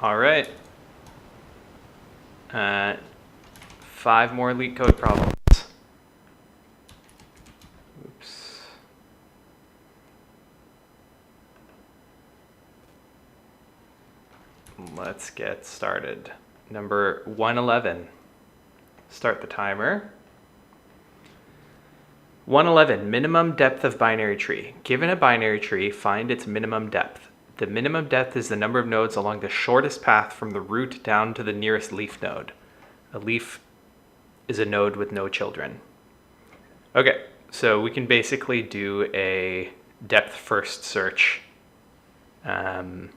All right. 5 more Leetcode problems. Oops. Let's get started. Number 111. Start the timer. 111, minimum depth of binary tree. Given a binary tree, find its minimum depth. The minimum depth is the number of nodes along the shortest path from the root down to the nearest leaf node. A leaf is a node with no children. Okay, so we can basically do a depth first search and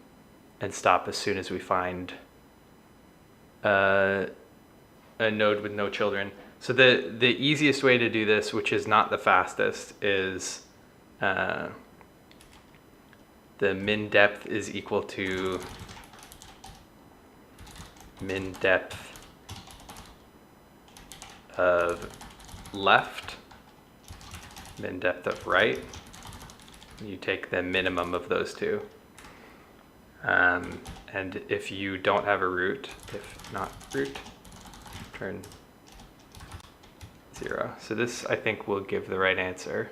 stop as soon as we find a node with no children. So the easiest way to do this, which is not the fastest, is the min depth is equal to min depth of left, min depth of right. You take the minimum of those two. And if you don't have a root, if not root, return 0. So this, I think, will give the right answer.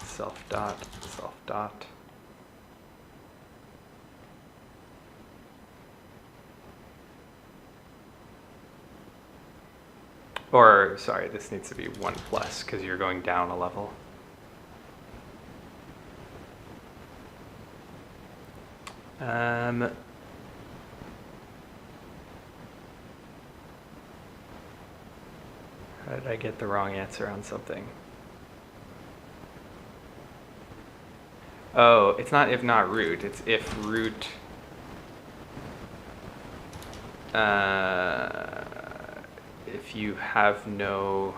Self dot, self dot. Or, sorry, this needs to be 1 plus because you're going down a level. How did I get the wrong answer on something? Oh, it's not if not root, it's if root if you have no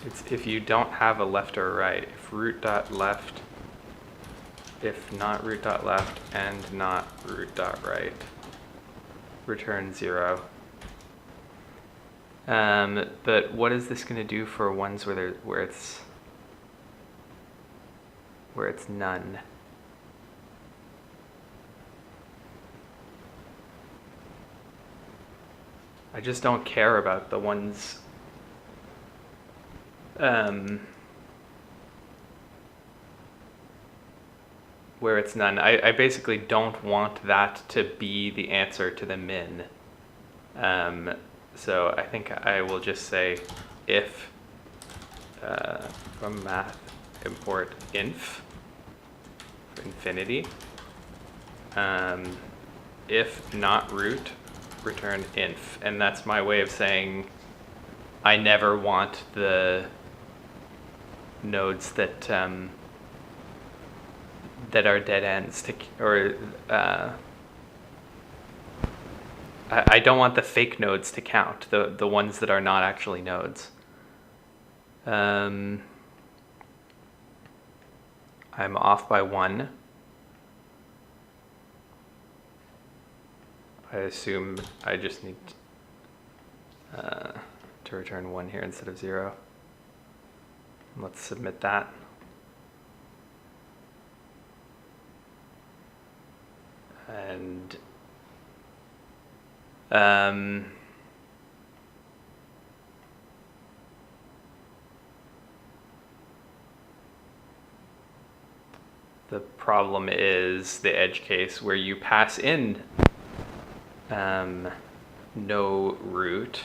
it's if you don't have a left or right. If root dot left, if not root dot left and not root dot right, return 0. But what is this going to do for ones where it's none? I just don't care about the ones where it's none. I basically don't want that to be the answer to the min. So I think I will just say if from math import inf for infinity. If not root, return inf. And that's my way of saying I never want the nodes that that are dead ends to, or I don't want the fake nodes to count, the ones that are not actually nodes. I'm off by 1. I assume I just need to return 1 here instead of 0. Let's submit that. And the problem is the edge case where you pass in no root.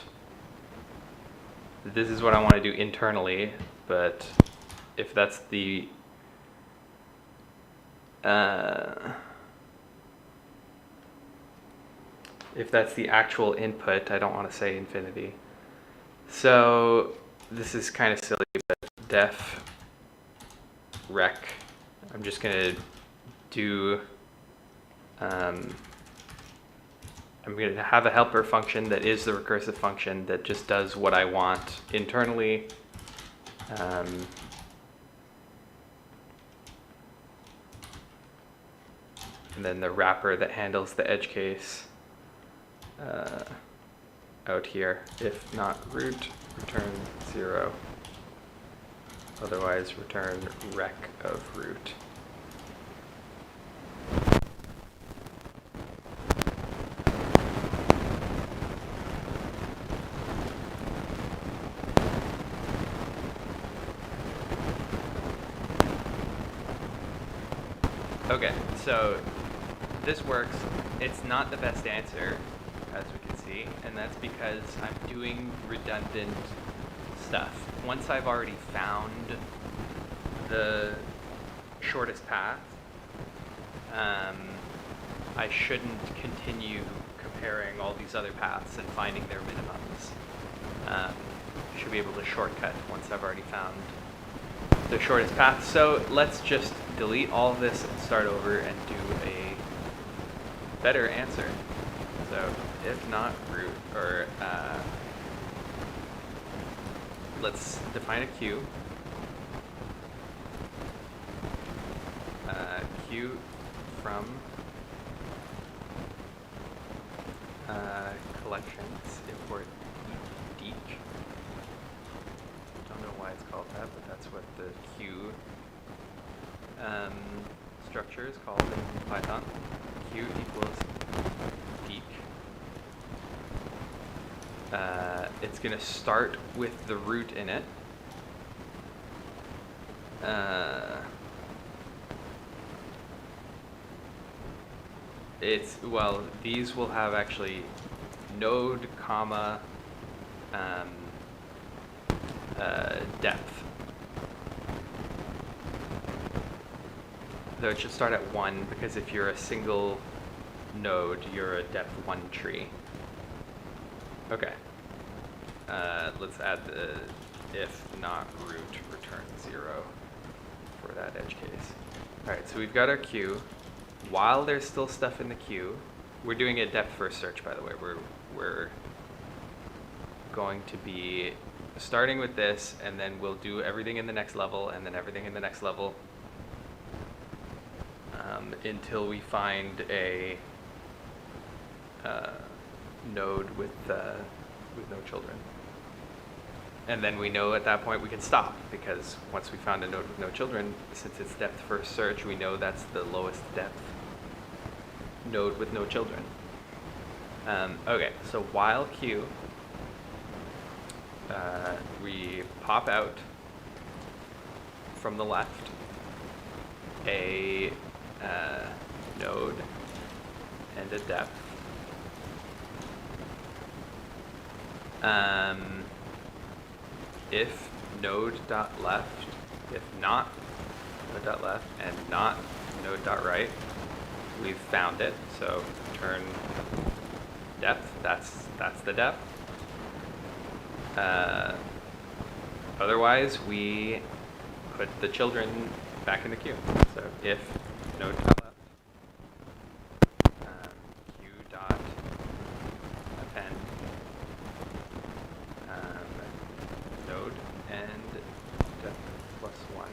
This is what I want to do internally, but if that's the actual input, I don't want to say infinity. So this is kind of silly, but def rec. I'm just going to do, I'm going to have a helper function that is the recursive function that just does what I want internally. And then the wrapper that handles the edge case. out here. If not root, return 0. Otherwise, return rec of root. Okay, so this works. It's not the best answer, as we can see, and that's because I'm doing redundant stuff. Once I've already found the shortest path, I shouldn't continue comparing all these other paths and finding their minimums. Should be able to shortcut once I've already found the shortest path. So let's just delete all of this and start over and do a better answer. So if not root, or let's define a queue. Queue from collections, import deek. Don't know why it's called that, but that's what the queue structure is called in Python. Queue equals deek. It's going to start with the root in it. Well, these will have actually node, comma, depth. Though it should start at 1, because if you're a single node, you're a depth 1 tree. Okay. Let's add the if not root return 0 for that edge case. Alright, so we've got our queue. While there's still stuff in the queue, we're doing a depth first search, by the way. We're going to be starting with this, and then we'll do everything in the next level, and then everything in the next level, until we find a node with no children. And then we know at that point we can stop, because once we found a node with no children, since it's depth first search, we know that's the lowest depth node with no children. Okay, so while queue, we pop out from the left a node and a depth. If node.left, if not node.left, and not node.right, we've found it. So return depth. That's the depth. Otherwise, we put the children back in the queue. So if node.left, queue dot append node and depth plus 1.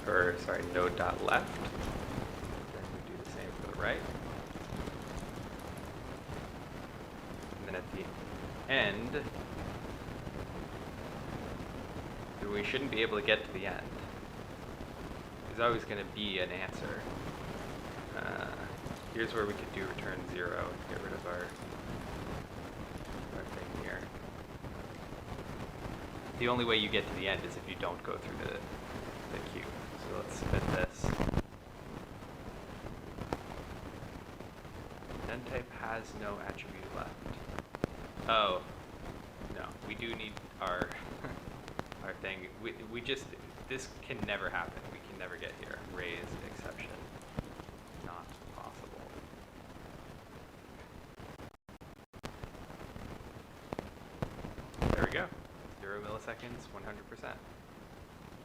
Or sorry, node dot left. Then we do the same for the right. And then at the end, we shouldn't be able to get to the end. There's always going to be an answer. Here's where we could do return 0 and get rid of our thing here. The only way you get to the end is if you don't go through the queue. So let's submit this. Then type has no attribute left. Oh, no, we do need our our thing. We just, this can never happen. We can never get here. Raise exception. Not possible. There we go. 0 milliseconds, 100%.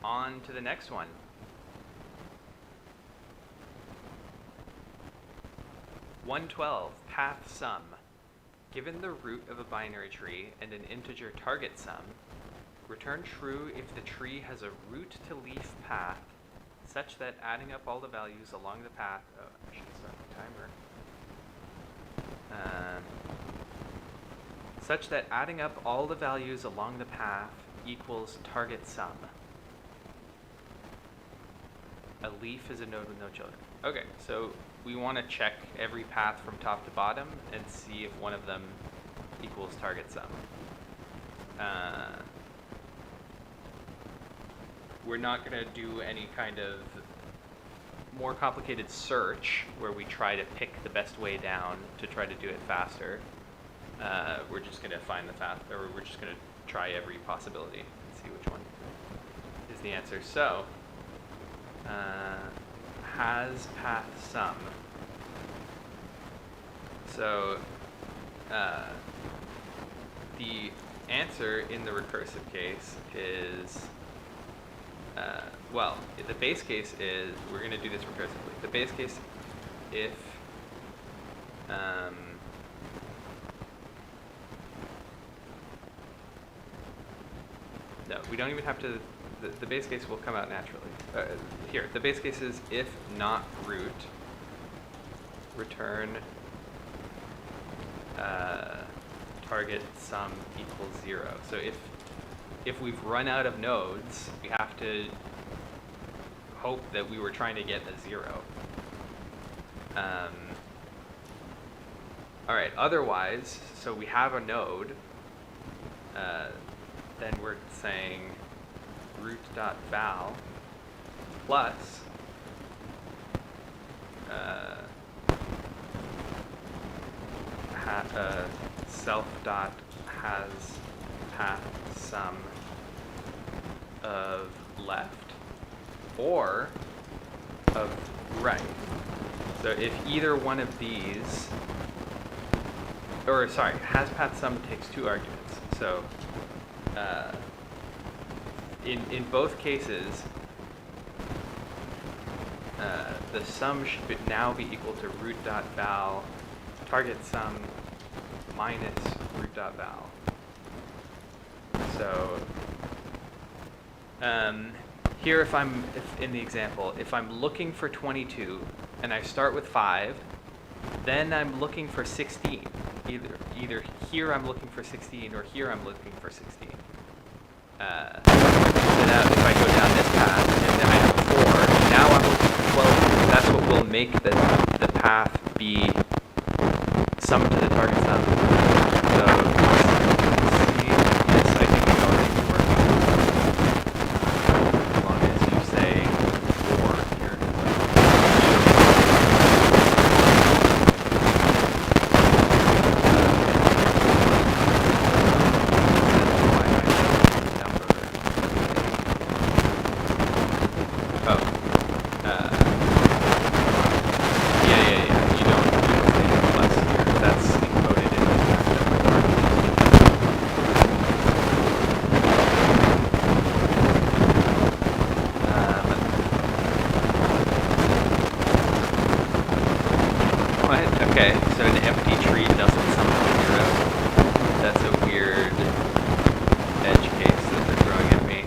On to the next one. (112) path sum. Given the root of a binary tree and an integer target sum, return true if the tree has a root to leaf path such that adding up all the values along the path. Oh, I should start the timer. such that adding up all the values along the path equals target sum. A leaf is a node with no children. Okay, so we want to check every path from top to bottom and see if one of them equals target sum. We're not going to do any kind of more complicated search where we try to pick the best way down to try to do it faster. We're just going to find the path, or we're just going to try every possibility and see which one is the answer. So, has path sum. So, the answer in the recursive case is, well, the base case is, we're going to do this recursively. The base case, if no, we don't even have to, the base case will come out naturally. Here, the base case is if not root, return target sum equals 0. So if we've run out of nodes, we have to hope that we were trying to get a 0. All right, otherwise, so we have a node, then we're saying root.val plus self.has path sum of left or of right. So if either one of these, or sorry, has path sum takes 2 arguments. So in both cases, the sum should now be equal to root.val target sum minus root.val. So here, if in the example, if I'm looking for 22 and I start with 5, then I'm looking for 16. Either here I'm looking for 16 or here I'm looking for 16. So now if I go down this path and then I have 4, now I'm looking for 12. That's what will make the path be sum to the target sum. So let's see. Yes, I think it's already working. As long as you say 4 here. Okay, so an empty tree doesn't sum to 0. That's a weird edge case that they're throwing at me.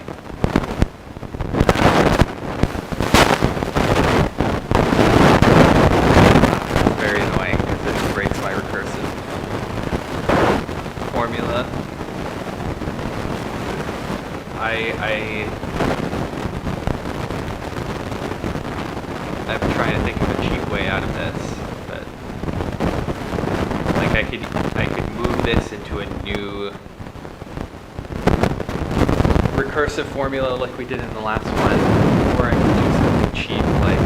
It's very annoying because it breaks my recursive formula. I'm trying to think of a cheap way out of this. I could move this into a new recursive formula like we did in the last one, or I could do something cheap like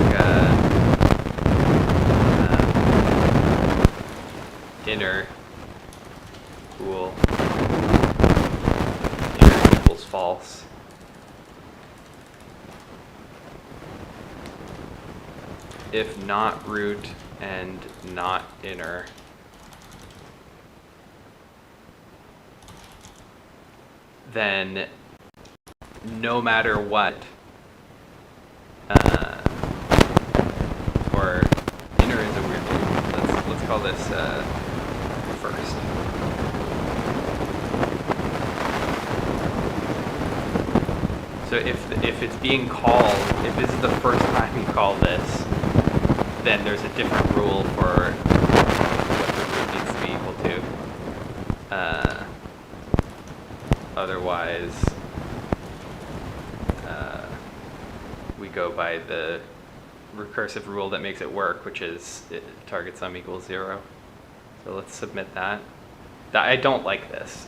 inner cool inner equals false. If not root and not inner, then no matter what, or inner is a weird thing. Let's call this first. So if it's being called, if this is the first time you call this, then there's a different rule for what the root needs to be equal to. otherwise we go by the recursive rule that makes it work, which is target sum equals 0. So let's submit that. I don't like this.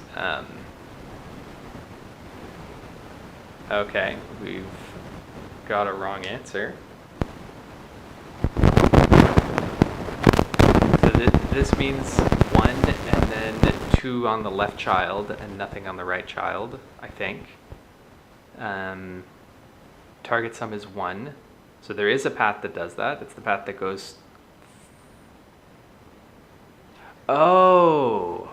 Okay, we've got a wrong answer. So this means 1 and then 2 on the left child and nothing on the right child, I think. Target sum is 1. So there is a path that does that. It's the path that goes... Oh!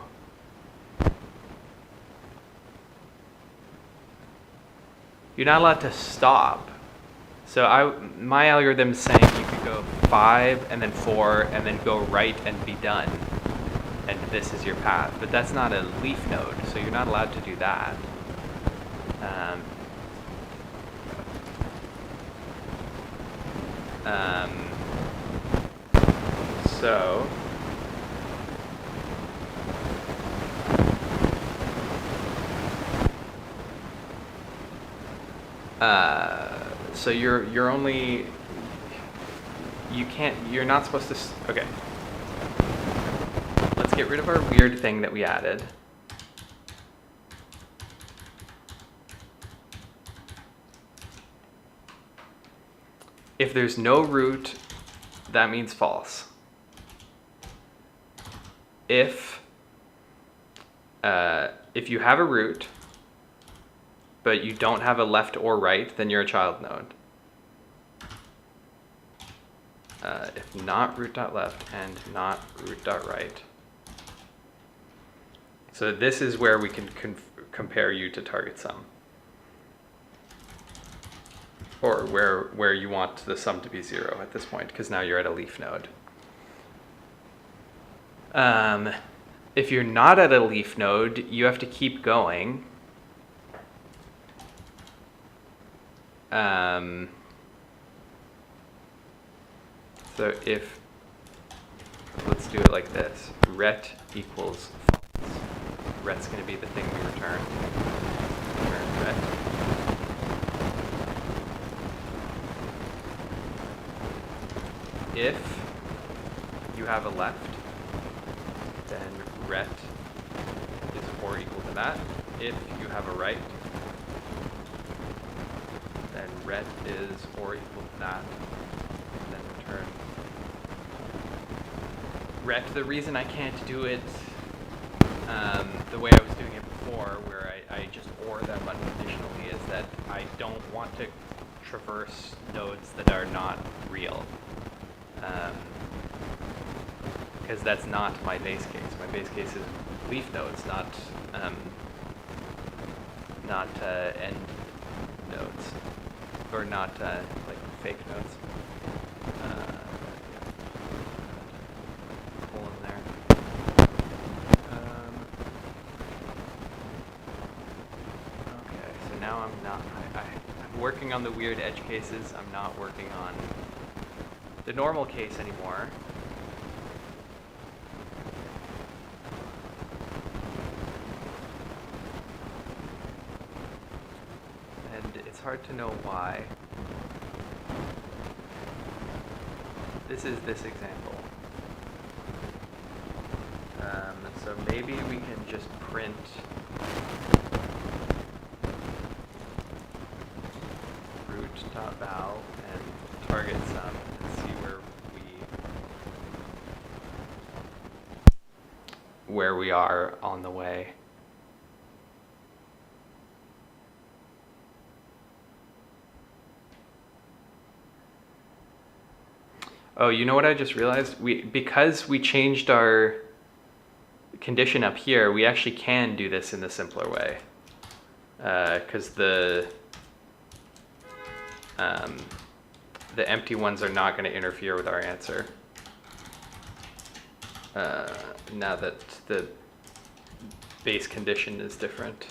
You're not allowed to stop. So my algorithm is saying you could go 5 and then 4 and then go right and be done. And this is your path. But that's not a leaf node, so you're not allowed to do that. So you're only, you're not supposed to, okay. Let's get rid of our weird thing that we added. If there's no root, that means false. If you have a root, but you don't have a left or right, then you're a child node. If not root.left and not root.right. So this is where we can compare you to target sum. Or where you want the sum to be 0 at this point, because now you're at a leaf node. If you're not at a leaf node, you have to keep going. So if, let's do it like this, ret equals false. Ret's going to be the thing we return. Return ret. If you have a left, then ret is or equal to that. If you have a right, then ret is or equal to that, and then return ret. The reason I can't do it the way I was doing it before, where I just or them unconditionally, is that I don't want to traverse nodes that are not real. Because that's not my base case. My base case is leaf nodes, not end nodes, or not like fake nodes. Pull in there. Okay, so now I'm working on the weird edge cases. I'm not working on the normal case anymore. It's hard to know why. This is this example. So maybe we can just print root.val and target sum and see where we are on the way. Oh, you know what I just realized? Because we changed our condition up here, we actually can do this in the simpler way. Because the empty ones are not going to interfere with our answer. Now that the base condition is different.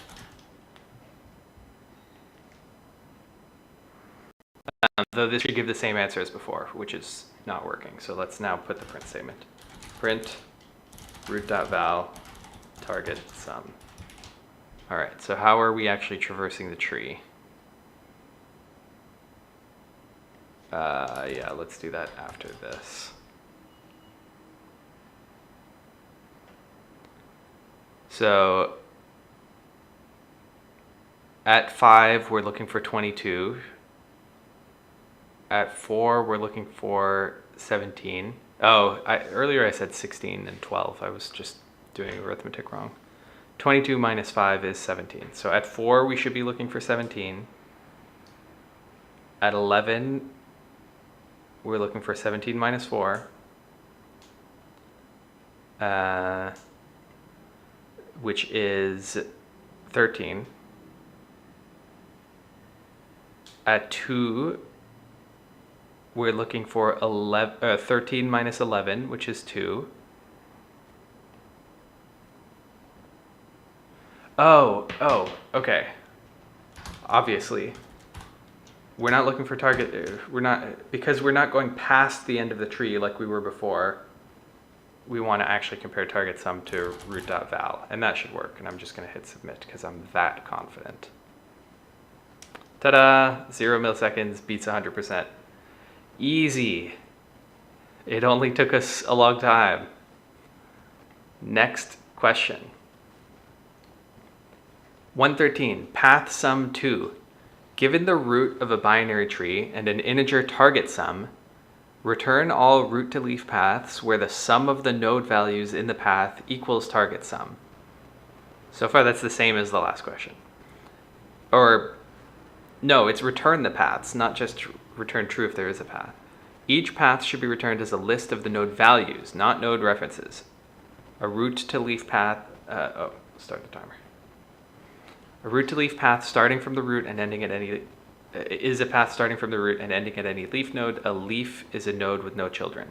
Though this should give the same answer as before, which is not working. So let's now put the print statement. Print root.val target sum. All right, so how are we actually traversing the tree? Yeah, let's do that after this. So at 5, we're looking for 22. At 4, we're looking for 17. Oh, earlier I said 16 and 12. I was just doing arithmetic wrong. 22 minus 5 is 17. So at 4, we should be looking for 17. At 11, we're looking for 17 minus 4. Which is 13. At 2, we're looking for 13 minus 11, which is 2. Oh, okay. Obviously. We're not looking for target, because we're not going past the end of the tree like we were before. We want to actually compare target sum to root.val, and that should work. And I'm just going to hit submit because I'm that confident. Ta-da! 0 milliseconds beats 100%. Easy. It only took us a long time. Next question. 113, path sum 2. Given the root of a binary tree and an integer target sum, return all root to leaf paths where the sum of the node values in the path equals target sum. So far that's the same as the last question. Or, no, it's return the paths, not just return true if there is a path. Each path should be returned as a list of the node values, not node references. A root to leaf path, start the timer. A root to leaf path starting from the root and ending at any, is a path starting from the root and ending at any leaf node. A leaf is a node with no children.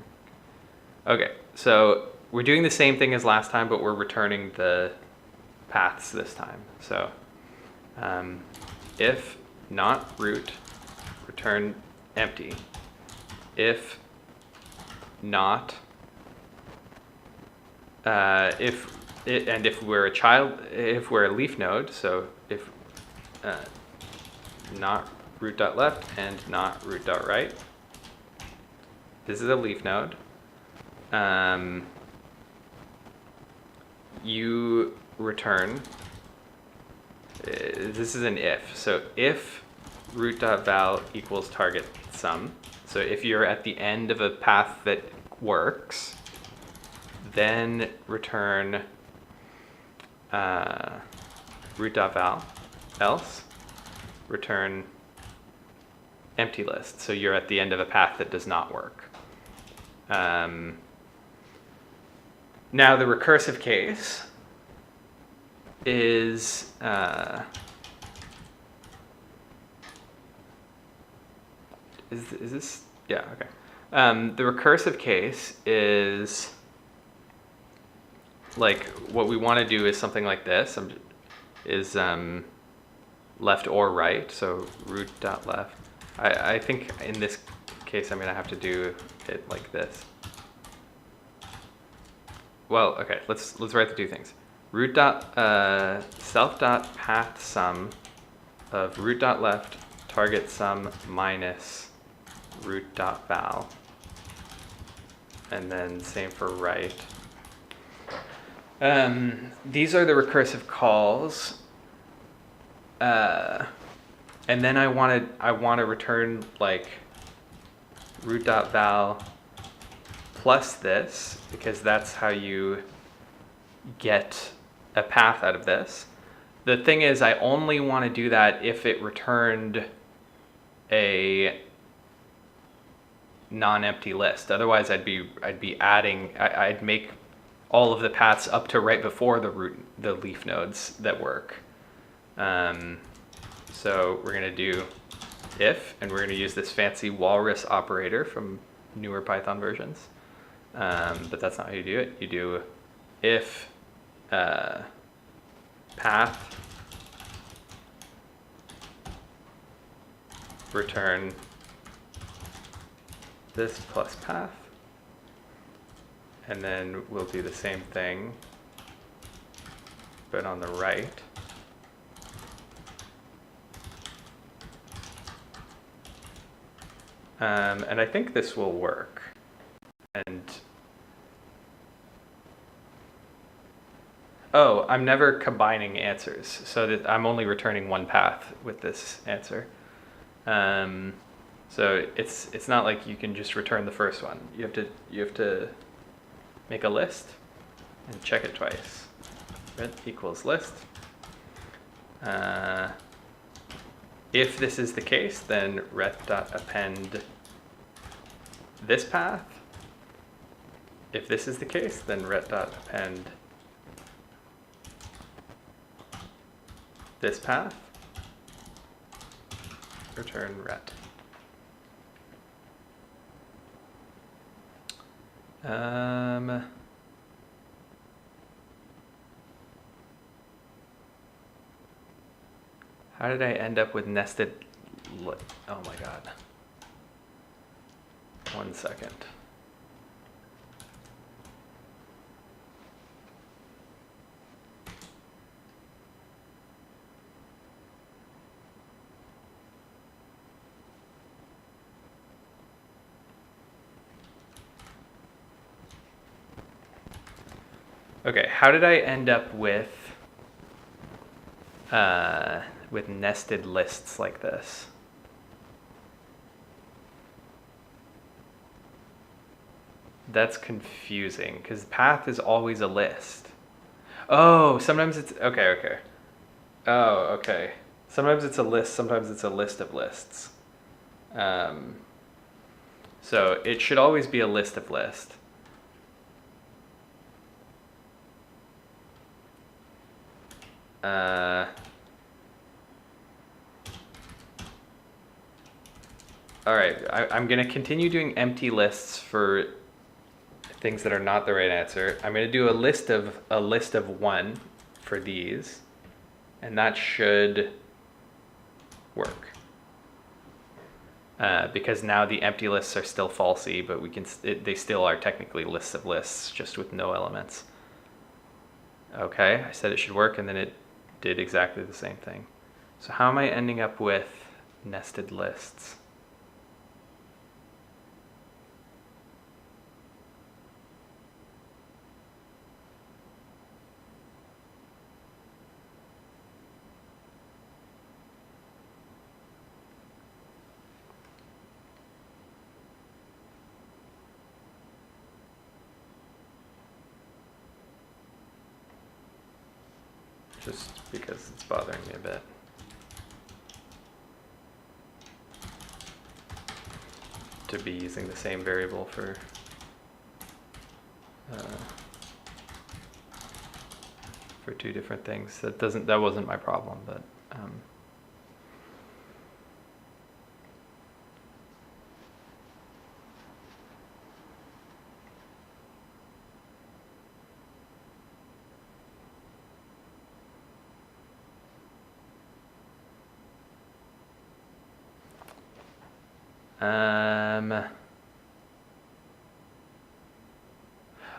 Okay, so we're doing the same thing as last time, but we're returning the paths this time. So if not root, return empty. If not, if we're a child, if we're a leaf node, so if not root.left and not root.right, this is a leaf node. You return, this is an if, so if root.val equals target sum, so if you're at the end of a path that works, then return root.val, else return empty list. So you're at the end of a path that does not work. Now the recursive case is this? Yeah, okay. The recursive case is like what we want to do is something like this. Left or right, so root.left. I think in this case I'm going to have to do it like this. Well, okay, let's write the two things. Root self dot path sum of root.left target sum minus root.val, and then same for right. These are the recursive calls, and then I want to return like root.val plus this, because that's how you get a path out of this. The thing is, I only want to do that if it returned a non-empty list. Otherwise, I'd be adding. I'd make all of the paths up to right before the leaf nodes that work. So we're gonna do if, and we're gonna use this fancy walrus operator from newer Python versions. But that's not how you do it. You do if path return this plus path, and then we'll do the same thing but on the right. And I think this will work. And oh, I'm never combining answers, so that I'm only returning one path with this answer. So it's not like you can just return the first one. You have to make a list and check it twice. Ret equals list. If this is the case, then ret.append this path. If this is the case, then ret.append this path. Return ret. How did I end up with nested? Oh my god. 1 second. Okay, how did I end up with nested lists like this? That's confusing because path is always a list. Oh, sometimes it's okay. Oh, okay. Sometimes it's a list, sometimes it's a list of lists. So it should always be a list of lists. All right, I'm gonna continue doing empty lists for things that are not the right answer. I'm gonna do a list of 1 for these, and that should work. Because now the empty lists are still falsy, but they still are technically lists of lists, just with no elements. Okay, I said it should work, and then it did exactly the same thing. So how am I ending up with nested lists? Just because it's bothering me a bit. To be using the same variable for two different things. That wasn't my problem, but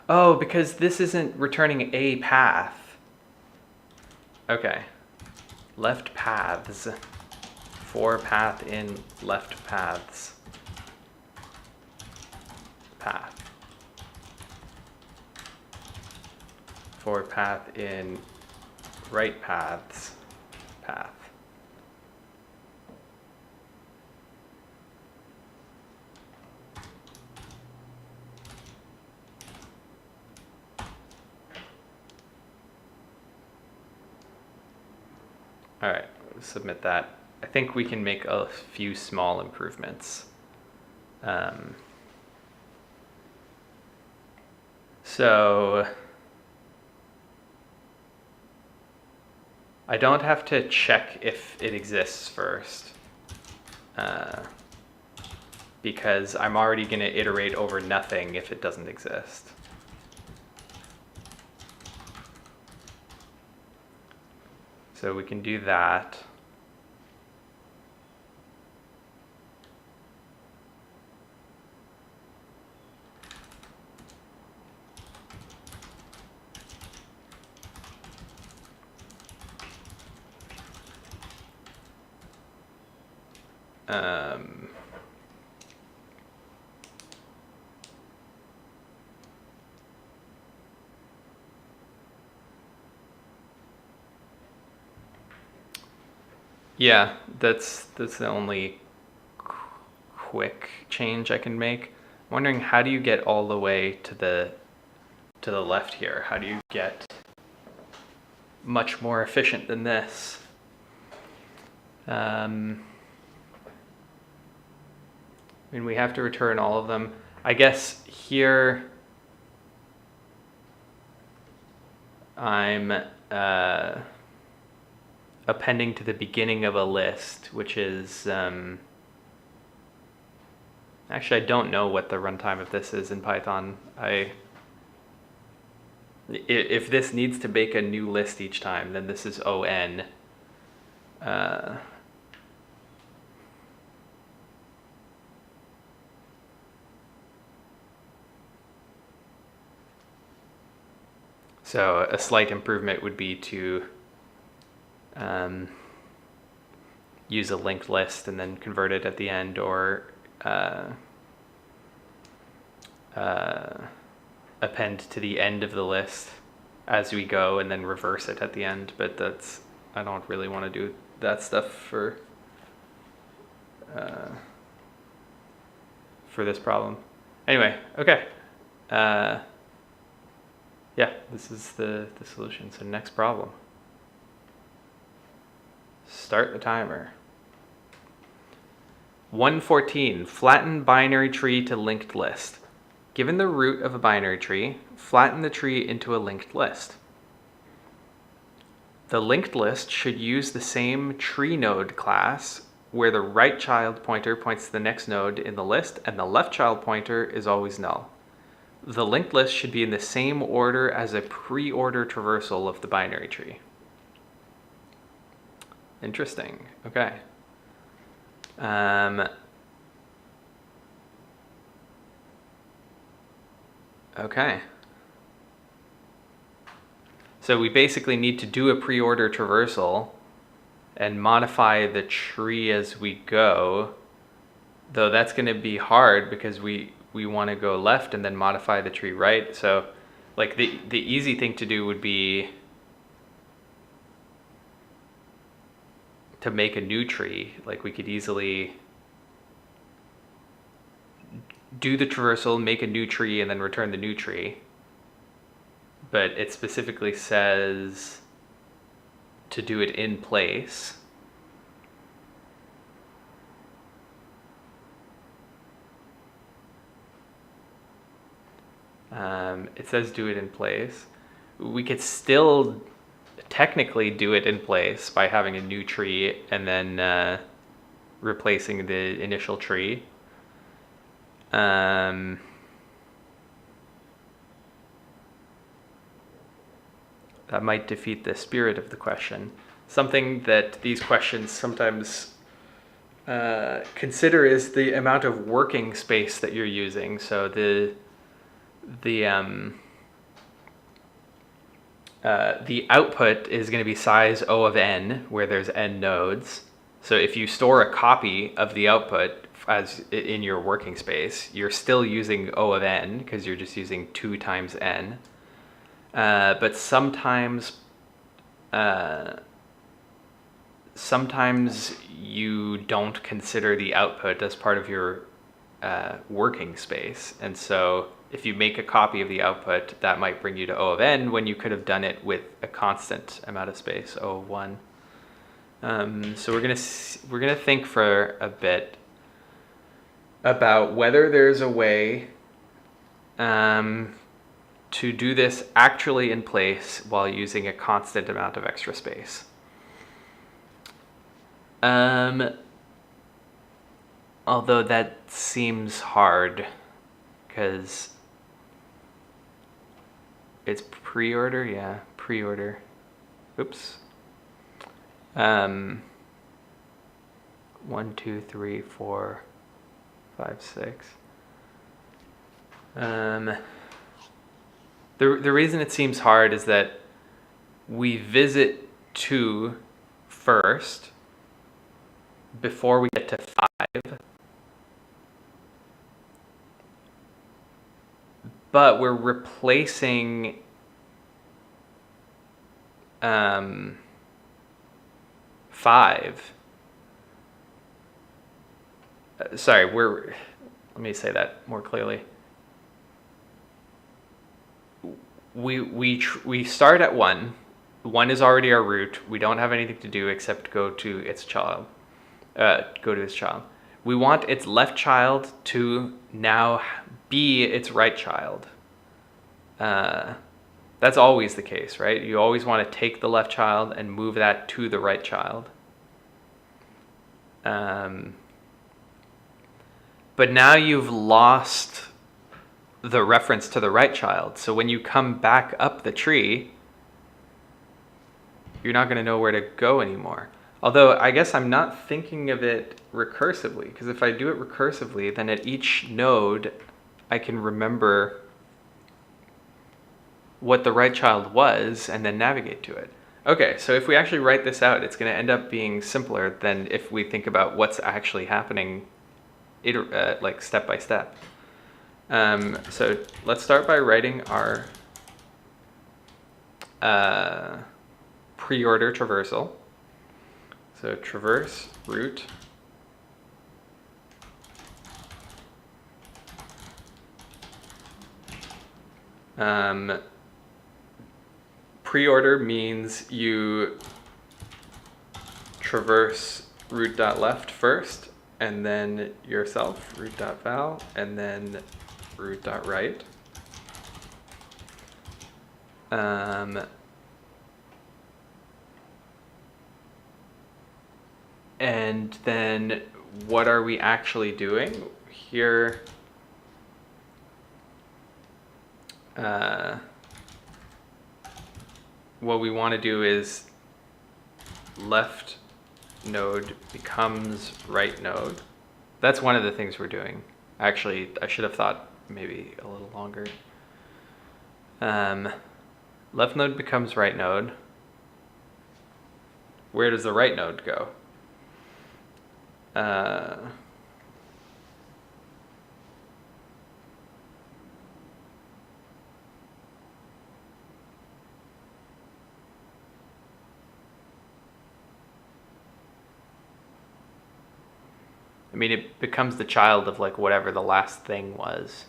oh, because this isn't returning a path. Okay. Left paths. For path in left paths. Path. For path in right paths. Path. All right, submit that. I think we can make a few small improvements. So I don't have to check if it exists first, because I'm already going to iterate over nothing if it doesn't exist. So we can do that. Yeah, that's the only quick change I can make. I'm wondering, how do you get all the way to the left here? How do you get much more efficient than this? I mean, we have to return all of them. I guess here I'm appending to the beginning of a list, which is actually, I don't know what the runtime of this is in Python. If this needs to make a new list each time, then this is on. So a slight improvement would be to use a linked list and then convert it at the end, or append to the end of the list as we go and then reverse it at the end. But I don't really want to do that stuff for this problem. Anyway, okay. Yeah, this is the solution. So next problem. Start the timer. 114, flatten binary tree to linked list. Given the root of a binary tree, flatten the tree into a linked list. The linked list should use the same tree node class, where the right child pointer points to the next node in the list and the left child pointer is always null. The linked list should be in the same order as a pre-order traversal of the binary tree. Interesting. Okay. Okay. So we basically need to do a pre-order traversal and modify the tree as we go, though that's going to be hard because we want to go left and then modify the tree right. So like the easy thing to do would be to make a new tree. Like we could easily do the traversal, make a new tree, and then return the new tree. But it specifically says to do it in place. It says do it in place. We could still technically do it in place by having a new tree and then replacing the initial tree. That might defeat the spirit of the question. Something that these questions sometimes consider is the amount of working space that you're using. So the output is going to be size O of n, where there's n nodes. So if you store a copy of the output as in your working space, you're still using O of n because you're just using 2 times n. But sometimes you don't consider the output as part of your working space, and so if you make a copy of the output, that might bring you to O of n when you could have done it with a constant amount of space, O of 1. So we're gonna think for a bit about whether there's a way to do this actually in place while using a constant amount of extra space. Although that seems hard because it's pre-order, yeah, pre-order. Oops. 1, 2, 3, 4, 5, 6. The reason it seems hard is that we visit 2 first before we get to 5. But we're replacing 5 Sorry, let me say that more clearly. We start at 1. 1 is already our root. We don't have anything to do except go to its child. We want its left child to now be its right child. That's always the case, right? You always want to take the left child and move that to the right child. But now you've lost the reference to the right child. So when you come back up the tree, you're not going to know where to go anymore. Although I guess I'm not thinking of it recursively, because if I do it recursively, then at each node, I can remember what the right child was and then navigate to it. Okay, so if we actually write this out, it's going to end up being simpler than if we think about what's actually happening like step by step. So let's start by writing our pre-order traversal. So traverse root pre-order means you traverse root.left first, and then yourself, root.val, and then root.right. And then what are we actually doing? Here, what we want to do is left node becomes right node. That's one of the things we're doing. Actually, I should have thought maybe a little longer. Left node becomes right node. Where does the right node go? I mean, it becomes the child of like whatever the last thing was.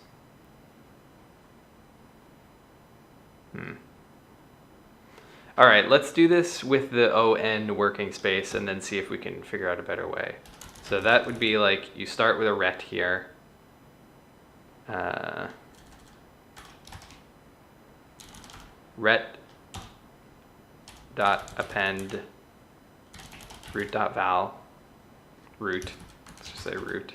All right, let's do this with the ON working space and then see if we can figure out a better way. So that would be like you start with a ret here. Ret dot append root dot val root. Let's just say root.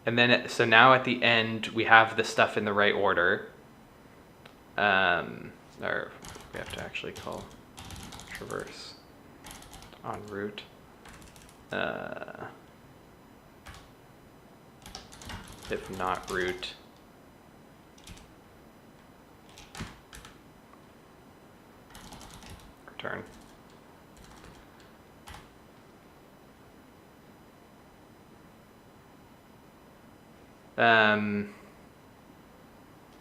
And then so now at the end we have the stuff in the right order. Or we have to actually call traverse on root. If not root, return.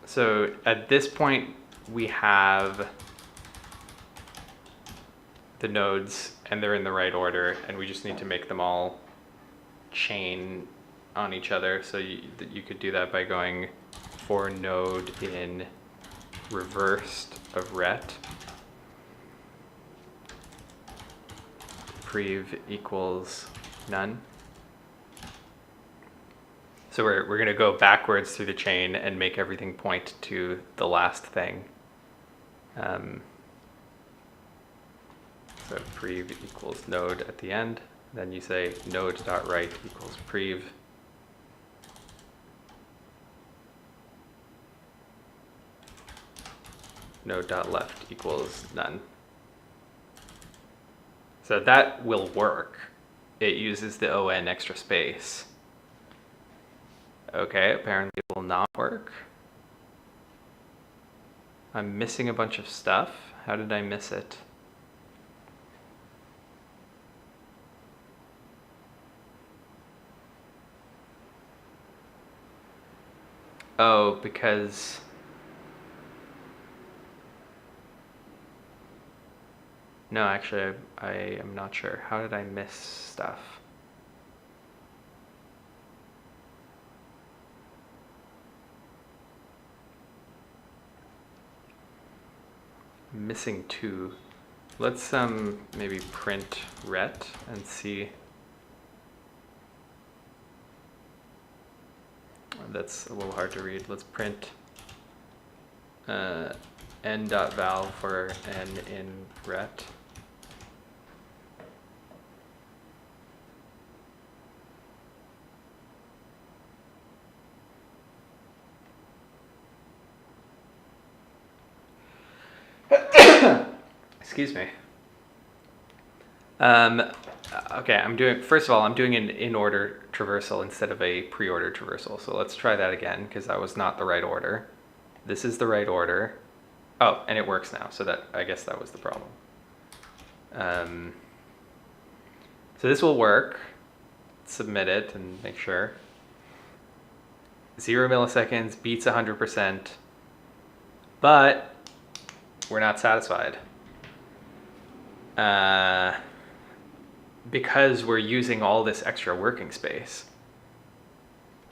So at this point, we have the nodes and they're in the right order, and we just need to make them all chain on each other. So you could do that by going for node in reversed of ret. Prev equals none. So we're going to go backwards through the chain and make everything point to the last thing. So prev equals node at the end. Then you say node.right equals prev. Node.left equals none. So that will work. It uses the ON extra space. Okay, apparently it will not work. I'm missing a bunch of stuff. How did I miss it? Oh, because No, actually, I am not sure. How did I miss stuff? Missing 2. Let's maybe print ret and see. That's a little hard to read. Let's print n.val for n in ret. Excuse me. Okay, first of all, I'm doing an in-order traversal instead of a pre-order traversal. So let's try that again, because that was not the right order. This is the right order. Oh, and it works now, so I guess that was the problem. So this will work. Submit it and make sure. 0 milliseconds beats 100%, but we're not satisfied. Because we're using all this extra working space.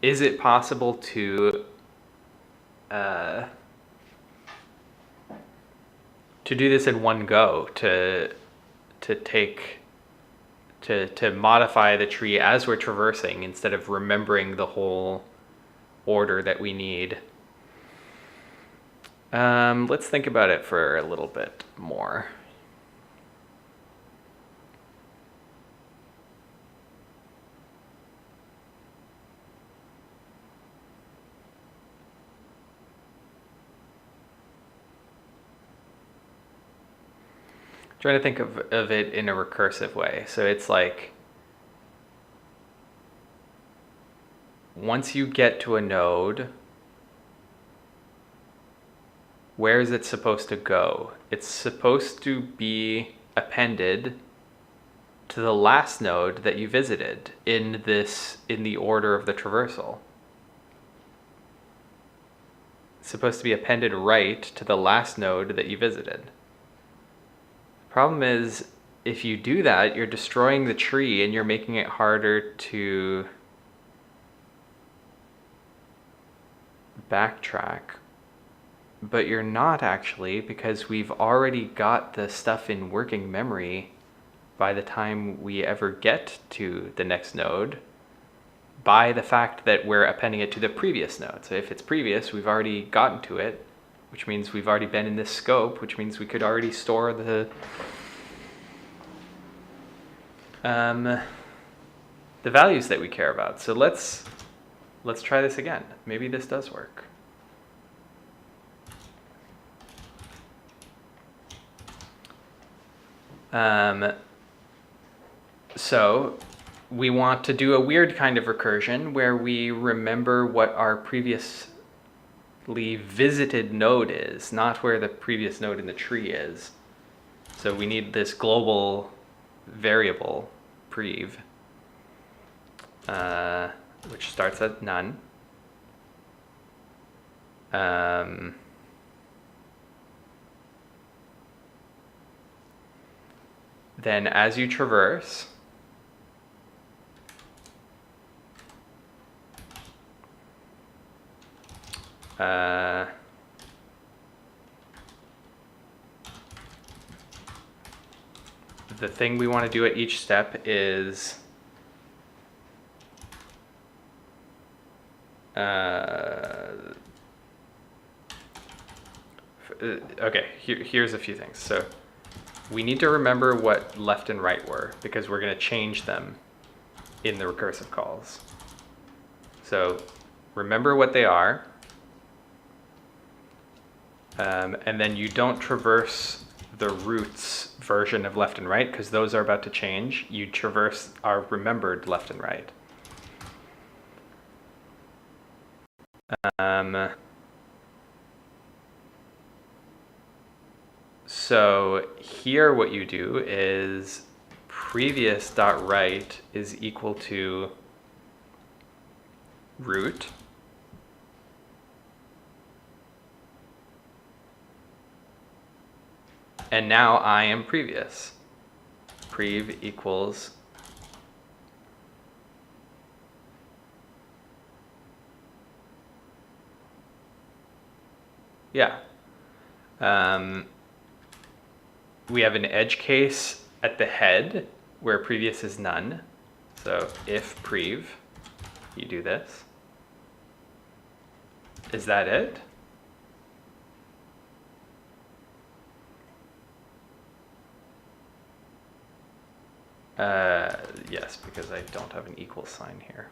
Is it possible to do this in one go, to modify the tree as we're traversing instead of remembering the whole order that we need? Let's think about it for a little bit more. Trying to think of it in a recursive way. So it's like, once you get to a node, where is it supposed to go? It's supposed to be appended to the last node that you visited in the order of the traversal. It's supposed to be appended right to the last node that you visited. Problem is, if you do that, you're destroying the tree and you're making it harder to backtrack. But you're not actually, because we've already got the stuff in working memory by the time we ever get to the next node, by the fact that we're appending it to the previous node. So if it's previous, we've already gotten to it, which means we've already been in this scope, which means we could already store the values that we care about. So let's try this again. Maybe this does work. So we want to do a weird kind of recursion where we remember what our previously visited node is, not where the previous node in the tree is. So we need this global variable prev, which starts at none. Then as you traverse, the thing we want to do at each step is okay, here's a few things. So we need to remember what left and right were, because we're going to change them in the recursive calls. So remember what they are, and then you don't traverse the roots version of left and right, because those are about to change. You traverse our remembered left and right. So here what you do is previous.right is equal to root. And now I am previous. Prev equals yeah. We have an edge case at the head where previous is none. So if prev, you do this. Is that it? Yes, because I don't have an equal sign here.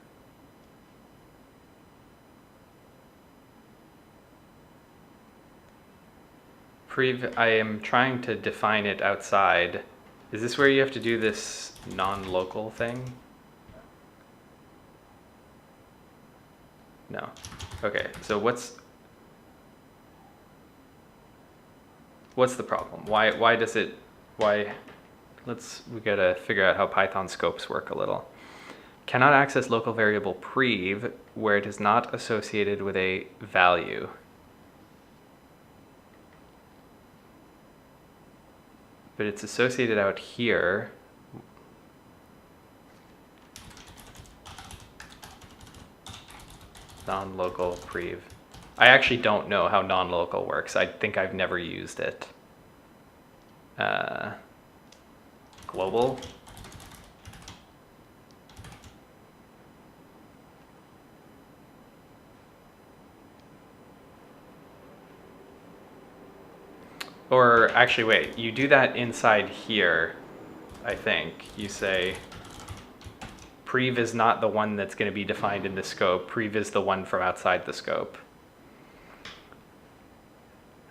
Prev, I am trying to define it outside. Is this where you have to do this non-local thing? No. Okay, so what's the problem? Why does it, we gotta figure out how Python scopes work a little. Cannot access local variable prev where it is not associated with a value. But it's associated out here. Non-local prev. I actually don't know how non-local works. I think I've never used it. Global. Or actually, wait, you do that inside here, I think. You say prev is not the one that's going to be defined in the scope. Prev is the one from outside the scope.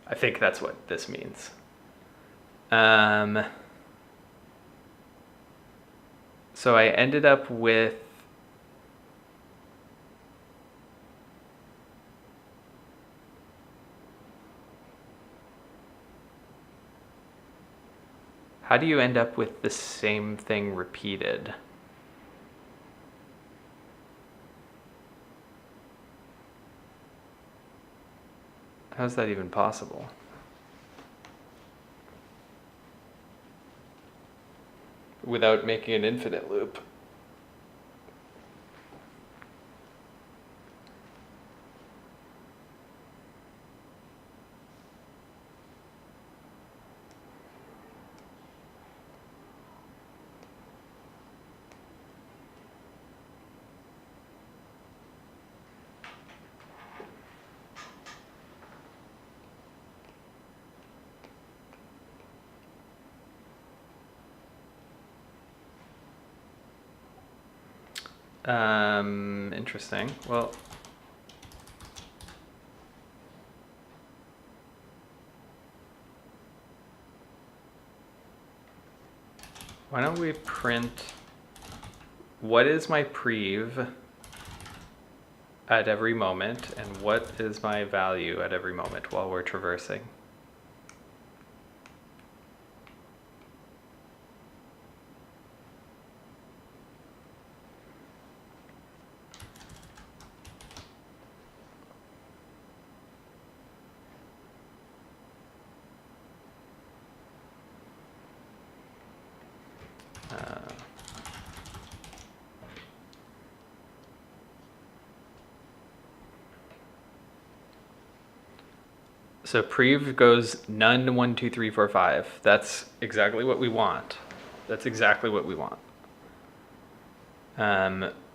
I think that's what this means. So I ended up with how do you end up with the same thing repeated? How's that even possible? Without making an infinite loop. Interesting. Well, why don't we print what is my prev at every moment and what is my value at every moment while we're traversing? So prev goes none, 1, 2, 3, 4, 5. That's exactly what we want. That's exactly what we want.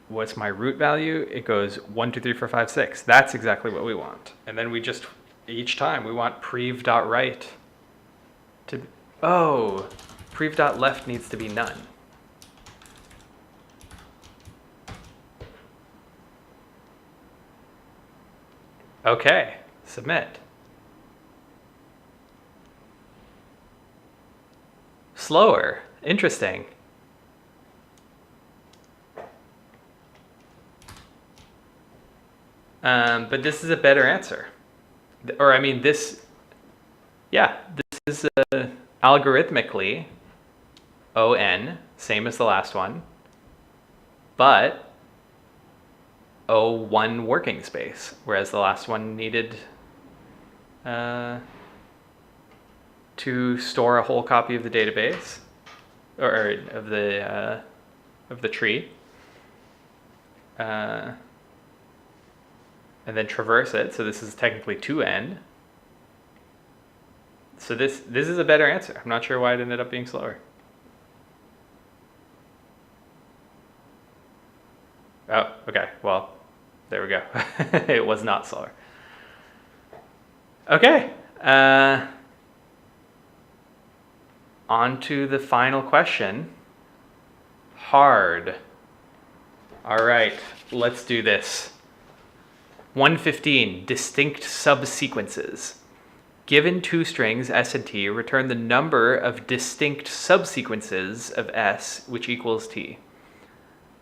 What's my root value? It goes 1, 2, 3, 4, 5, 6. That's exactly what we want. And then we just, each time we want prev.right to, oh, prev.left needs to be none. Okay, submit. Slower, interesting. But this is a better answer. Or I mean this, yeah, this is algorithmically O(n), same as the last one, but O(1) working space, whereas the last one needed to store a whole copy of the database, or of the tree, and then traverse it. So this is technically 2n. So this is a better answer. I'm not sure why it ended up being slower. Oh, okay. Well, there we go. It was not slower. Okay. On to the final question. Hard. All right, let's do this. 115, distinct subsequences. Given two strings, S and T, return the number of distinct subsequences of S, which equals T.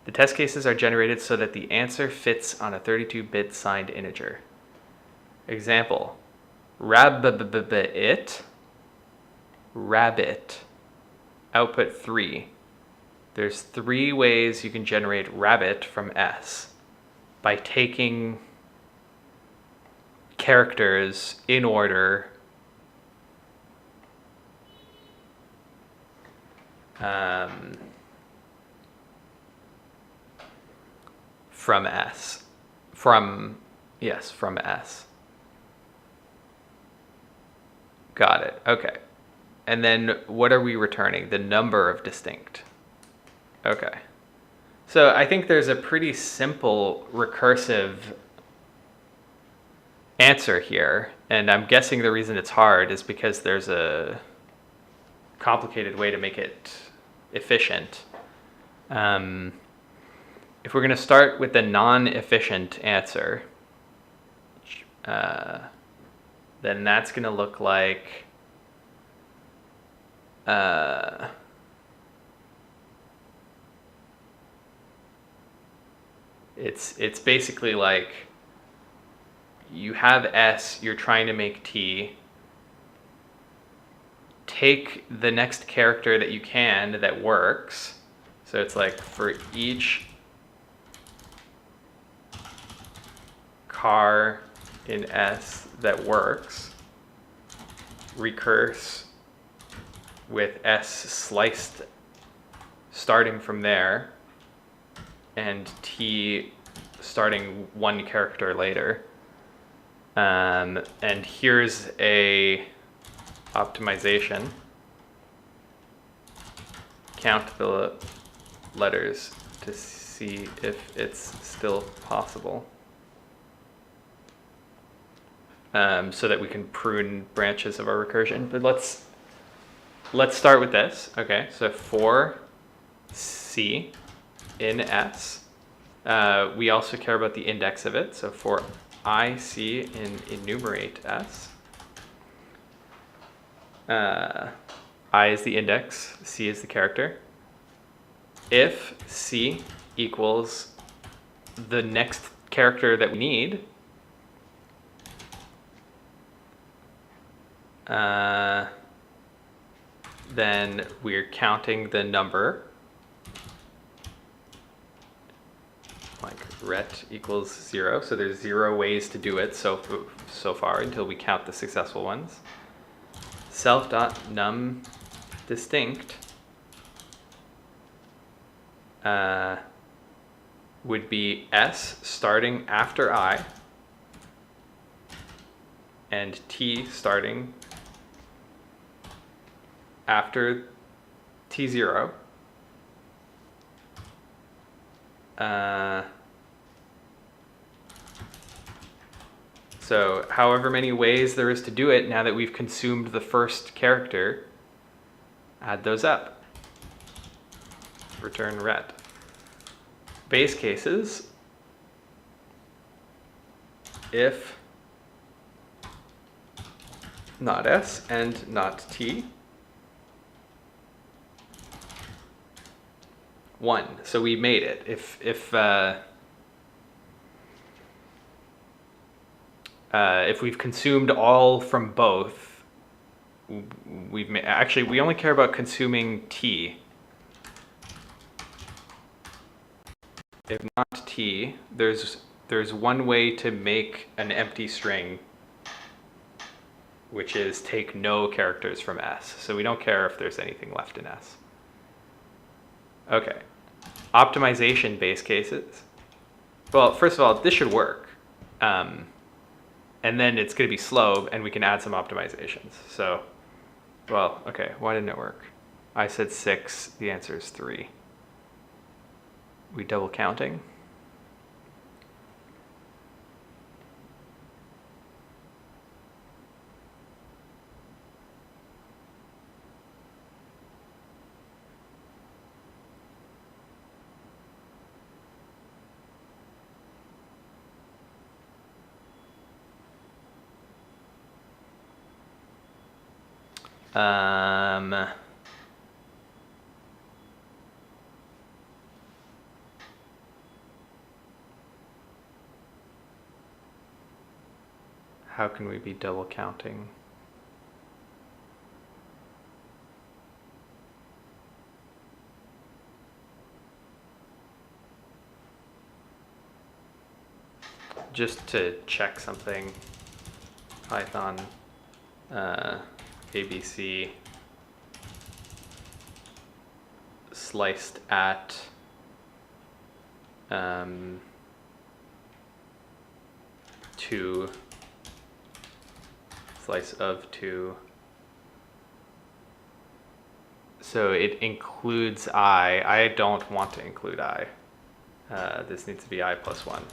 The test cases are generated so that the answer fits on a 32-bit signed integer. Example, rabbit, output 3. There's 3 ways you can generate rabbit from S by taking characters in order from S. From S. Got it. Okay. And then what are we returning? The number of distinct. Okay. So I think there's a pretty simple recursive answer here, and I'm guessing the reason it's hard is because there's a complicated way to make it efficient. If we're going to start with the non-efficient answer, then that's going to look like it's basically like you have S, you're trying to make T, take the next character that you can that works. So it's like for each car in S that works, recurse with S sliced starting from there and T starting one character later. And here's a optimization. Count the letters to see if it's still possible. So that we can prune branches of our recursion. But let's start with this. Okay, so for C in S, we also care about the index of it. So for IC in enumerate S, I is the index, C is the character. If C equals the next character that we need, then we're counting the number, like ret equals 0. So there's 0 ways to do it so far until we count the successful ones. Self.num distinct would be S starting after I and T starting after T0. So however many ways there is to do it, now that we've consumed the first character, add those up. Return ret. Base cases, if not S and not T, 1. So we made it. If we've consumed all from both, we've made, actually we only care about consuming T. If not T, there's one way to make an empty string which is take no characters from S. So we don't care if there's anything left in S. Okay. Optimization base cases. Well, first of all, this should work. And then it's going to be slow, and we can add some optimizations. So, well, okay, why didn't it work? I said 6, the answer is 3. We double counting? How can we be double counting? Just to check something, Python ABC sliced at two, slice of 2. So it includes I. I don't want to include I. This needs to be I plus 1.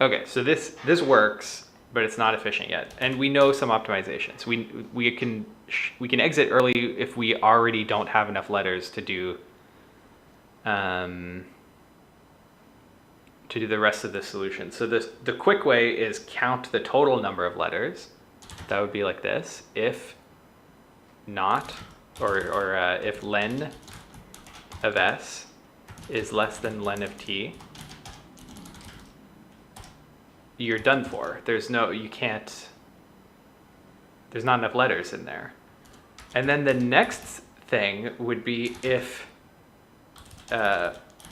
Okay, so this works, but it's not efficient yet, and we know some optimizations. We can exit early if we already don't have enough letters to do the rest of the solution. So the quick way is count the total number of letters. That would be like this: if not, or if len of s is less than len of t, you're done for. There's not enough letters in there. And then the next thing would be if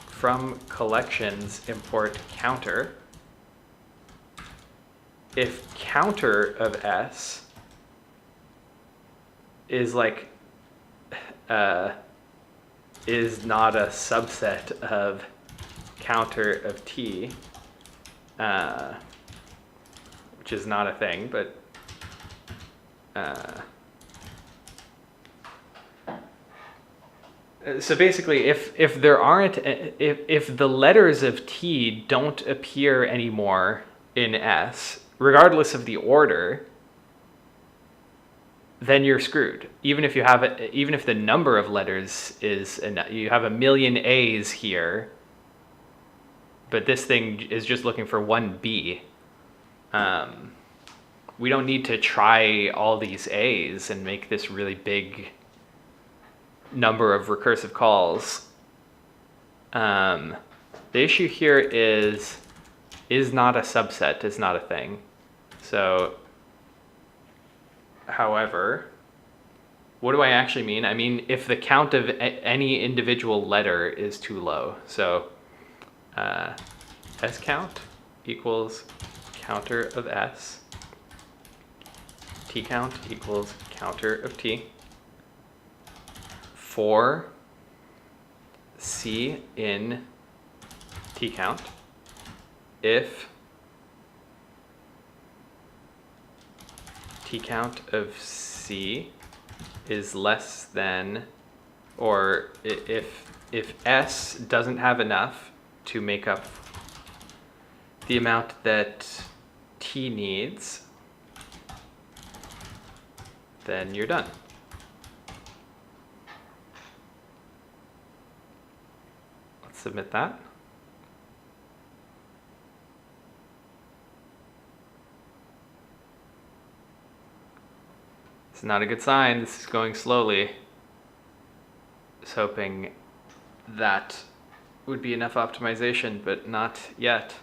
from collections import counter, if counter of s is like is not a subset of counter of t, which is not a thing, but so basically if there aren't, if the letters of t don't appear anymore in S, regardless of the order, then you're screwed. Even if the number of letters is enough, you have a million A's here, but this thing is just looking for one B. We don't need to try all these A's and make this really big number of recursive calls. The issue here is not a subset, is not a thing. So, however, what do I actually mean? I mean, if the count of any individual letter is too low. So, s count equals counter of s, t count equals counter of t, for c in t count if t count of c is less than, or if s doesn't have enough to make up the amount that t needs, then you're done. Let's submit that. It's not a good sign. This is going slowly. Just hoping that would be enough optimization, but not yet.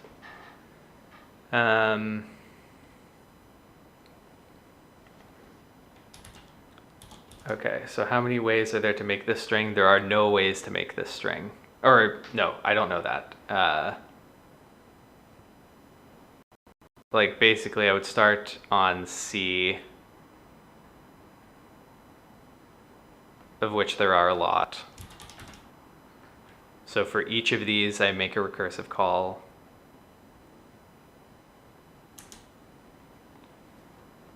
Okay, so how many ways are there to make this string? There are no ways to make this string. Or, no, I don't know that. like basically I would start on C, of which there are a lot. So for each of these, I make a recursive call.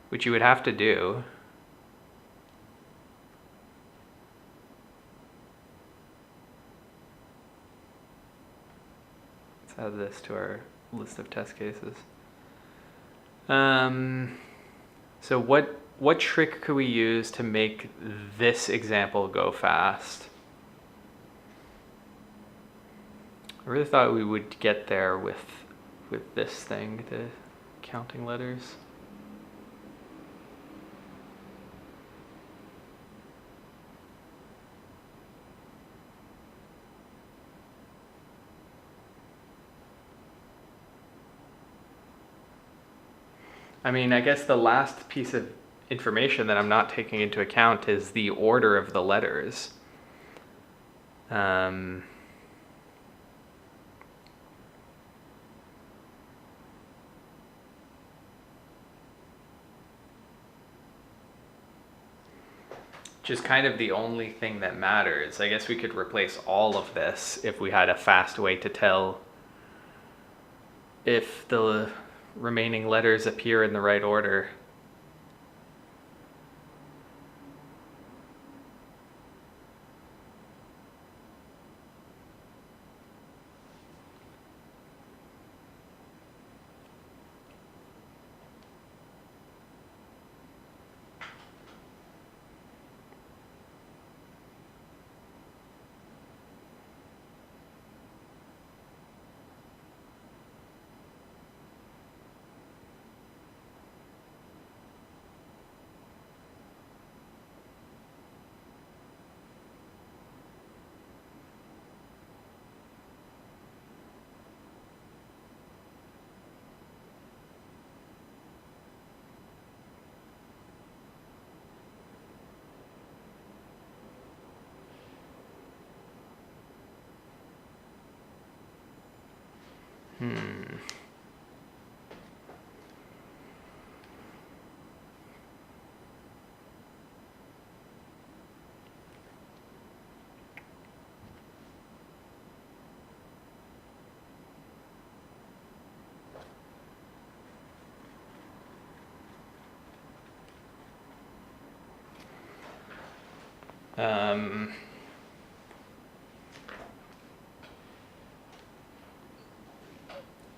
Which you would have to do. Let's add this to our list of test cases. So what trick could we use to make this example go fast? I really thought we would get there with this thing, the counting letters. I mean, I guess the last piece of information that I'm not taking into account is the order of the letters. Which is kind of the only thing that matters. I guess we could replace all of this if we had a fast way to tell if the remaining letters appear in the right order.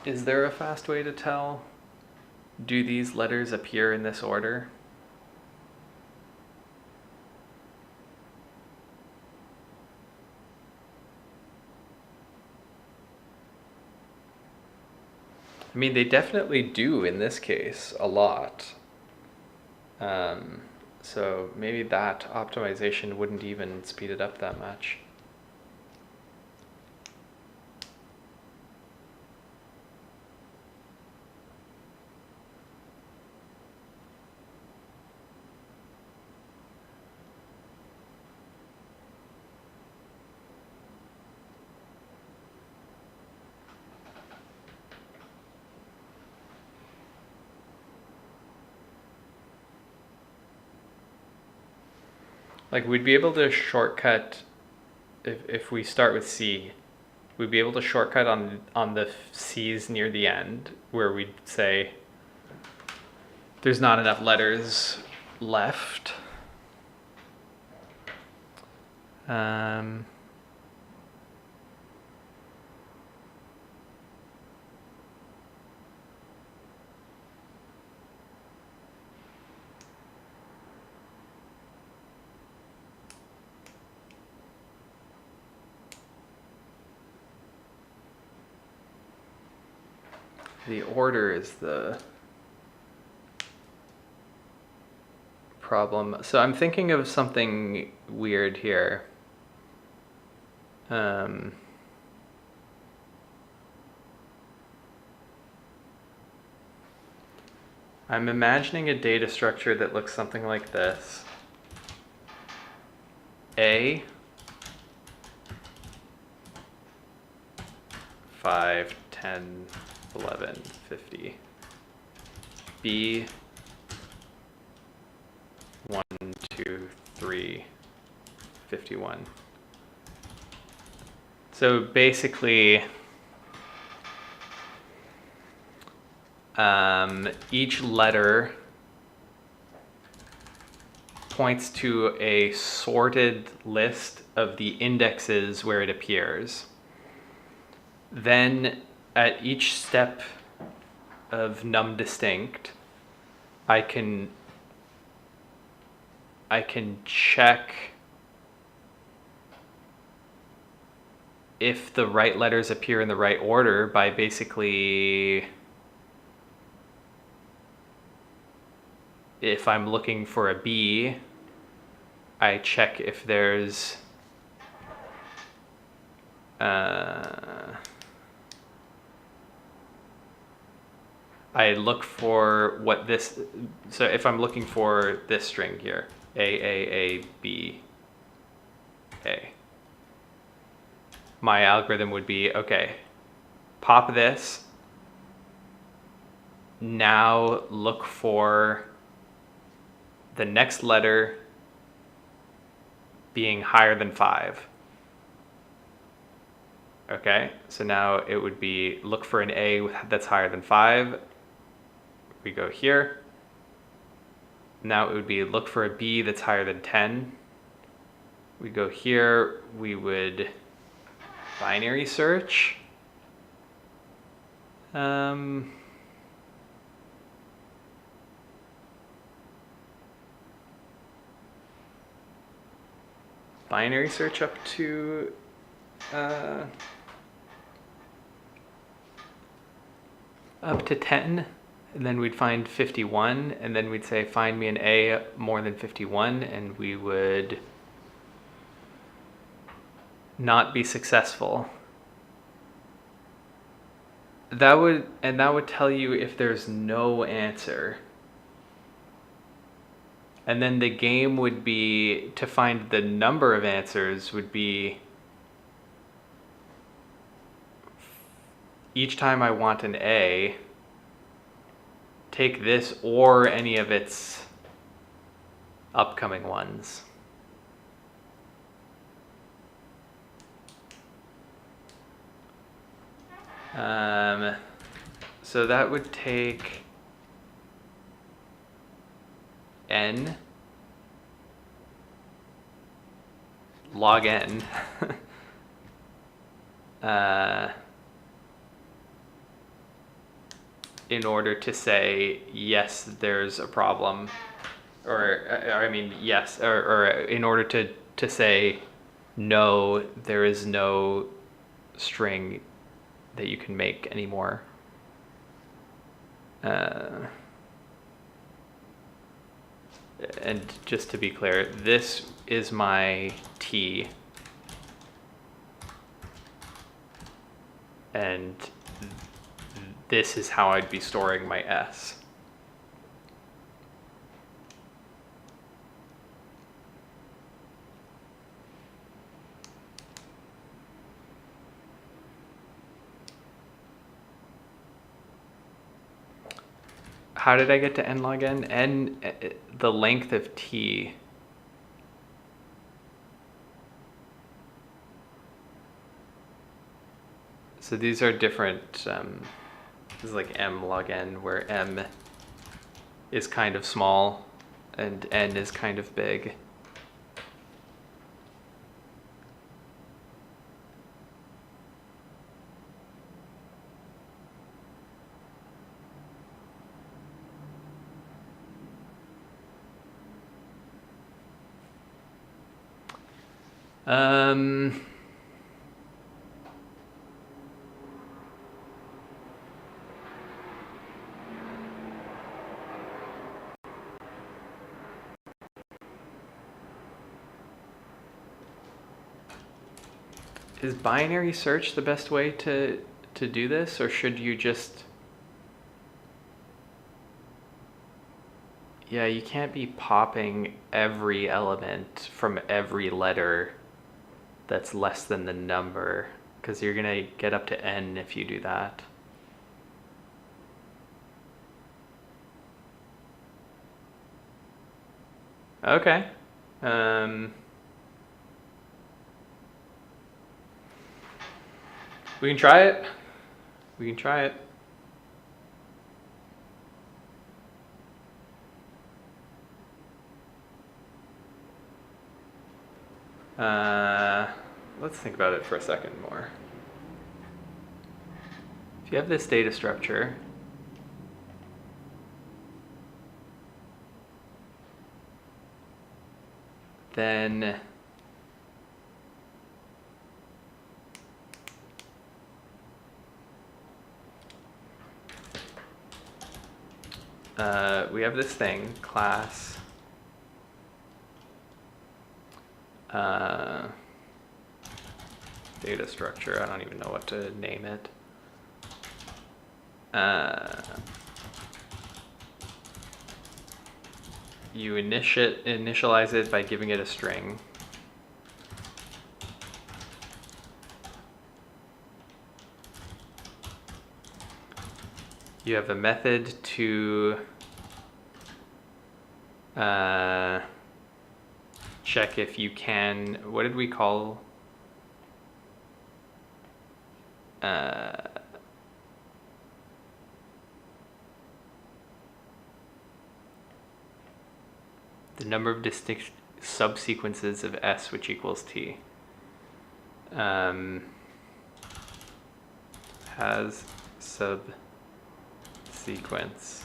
Is there a fast way to tell? Do these letters appear in this order? I mean, they definitely do in this case a lot. So maybe that optimization wouldn't even speed it up that much. Like we'd be able to shortcut, if we start with C, we'd be able to shortcut on the C's near the end, where we'd say there's not enough letters left. The order is the problem. So I'm thinking of something weird here. I'm imagining a data structure that looks something like this. A, 5, 10, 11, 50. B 1, 2, 3, 51. So basically, each letter points to a sorted list of the indexes where it appears. Then at each step of num distinct, I can check if the right letters appear in the right order by basically, if I'm looking for a B, I check if there's I look for what this, so if I'm looking for this string here, A, B, A, my algorithm would be, okay, pop this, now look for the next letter being higher than 5. Okay, so now it would be look for an A that's higher than 5. We go here. Now it would be look for a B that's higher than 10. We go here, we would binary search. Binary search up to up to 10, and then we'd find 51, and then we'd say find me an A more than 51, and we would not be successful. That would tell you if there's no answer. And then the game would be to find the number of answers would be each time I want an A, take this or any of its upcoming ones. So that would take n log n in order to say yes, there's a problem, or I mean yes, or in order to say no, there is no string that you can make anymore. And just to be clear, this is my T, and this is how I'd be storing my S. How did I get to n log n? N, the length of T. So these are different, this is like m log n, where m is kind of small and n is kind of big. Is binary search the best way to do this, or should you just... Yeah, you can't be popping every element from every letter that's less than the number, because you're gonna get up to n if you do that. Okay. We can try it. We can try it. Let's think about it for a second more. If you have this data structure, then we have this thing, class data structure. I don't even know what to name it. You initialize it by giving it a string. You have a method to check if you can, what did we call? The number of distinct subsequences of S which equals T. Has subsequence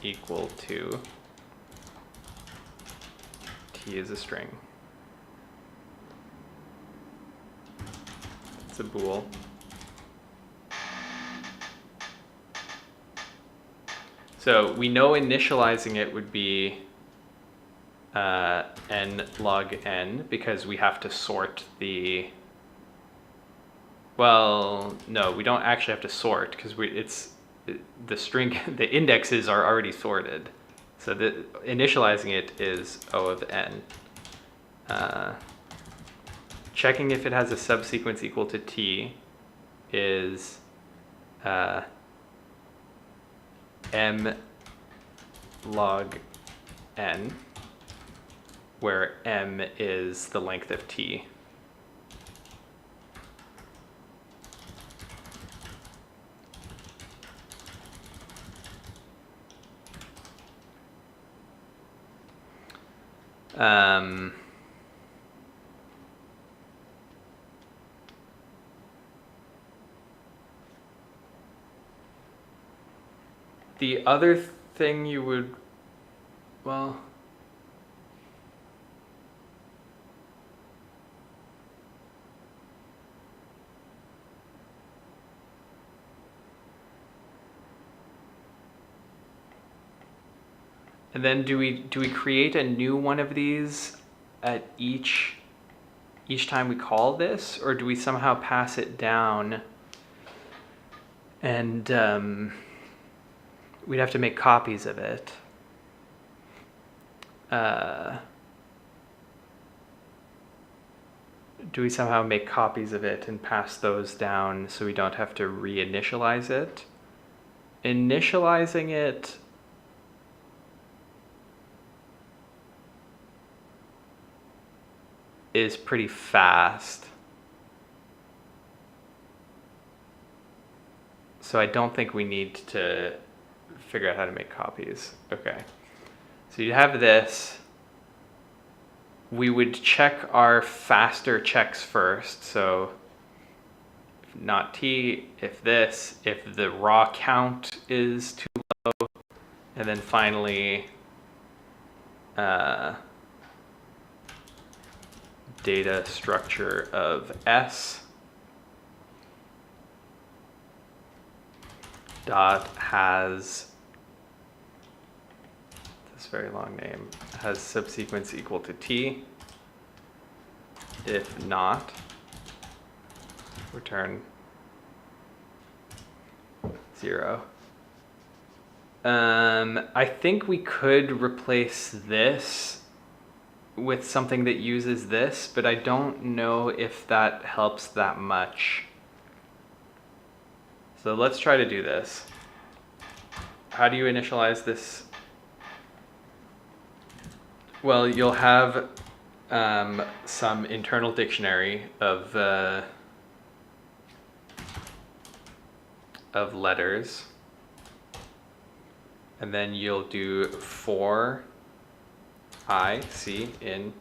equal to T is a string. It's a bool. So we know initializing it would be n log n because we have to sort the, well, no, we don't actually have to sort because the string, the indexes are already sorted. So initializing it is O of n. Checking if it has a subsequence equal to T is m log n, where m is the length of T. The other thing you would, well, and then do we create a new one of these at each time we call this, or do we somehow pass it down and we'd have to make copies of it? Do we somehow make copies of it and pass those down so we don't have to reinitialize it? Initializing it is pretty fast. So I don't think we need to figure out how to make copies. Okay. So you have this. We would check our faster checks first. So if not T, if this, if the raw count is too low, and then finally data structure of S dot has, this very long name, has subsequence equal to T. If not, return 0. I think we could replace this with something that uses this, but I don't know if that helps that much. So let's try to do this. How do you initialize this Well, you'll have some internal dictionary of letters, and then you'll do for I, C, in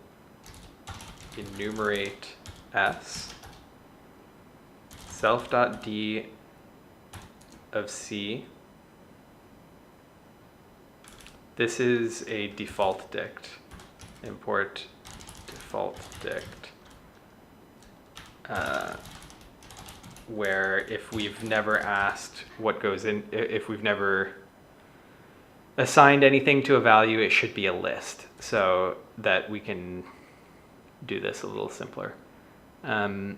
enumerate S, self.d of C. This is a default dict. Import default dict. Where if we've never asked what goes in, if we've never assigned anything to a value, it should be a list, so that we can do this a little simpler. Dot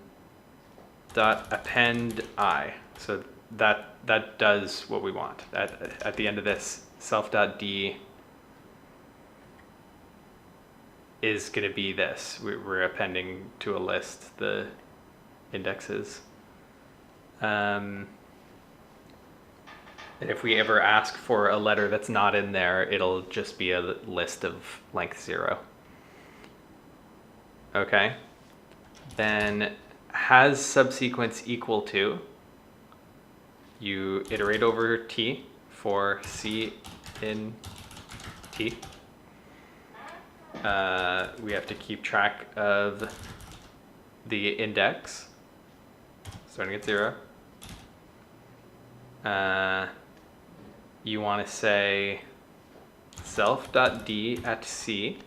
append I, so that does what we want. At the end of this, self.d is going to be this. We're appending to a list the indexes. And if we ever ask for a letter that's not in there, it'll just be a list of length 0. Okay. Then has subsequence equal to, you iterate over t for C in t. We have to keep track of the index starting at 0. You want to say self.d at C.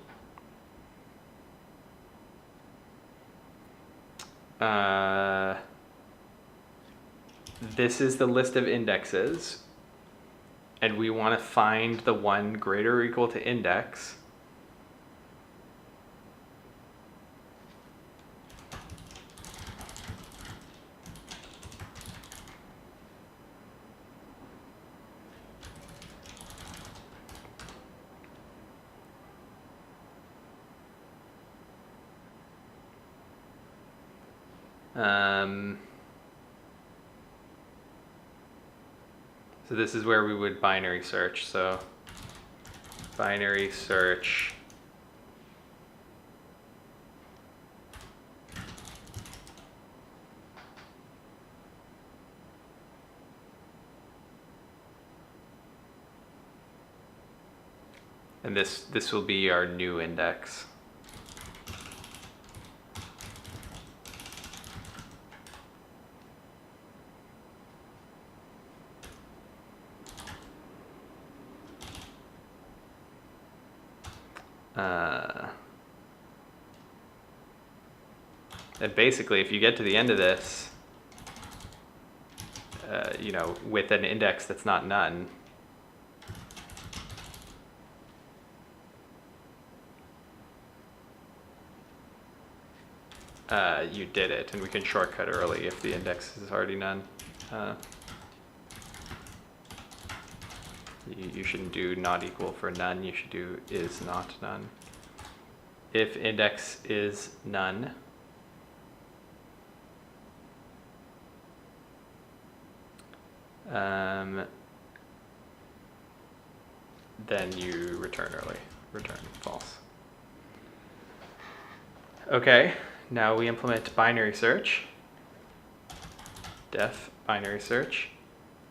This is the list of indexes, and we want to find the one greater or equal to index. So this is where we would binary search. So binary search and this will be our new index. And basically, if you get to the end of this, you know, with an index that's not none, you did it, and we can shortcut early if the index is already none. You shouldn't do not equal for none, you should do is not none. If index is none, then you return early, return false. Okay, now we implement binary search, def binary search.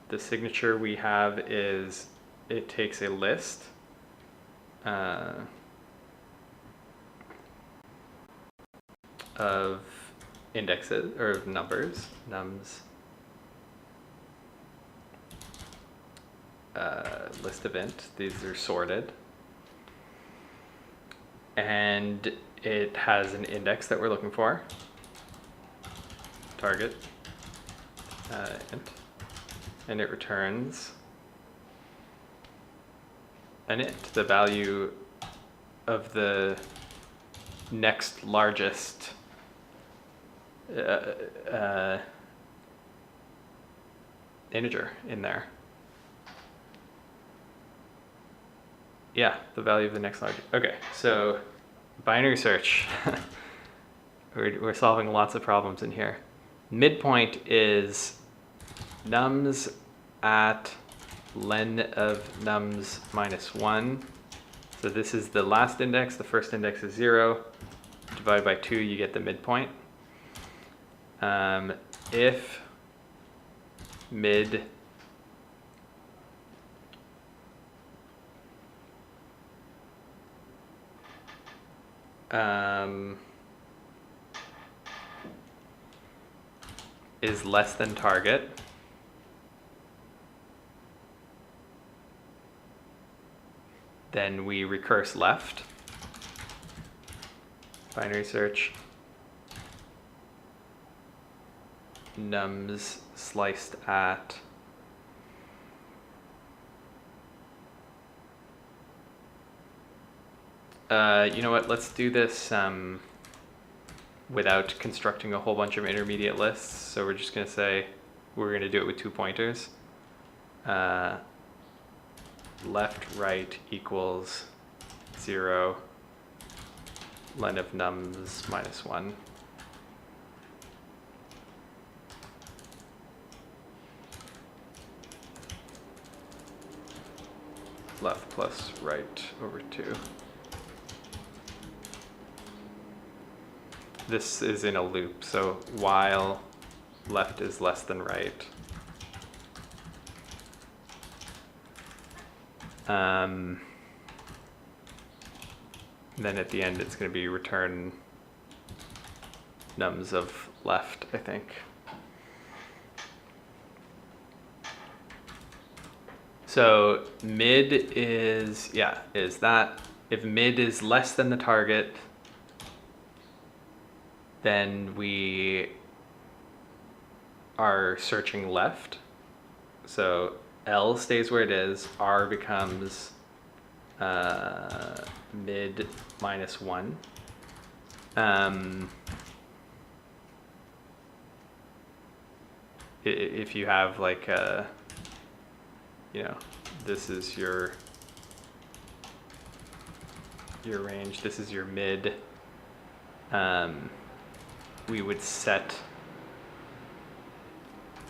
The signature we have is it takes a list of indexes or of numbers, nums, list of int. These are sorted, and it has an index that we're looking for, target int, and it returns an int, the value of the next largest integer in there. Yeah, the value of the next largest. Okay, so binary search. We're solving lots of problems in here. Midpoint is nums at len of nums minus 1 So this is the last index. The first index is 0. Divide by 2, you get the midpoint. If mid is less than target, then we recurse left. Binary search. Nums sliced at you know what, let's do this without constructing a whole bunch of intermediate lists. So we're just going to say we're going to do it with 2 pointers. Left, right equals 0, len of nums -1. Left plus right over 2. This is in a loop, so while left is less than right. Then at the end it's going to be return nums of left, I think. So mid is, is that. If mid is less than the target, then we are searching left. So L stays where it is, R becomes mid -1. If you have like this is your range, this is your mid, we would set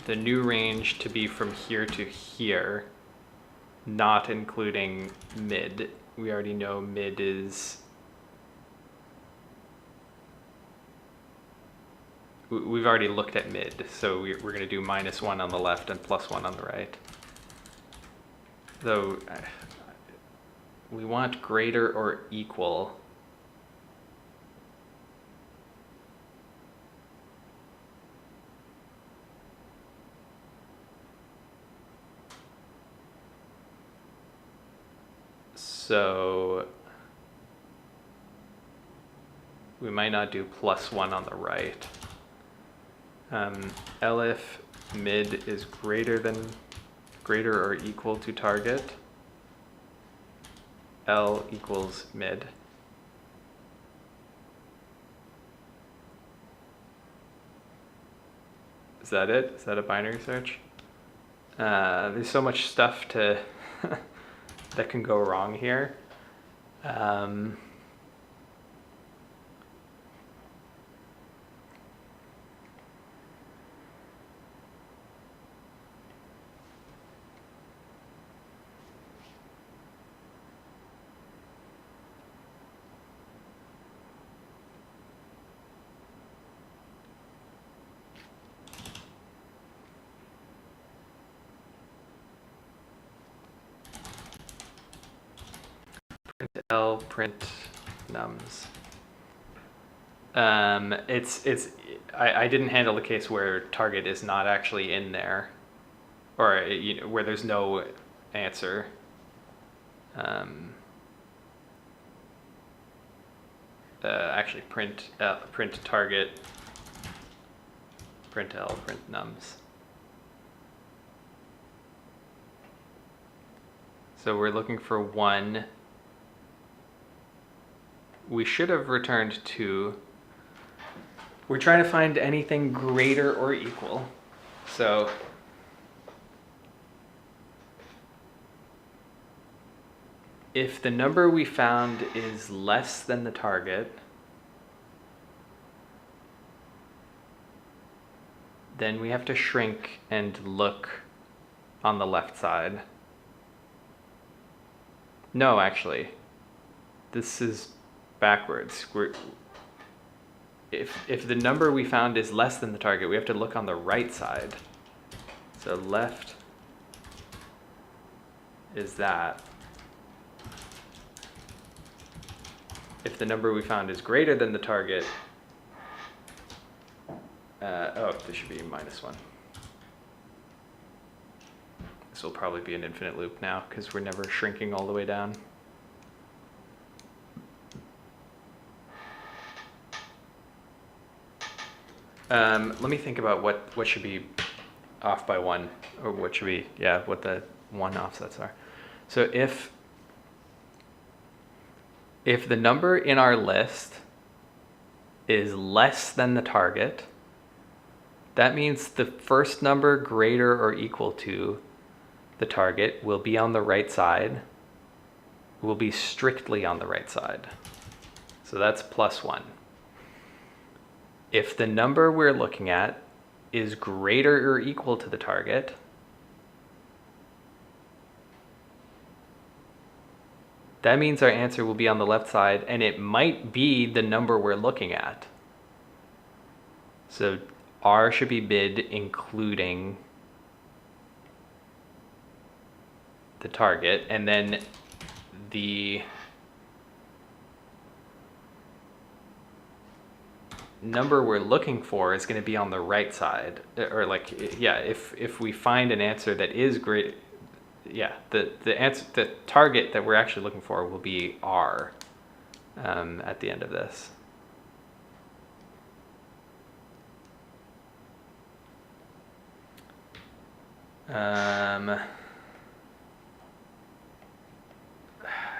the new range to be from here to here, not including mid. We already know mid is, we've already looked at mid, so we're going to do -1 on the left and +1 on the right. Though we want greater or equal. So we might not do +1 on the right. Elif mid is greater or equal to target. L equals mid. Is that it? Is that a binary search? There's so much stuff to that can go wrong here. Print L, print nums. I didn't handle the case where target is not actually in there, or where there's no answer. Actually, print target, print L, print nums. So we're looking for 1. We should have returned 2. We're trying to find anything greater or equal. So if the number we found is less than the target, then we have to shrink and look on the left side. No, actually. this is backwards. If the number we found is less than the target, we have to look on the right side. So left is that. If the number we found is greater than the target, this should be -1. This will probably be an infinite loop now because we're never shrinking all the way down. Let me think about what should be off by 1, or what should be, what the 1 offsets are. So if the number in our list is less than the target, that means the first number greater or equal to the target will be on the right side, will be strictly on the right side. So that's +1. If the number we're looking at is greater or equal to the target, that means our answer will be on the left side, and it might be the number we're looking at. So R should be mid, including the target, and then the number we're looking for is going to be on the right side, or if we find an answer that is great, the target that we're actually looking for will be R at the end of this.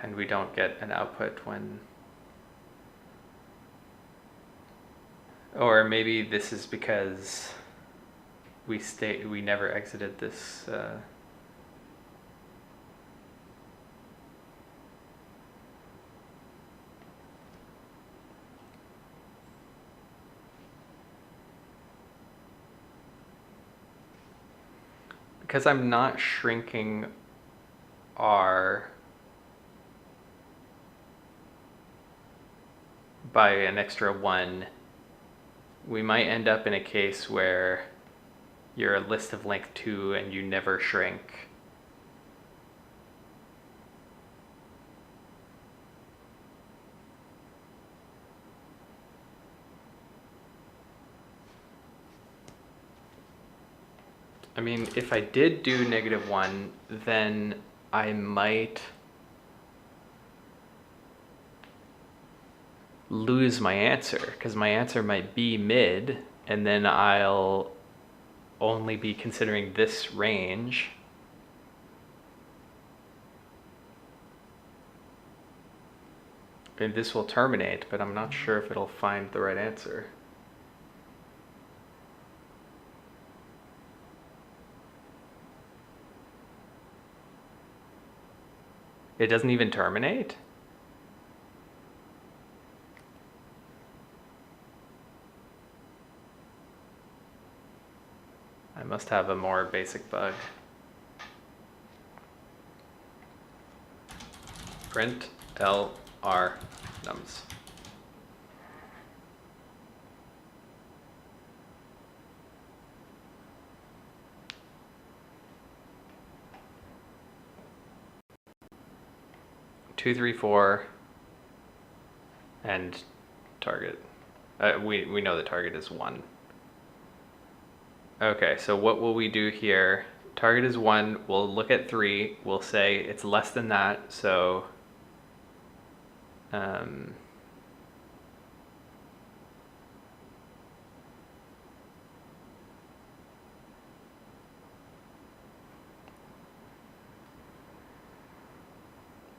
And we don't get an output when, or maybe this is because we never exited this. Because I'm not shrinking R by an extra 1, we might end up in a case where you're a list of length 2 and you never shrink. I mean, if I did do -1, then I might lose my answer, because my answer might be mid, and then I'll only be considering this range. And this will terminate, but I'm not sure if it'll find the right answer. It doesn't even terminate? I must have a more basic bug. Print LR nums. Two, 3, 4, and target. We know the target is 1. Okay, so what will we do here? Target is 1, we'll look at 3, we'll say it's less than that, so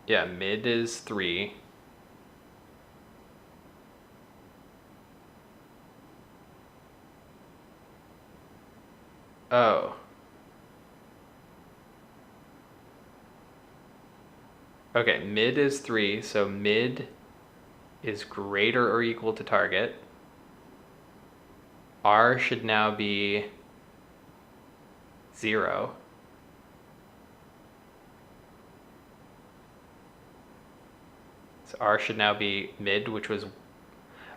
yeah, mid is 3. Oh. Okay, mid is 3, so mid is greater or equal to target. R should now be 0. So R should now be mid, which was...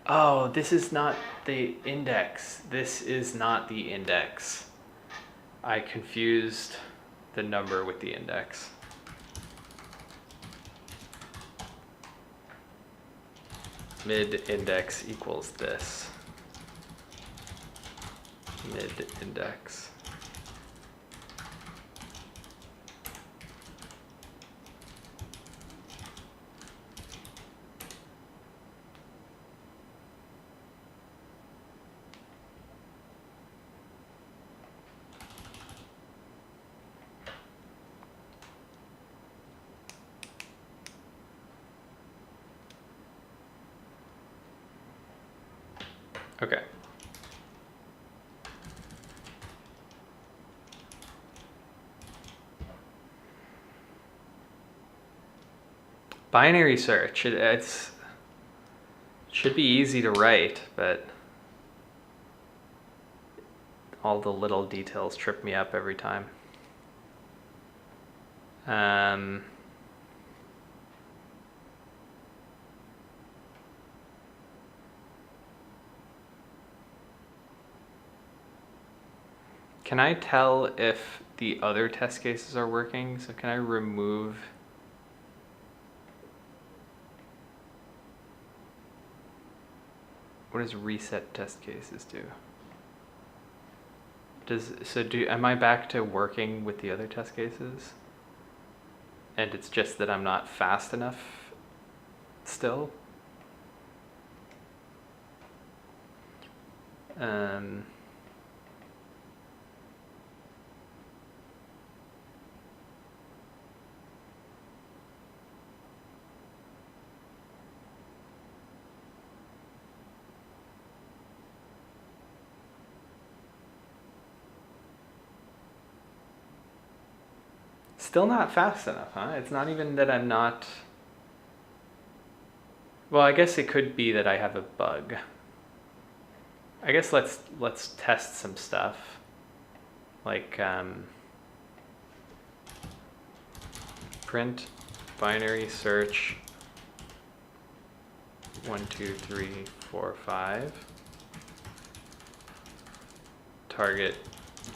Oh, this is not the index. This is not the index. I confused the number with the index. Mid index equals this. Mid index. Okay. Binary search, it's should be easy to write, but all the little details trip me up every time. Can I tell if the other test cases are working? So can I remove... What does reset test cases do? Am I back to working with the other test cases? And it's just that I'm not fast enough still? Still not fast enough, huh? It's not even that I'm not... Well, I guess it could be that I have a bug. I guess let's test some stuff. Like print binary search 1, 2, 3, 4, 5. Target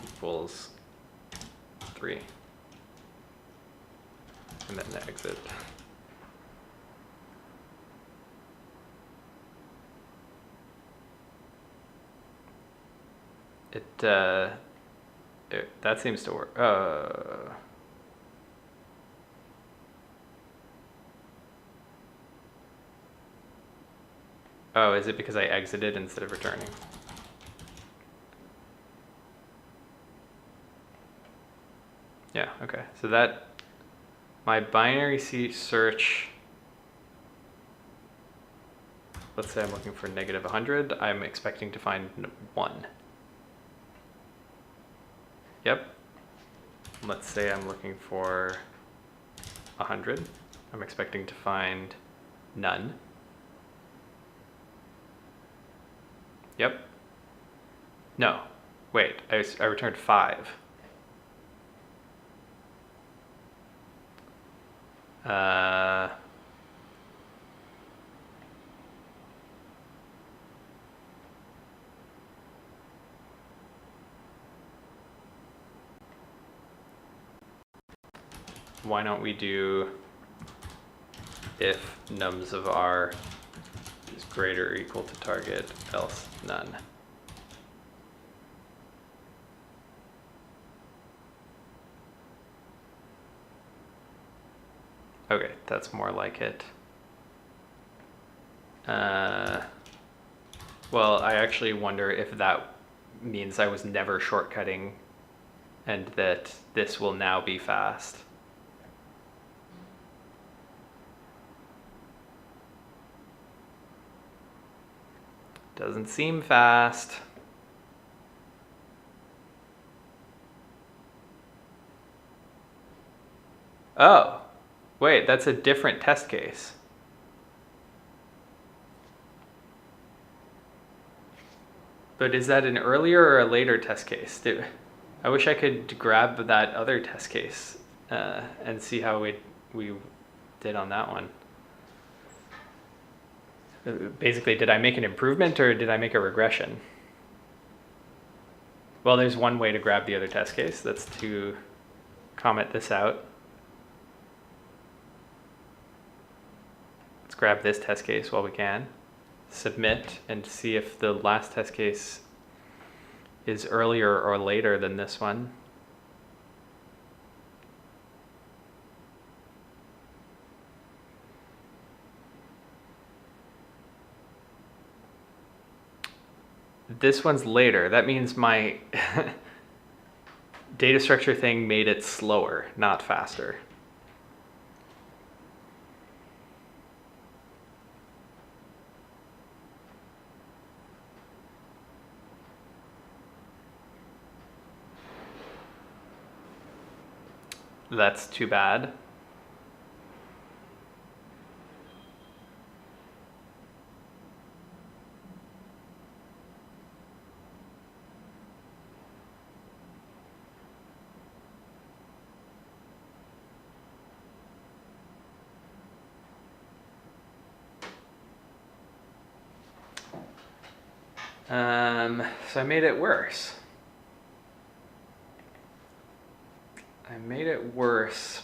equals 3. And then exit. That seems to work. Oh, is it because I exited instead of returning? Yeah, okay. So that... My binary search, let's say I'm looking for -100, I'm expecting to find 1. Yep. Let's say I'm looking for 100, I'm expecting to find none. Yep. No, wait, I returned 5. Why don't we do if nums of R is greater or equal to target, else none. Okay, that's more like it. Well, I actually wonder if that means I was never shortcutting and that this will now be fast. Doesn't seem fast. Oh, wait, that's a different test case. But is that an earlier or a later test case? I wish I could grab that other test case and see how we did on that one. Basically, did I make an improvement or did I make a regression? Well, there's one way to grab the other test case. That's to comment this out. Let's grab this test case while we can. Submit and see if the last test case is earlier or later than this one. This one's later. That means my data structure thing made it slower, not faster. That's too bad. So I made it worse. I made it worse.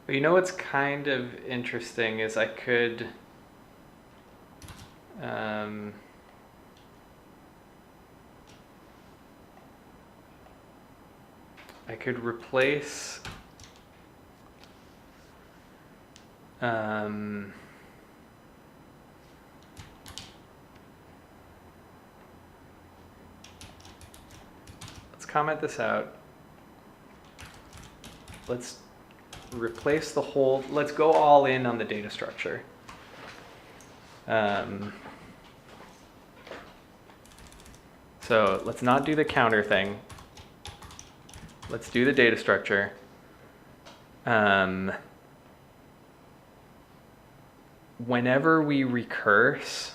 But you know what's kind of interesting is I could replace let's comment this out. Let's replace the whole, let's go all in on the data structure. So let's not do the counter thing. Let's do the data structure. Whenever we recurse,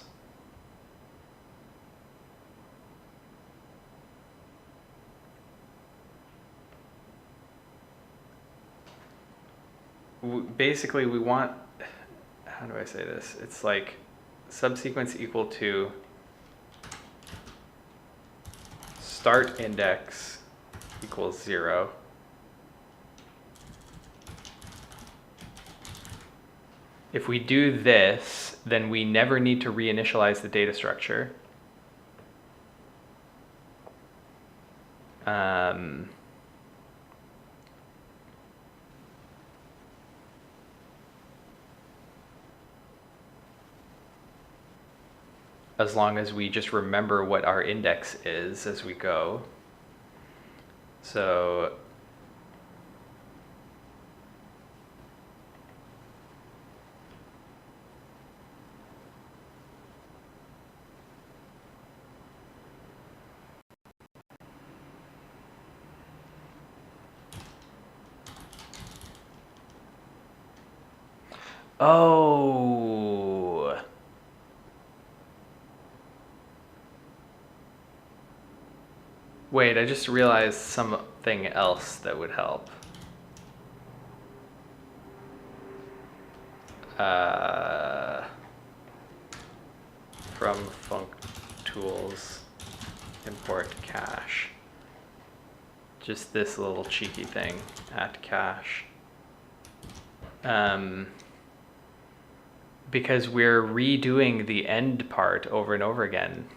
basically we want, how do I say this? It's like subsequence equal to start index equals 0. If we do this, then we never need to reinitialize the data structure. As long as we just remember what our index is as we go. So oh, wait, I just realized something else that would help. From func tools import cache. Just this little cheeky thing, at cache. Because we're redoing the end part over and over again.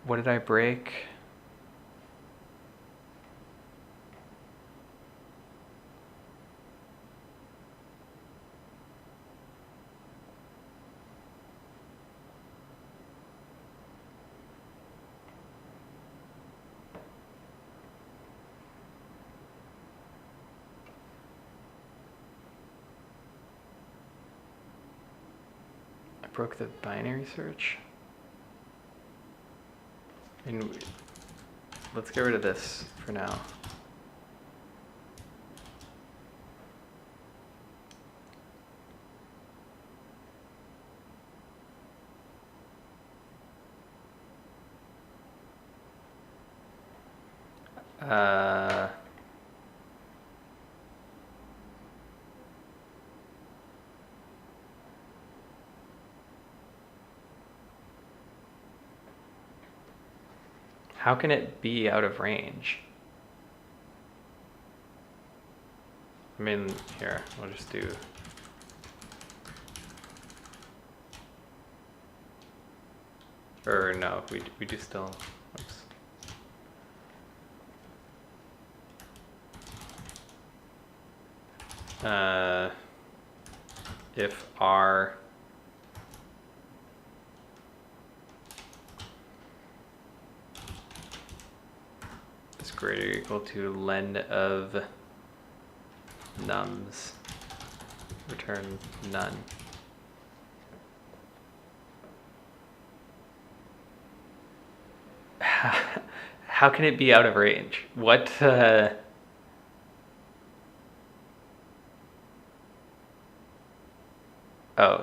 What did I break? broke the binary search. And let's get rid of this for now. How can it be out of range? I mean, here, we'll just do... Or no, we do still... Oops. If R is greater or equal to len of nums, return none. How can it be out of range? What? Oh,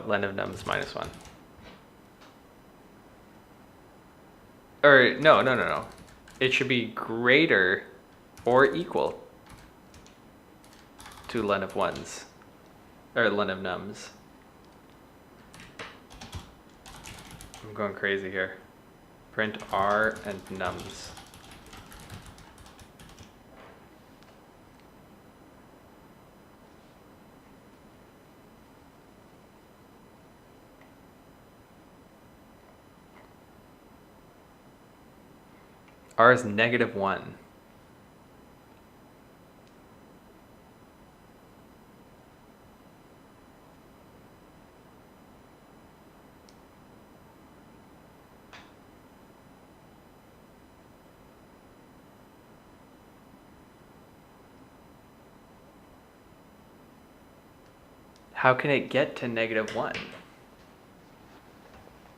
len of nums minus 1. Or no. It should be greater or equal to len of 1s, or len of nums. I'm going crazy here. Print R and nums. R is -1. How can it get to -1?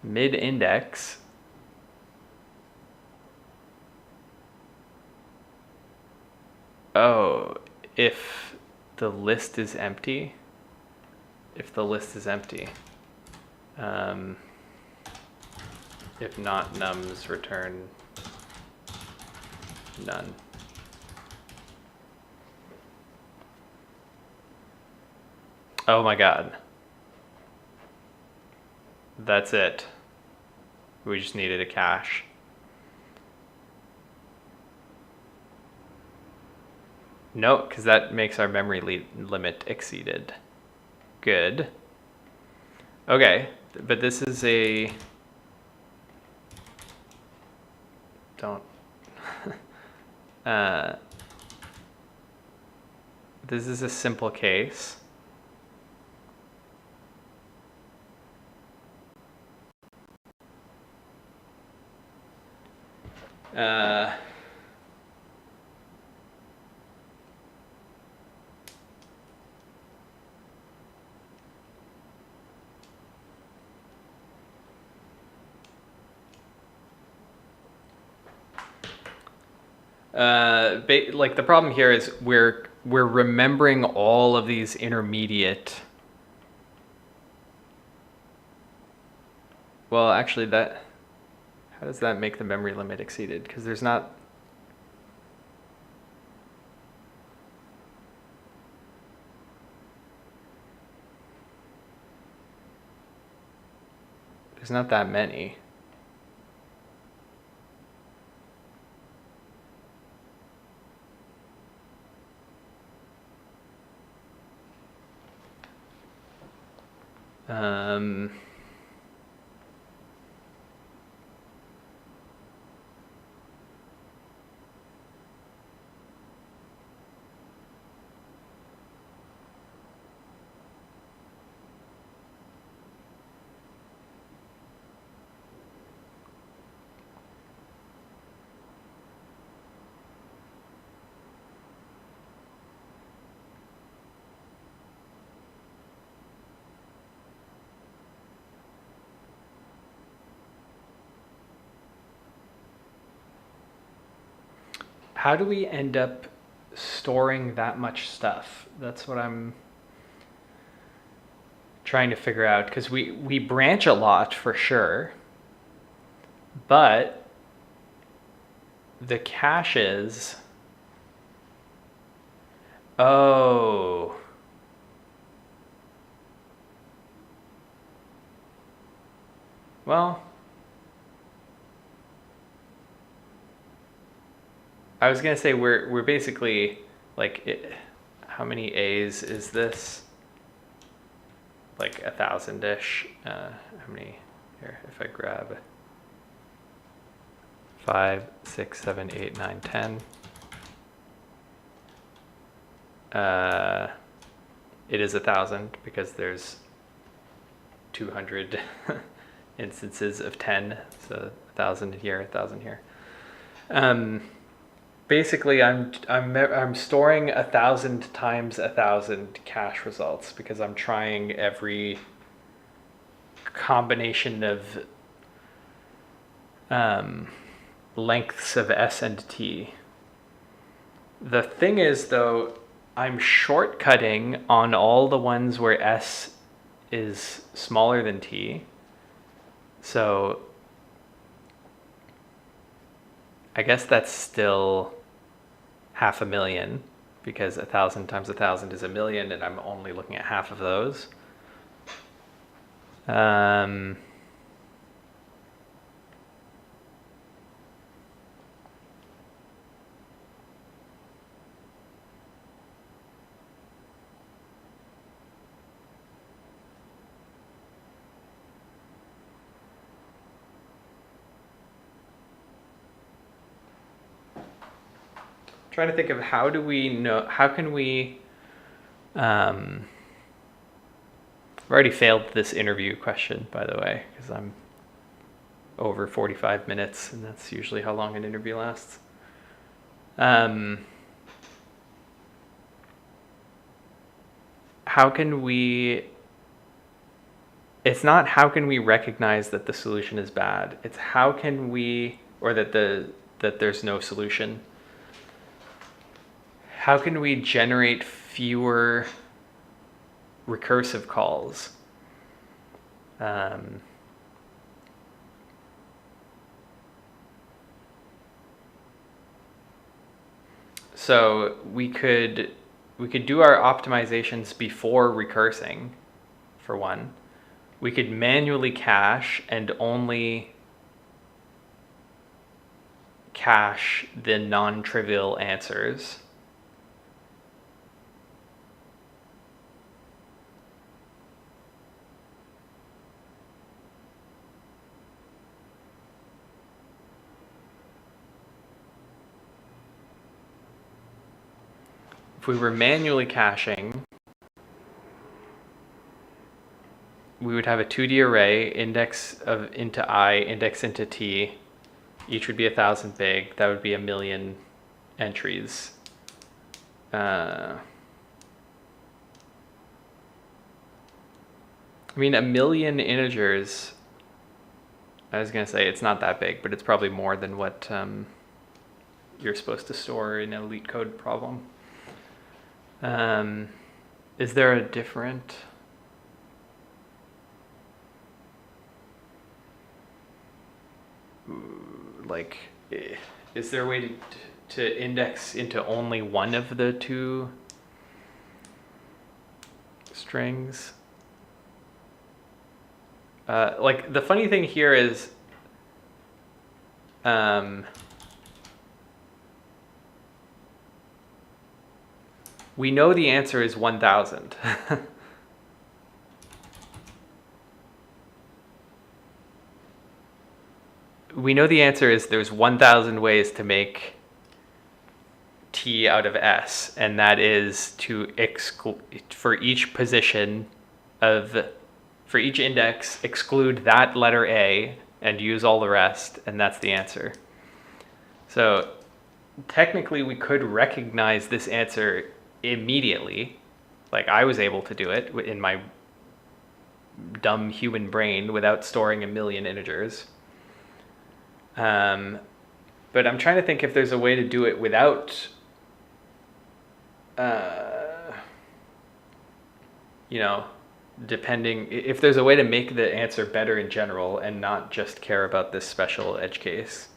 Mid-index. Oh, if the list is empty. If the list is empty. If not, nums return none. Oh my god. That's it. We just needed a cache. No, because that makes our memory limit exceeded. Good. Okay, but this is a... Don't... This is a simple case. Like the problem here is we're remembering all of these intermediate. Well, actually, that, how does that make the memory limit exceeded? Because there's not. There's not that many. How do we end up storing that much stuff? That's what I'm trying to figure out, because we branch a lot for sure, but the caches. Oh. Well, I was gonna say we're basically like how many A's is this? Like 1,000-ish. How many here? If I grab 5, 6, 7, 8, 9, 10. It is 1,000 because there's 200 instances of 10, so 1,000 here, 1,000 here. Basically, I'm storing 1,000 times 1,000 cache results because I'm trying every combination of lengths of S and T. The thing is, though, I'm shortcutting on all the ones where S is smaller than T. So I guess that's still 500,000 because 1,000 times 1,000 is 1,000,000, and I'm only looking at half of those. Trying to think of how can we I've already failed this interview question, by the way, because I'm over 45 minutes, and that's usually how long an interview lasts. How can we... It's not how can we recognize that the solution is bad. It's how can we... Or that there's no solution. How can we generate fewer recursive calls? So we could do our optimizations before recursing, for one. We could manually cache and only cache the non-trivial answers. If we were manually caching, we would have a 2D array, index into I, index into T. Each would be 1,000 big. That would be 1,000,000 entries. I mean, 1,000,000 integers, I was going to say it's not that big, but it's probably more than what you're supposed to store in a Leetcode problem. Is there a different... Like, is there a way to index into only one of the two strings? Like, the funny thing here is, we know the answer is 1,000. We know the answer is there's 1,000 ways to make T out of S, and that is to for each position for each index, exclude that letter A and use all the rest, and that's the answer. So technically we could recognize this answer immediately. Like, I was able to do it in my dumb human brain without storing 1,000,000 integers. But I'm trying to think if there's a way to do it without, uh, you know, if there's a way to make the answer better in general and not just care about this special edge case.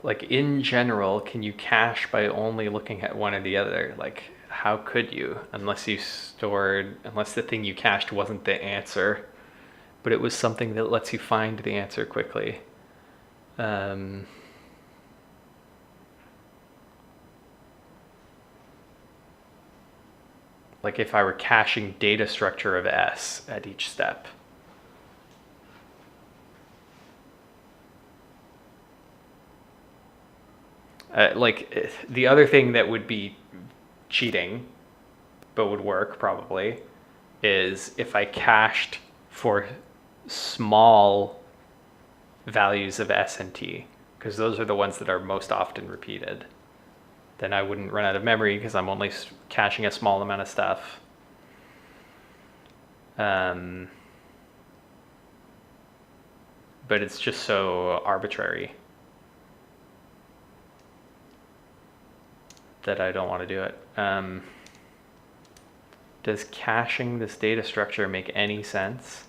Like in general, can you cache by only looking at one or the other? Like how could you, unless the thing you cached wasn't the answer, but it was something that lets you find the answer quickly. Like if I were caching data structure of S at each step. Like the other thing that would be cheating, but would work probably, is if I cached for small values of S and T, because those are the ones that are most often repeated. Then I wouldn't run out of memory because I'm only caching a small amount of stuff. But it's just so arbitrary that I don't want to do it. Does caching this data structure make any sense?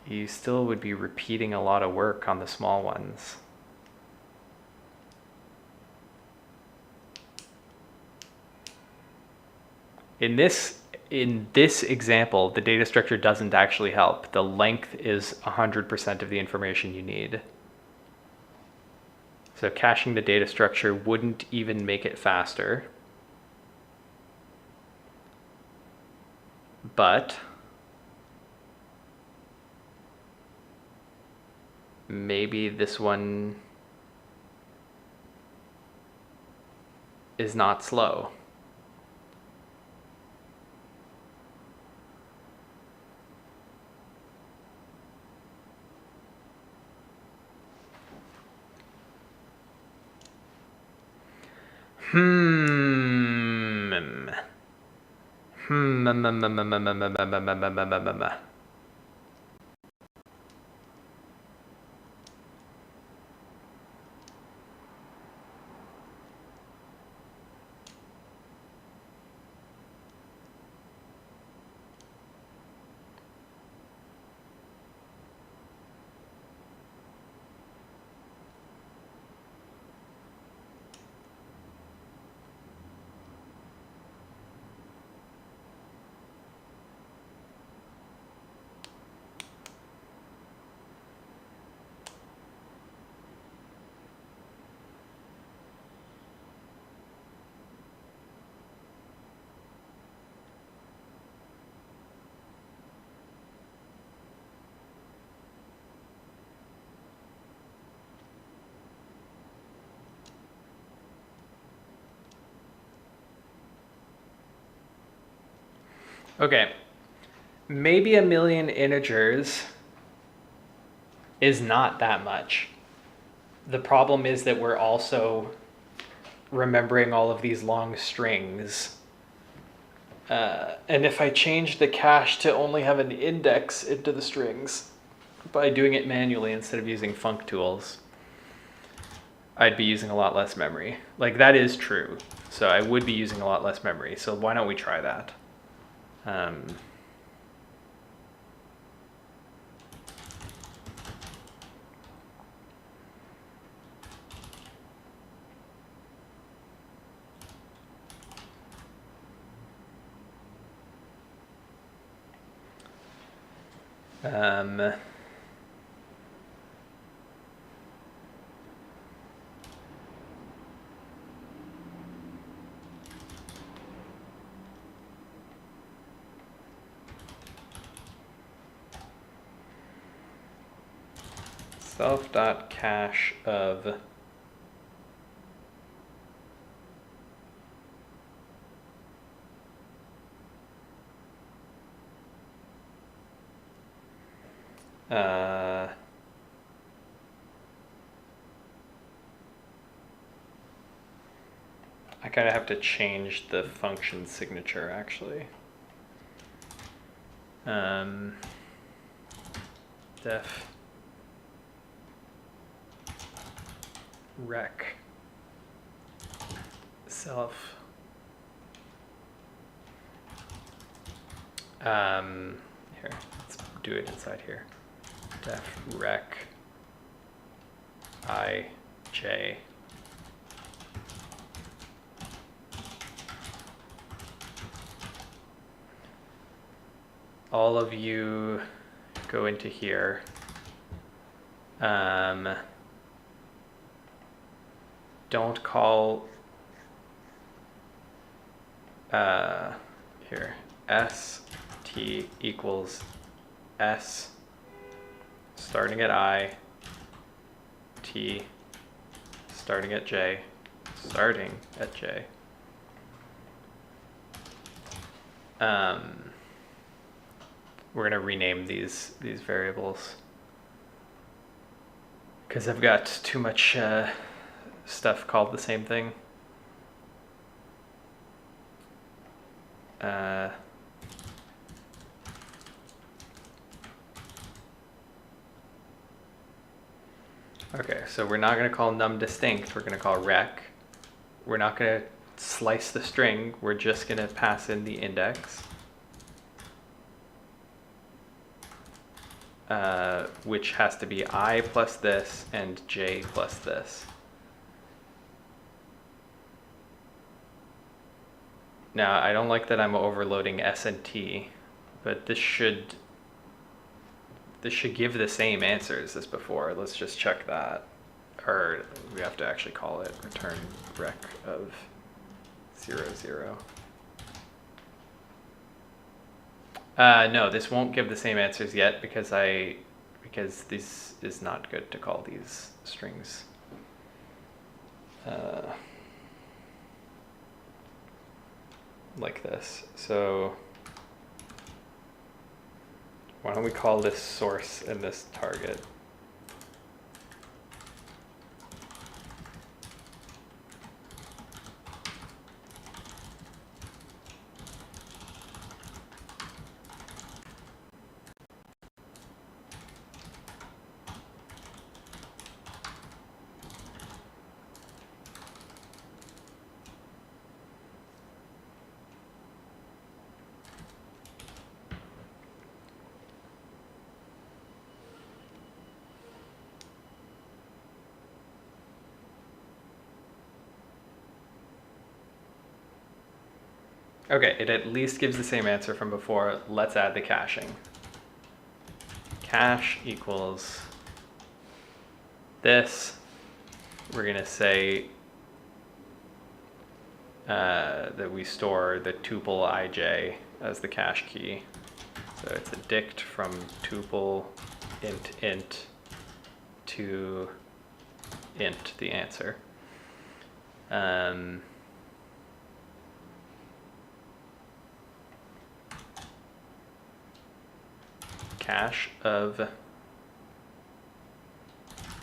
You still would be repeating a lot of work on the small ones. In this example, the data structure doesn't actually help. The length is 100% of the information you need. So caching the data structure wouldn't even make it faster. But maybe this one is not slow. Okay, maybe 1 million integers is not that much. The problem is that we're also remembering all of these long strings. And if I change the cache to only have an index into the strings by doing it manually instead of using func tools, I'd be using a lot less memory. Like that is true. So I would be using a lot less memory. So why don't we try that? Um, self.cache of I kind of have to change the function signature actually. Def rec self here, let's do it inside here. Def rec ij all of you go into here. Don't call here st equals s starting at I, t starting at j, starting at j. We're gonna rename these variables because I've got too much stuff called the same thing. Okay, so we're not going to call num distinct, we're going to call rec. We're not going to slice the string, we're just going to pass in the index. Which has to be I plus this and j plus this. Now, I don't like that I'm overloading s and t, but this should give the same answers as before. Let's just check that. Or we have to actually call it return rec of 0, 0. No, this won't give the same answers yet because this is not good to call these strings. Like this. So why don't we call this source and this target? Okay, it at least gives the same answer from before. Let's add the caching. Cache equals this. We're going to say that we store the tuple ij as the cache key. So it's a dict from tuple int to int, the answer. Cache of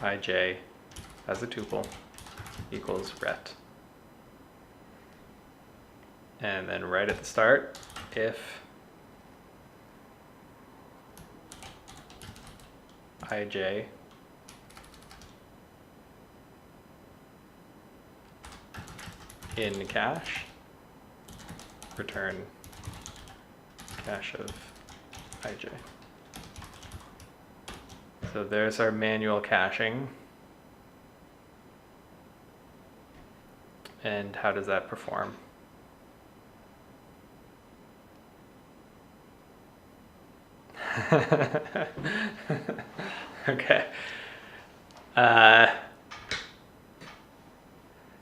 ij as a tuple equals ret. And then right at the start, if ij in cache, return cache of ij. So there's our manual caching. And how does that perform? Okay.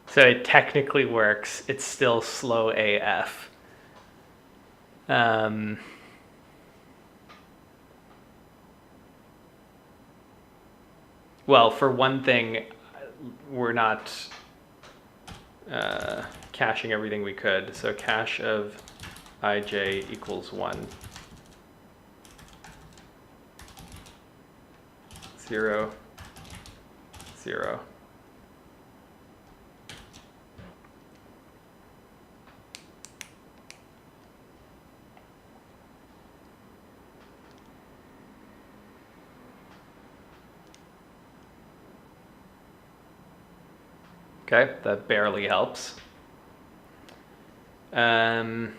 So it technically works. It's still slow AF. Well, for one thing, we're not caching everything we could. So cache of ij equals 1. 0, 0. Okay, that barely helps. I'm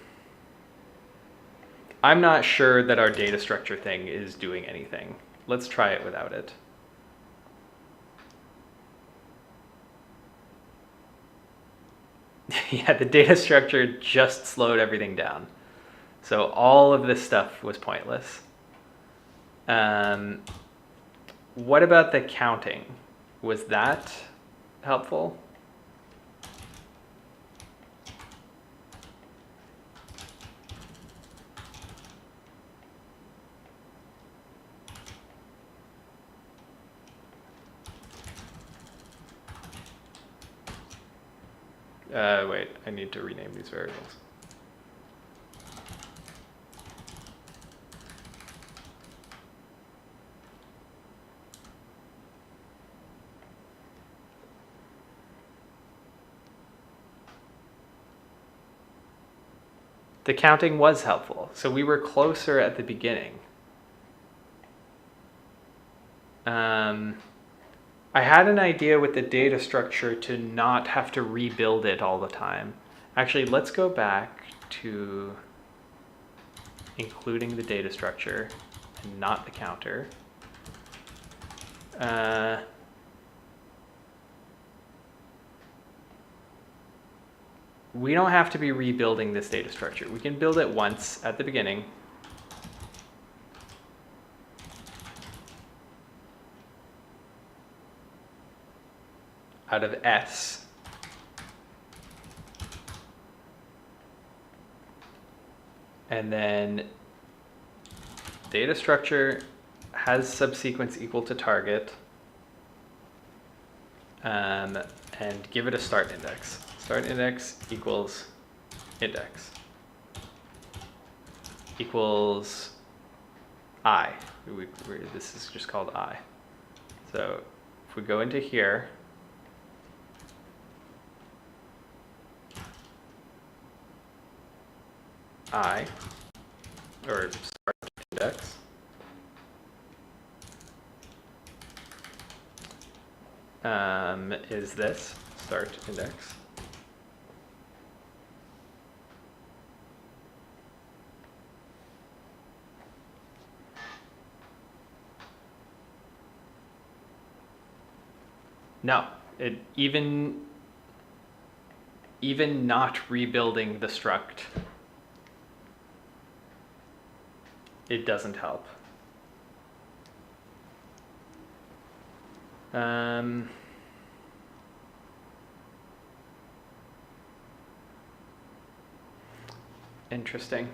not sure that our data structure thing is doing anything. Let's try it without it. Yeah, the data structure just slowed everything down. So all of this stuff was pointless. What about the counting? Was that helpful? Wait, I need to rename these variables. The counting was helpful, so we were closer at the beginning. I had an idea with the data structure to not have to rebuild it all the time. Actually, let's go back to including the data structure and not the counter. We don't have to be rebuilding this data structure. We can build it once at the beginning. Out of S. And then data structure has subsequence equal to target. And give it a start index. Start index equals index equals I. This is just called I. So if we go into here, I, or start index, is this start index. No, it even not rebuilding the struct, it doesn't help. Interesting.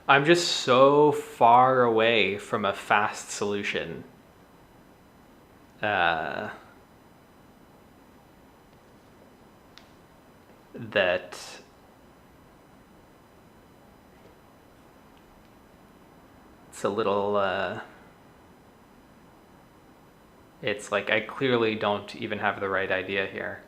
I'm just so far away from a fast solution. That it's a little, it's like I clearly don't even have the right idea here.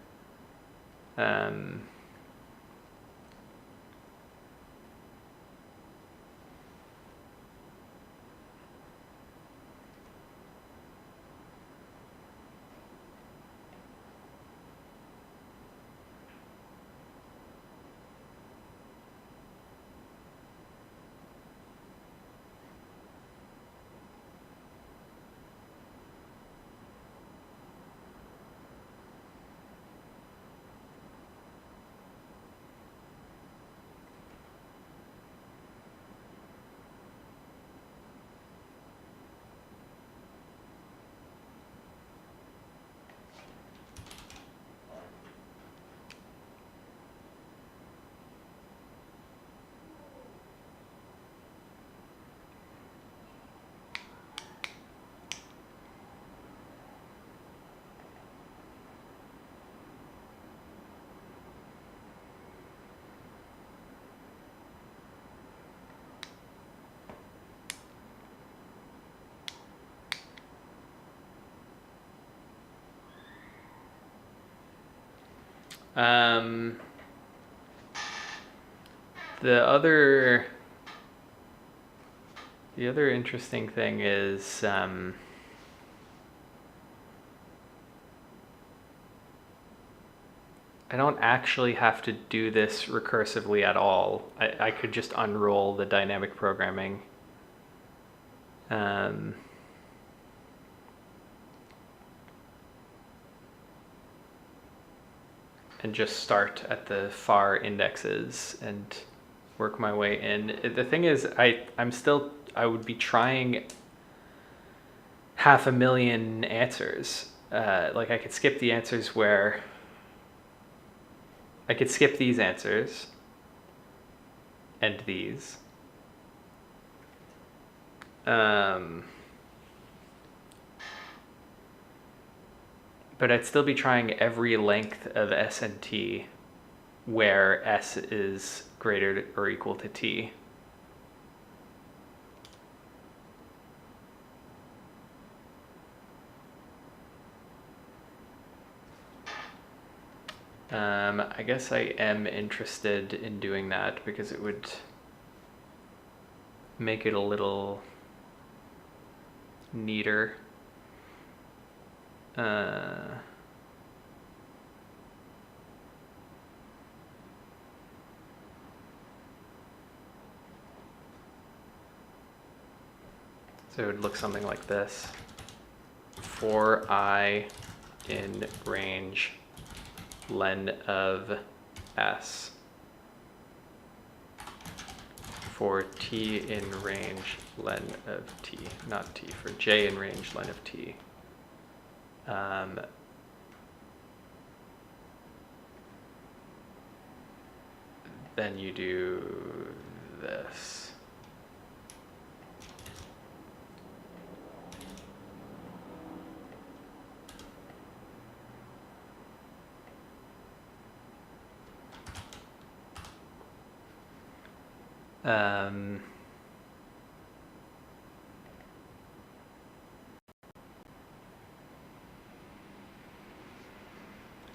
The other interesting thing is I don't actually have to do this recursively at all. I could just unroll the dynamic programming. And just start at the far indexes and work my way in. The thing is, I would be trying 500,000 answers. Like I could skip the answers where I could skip these answers and these. But I'd still be trying every length of S and T where S is greater or equal to T. I guess I am interested in doing that because it would make it a little neater. So it would look something like this. For I in range len of S. For T in range len of T, not T, for J in range len of T. Then you do this.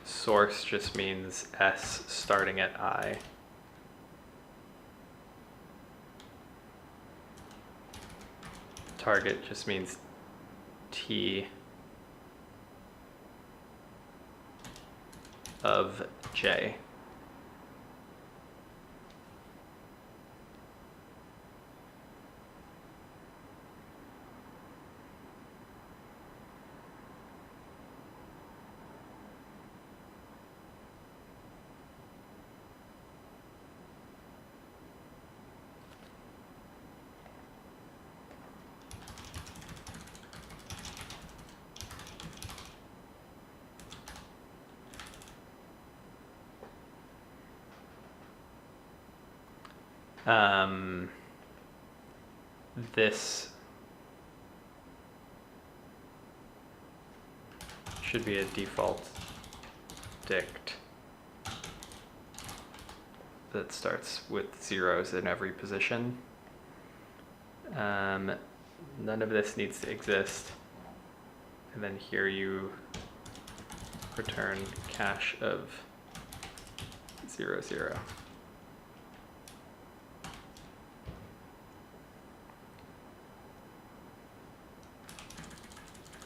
Source just means S starting at I. Target just means T of J. This should be a default dict that starts with zeros in every position. None of this needs to exist. And then here you return cache of 0, 0.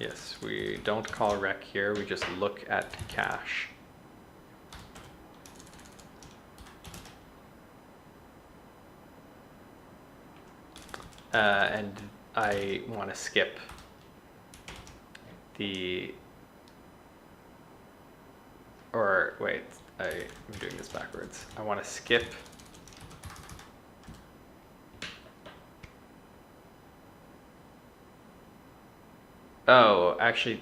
Yes, we don't call rec here, we just look at cache. And I want to skip the, or wait, I'm doing this backwards. I want to skip oh, actually,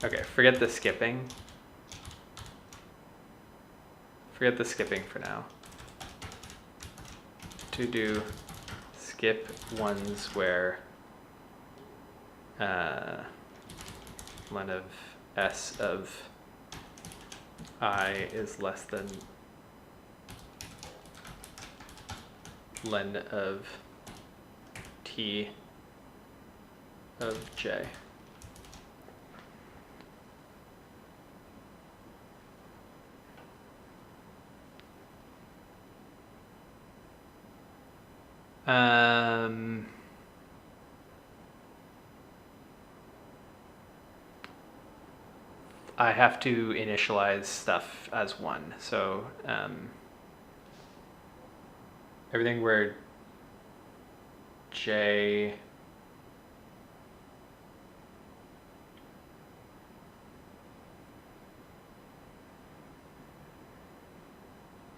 okay, forget the skipping. Forget the skipping for now. To do skip ones where len of S of I is less than len of T of J. I have to initialize stuff as 1. So everything where j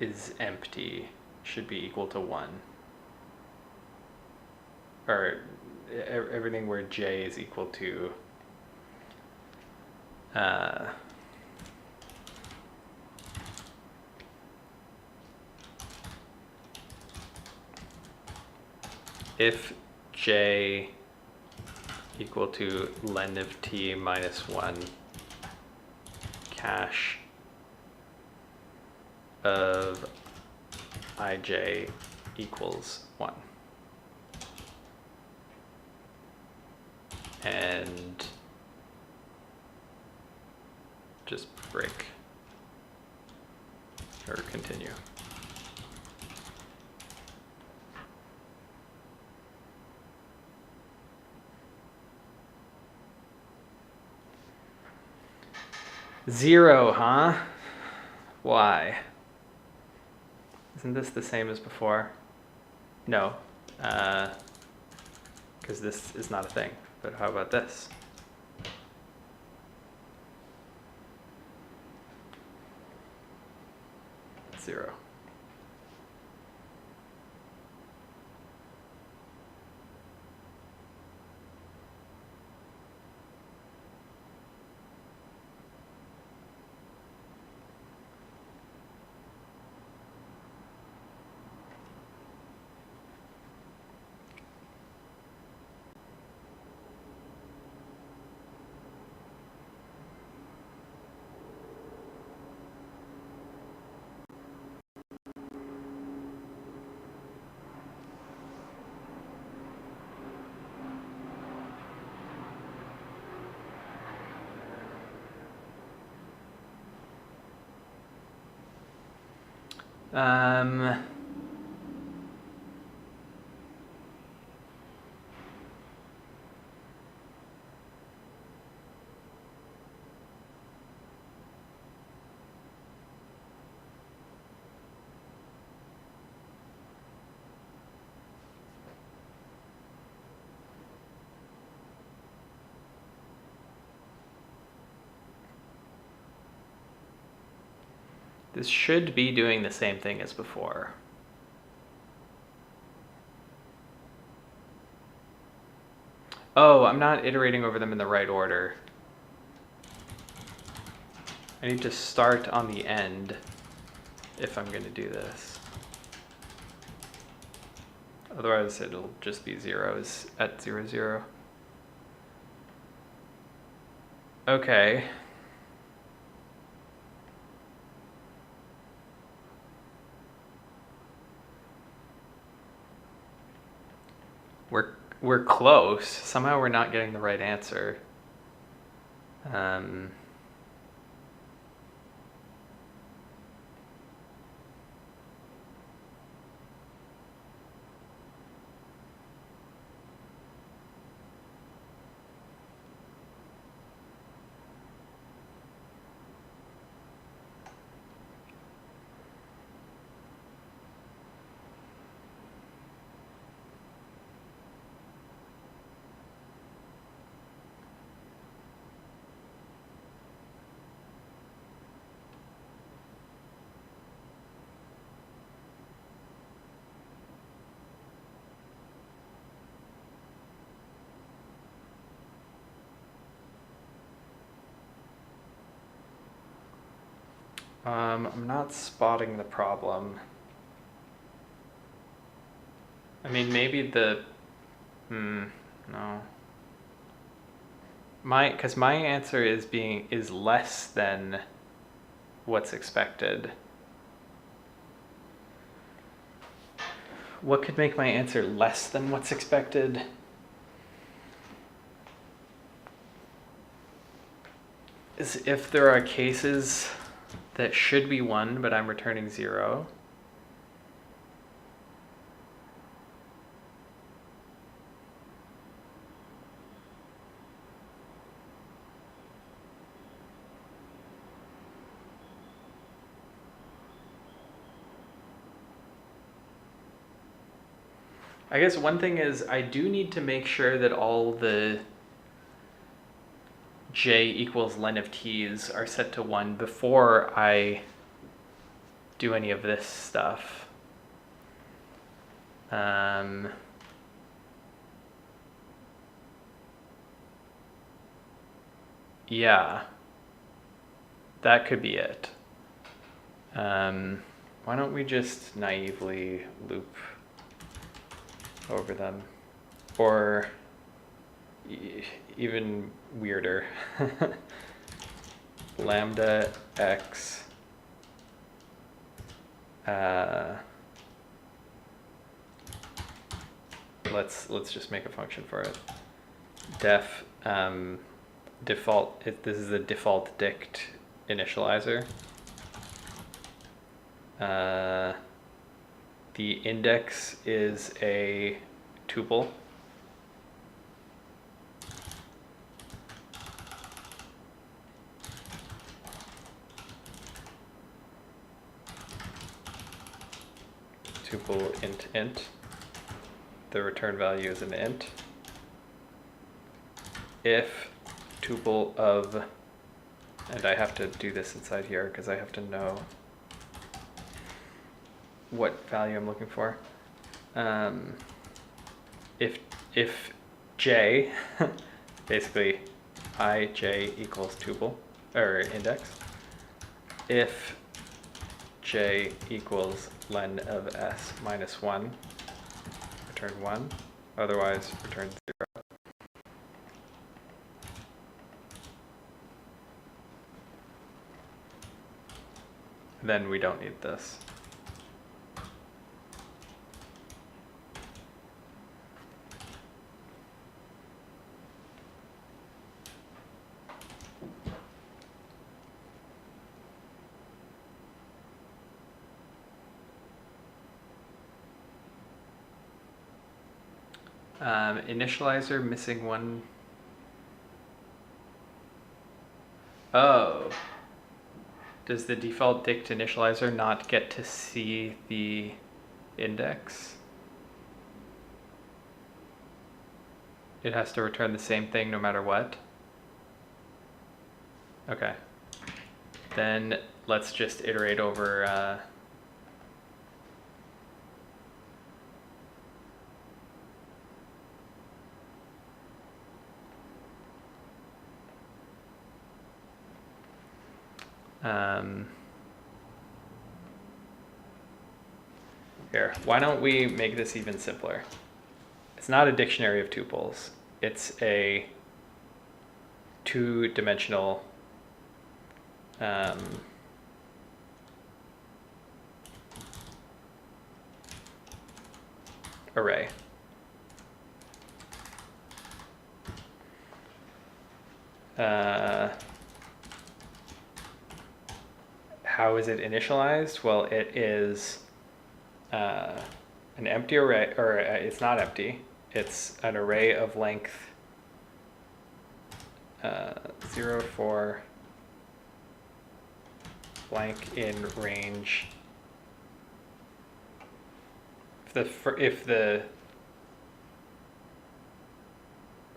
is empty should be equal to 1. Or everything where j is equal to if j equal to len of t minus 1 cache of ij equals 1. And just break or continue. Zero, huh? Why? Isn't this the same as before? No, because this is not a thing. But how about this? Zero. This should be doing the same thing as before. Oh, I'm not iterating over them in the right order. I need to start on the end if I'm going to do this. Otherwise, it'll just be zeros at 0, 0. Okay. We're close. Somehow we're not getting the right answer. I'm not spotting the problem. I mean, maybe the, no. Because my answer is less than what's expected. What could make my answer less than what's expected? Is if there are cases that should be 1, but I'm returning 0. I guess one thing is I do need to make sure that all the j equals len of t's are set to 1 before I do any of this stuff. Yeah, that could be it. Why don't we just naively loop over them? Or even weirder, lambda x let's just make a function for it. Def default, this is the default dict initializer. The index is a tuple. Tuple int. The return value is an int. If tuple of, and I have to do this inside here because I have to know what value I'm looking for. If j, basically ij equals tuple, or index, if j equals len of s minus 1, return 1, otherwise return 0. Then we don't need this. Initializer missing one. Oh. Does the default dict initializer not get to see the index? It has to return the same thing no matter what? Okay. Then let's just iterate over here, why don't we make this even simpler? It's not a dictionary of tuples. It's a two-dimensional array. How is it initialized? Well, it is an empty array, or it's not empty. It's an array of length 0 for blank in range. If the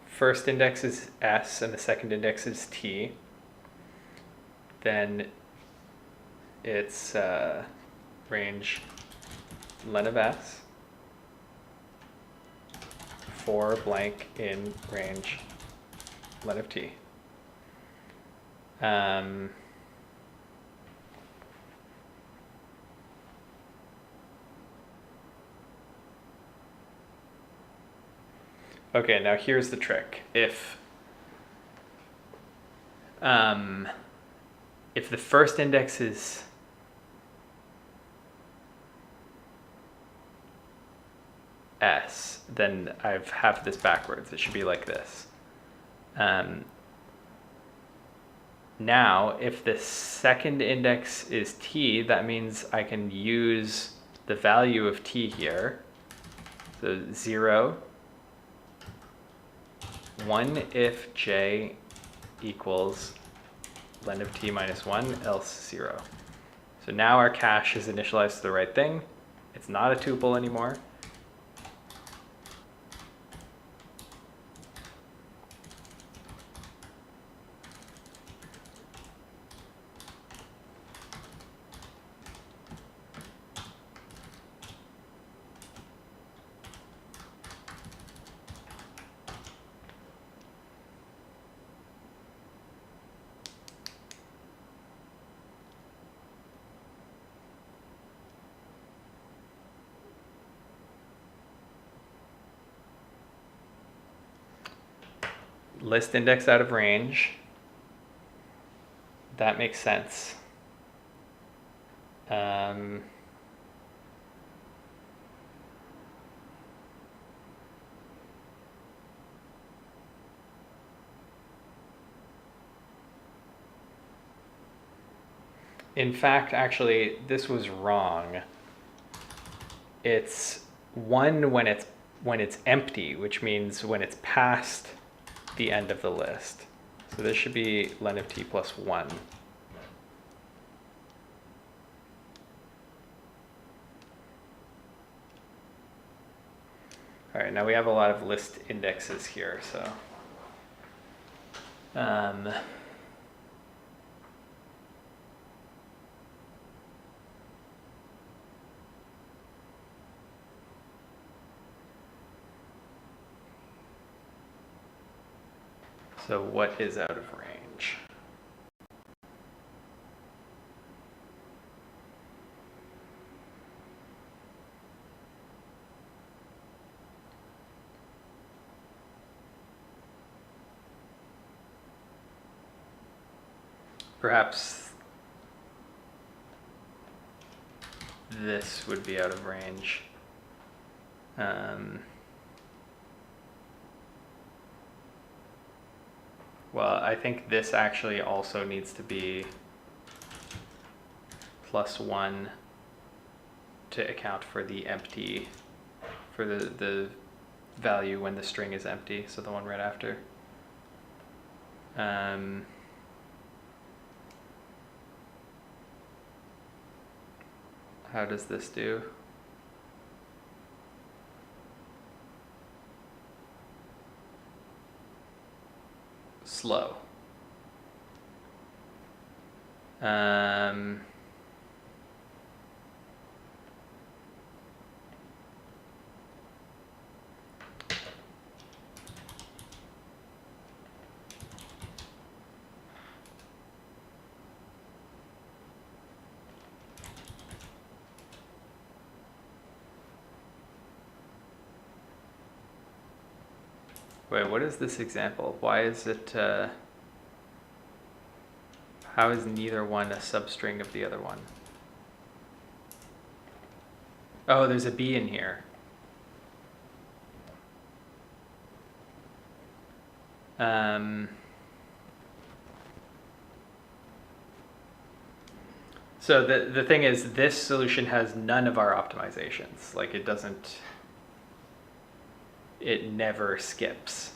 first index is s and the second index is t, then it's range len of s for blank in range len of t. Okay, now here's the trick. If the first index is s, then I've halved this backwards. It should be like this. Now, if the second index is t, that means I can use the value of t here. So 0, 1 if j equals len of t minus 1, else 0. So now our cache is initialized to the right thing. It's not a tuple anymore. list index out of range. That makes sense. In fact, actually, this was wrong. It's 1 when it's empty, which means when it's past the end of the list. So this should be len of t plus 1. All right, now we have a lot of list indexes here, so so what is out of range? Perhaps this would be out of range. Well, I think this actually also needs to be plus 1 to account for the empty, for the value when the string is empty, so the one right after. How does this do? Slow. Wait, what is this example? Why is it, how is neither one a substring of the other one? Oh, there's a B in here. So the thing is, this solution has none of our optimizations. Like it doesn't, it never skips.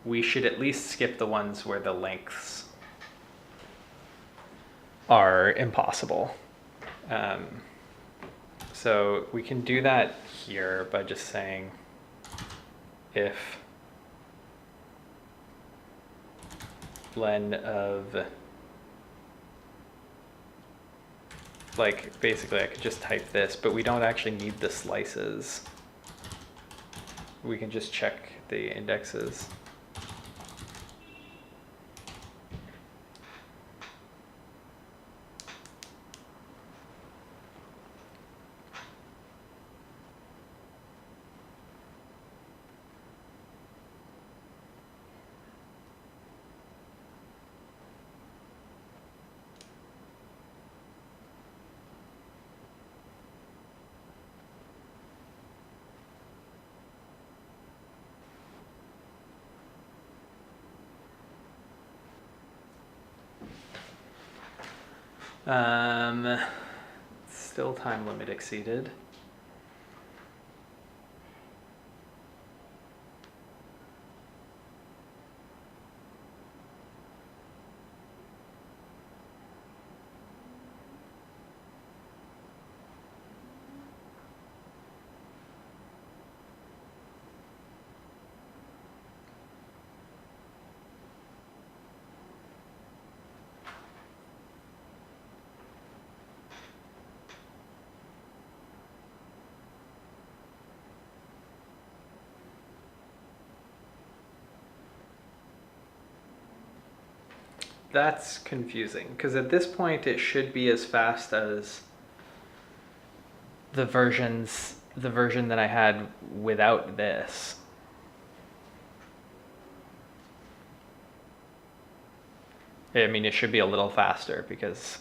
We should at least skip the ones where the lengths are impossible. So we can do that here by just saying if len of, like basically I could just type this, but we don't actually need the slices. We can just check the indexes. Still time limit exceeded. That's confusing, because at this point it should be as fast as the versions the version that I had without this. I mean, it should be a little faster because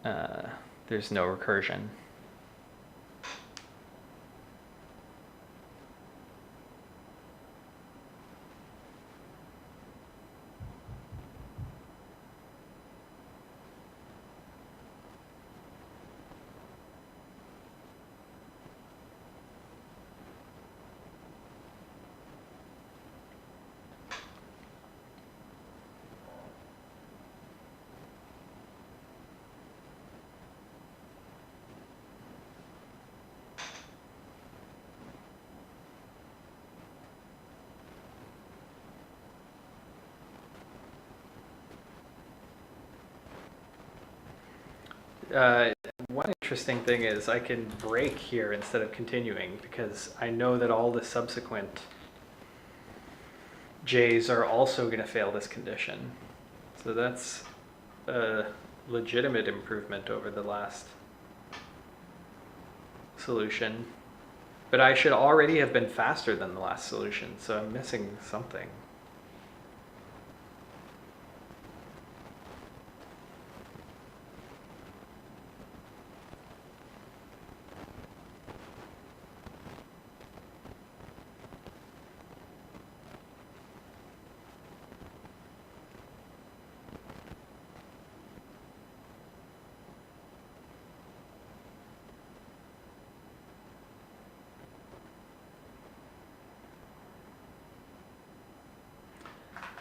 there's no recursion. One interesting thing is I can break here instead of continuing because I know that all the subsequent j's are also going to fail this condition. So that's a legitimate improvement over the last solution. But I should already have been faster than the last solution, so I'm missing something.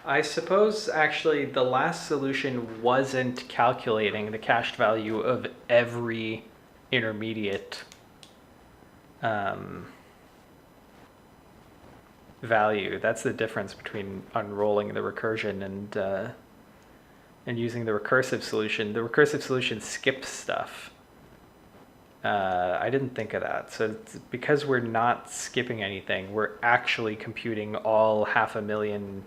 I suppose actually the last solution wasn't calculating the cached value of every intermediate value. That's the difference between unrolling the recursion and using the recursive solution. The recursive solution skips stuff. I didn't think of that. So because we're not skipping anything, we're actually computing all 500,000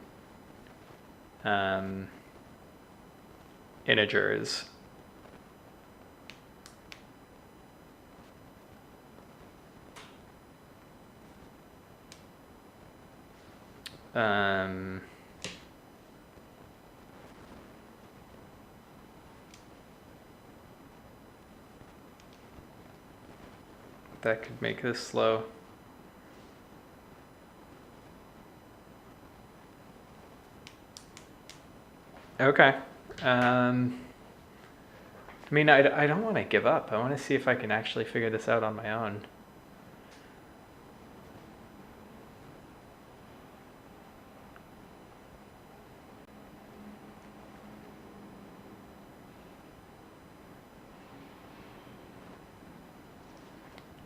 integers. That could make this slow. Okay. I mean, I don't want to give up. I want to see if I can actually figure this out on my own.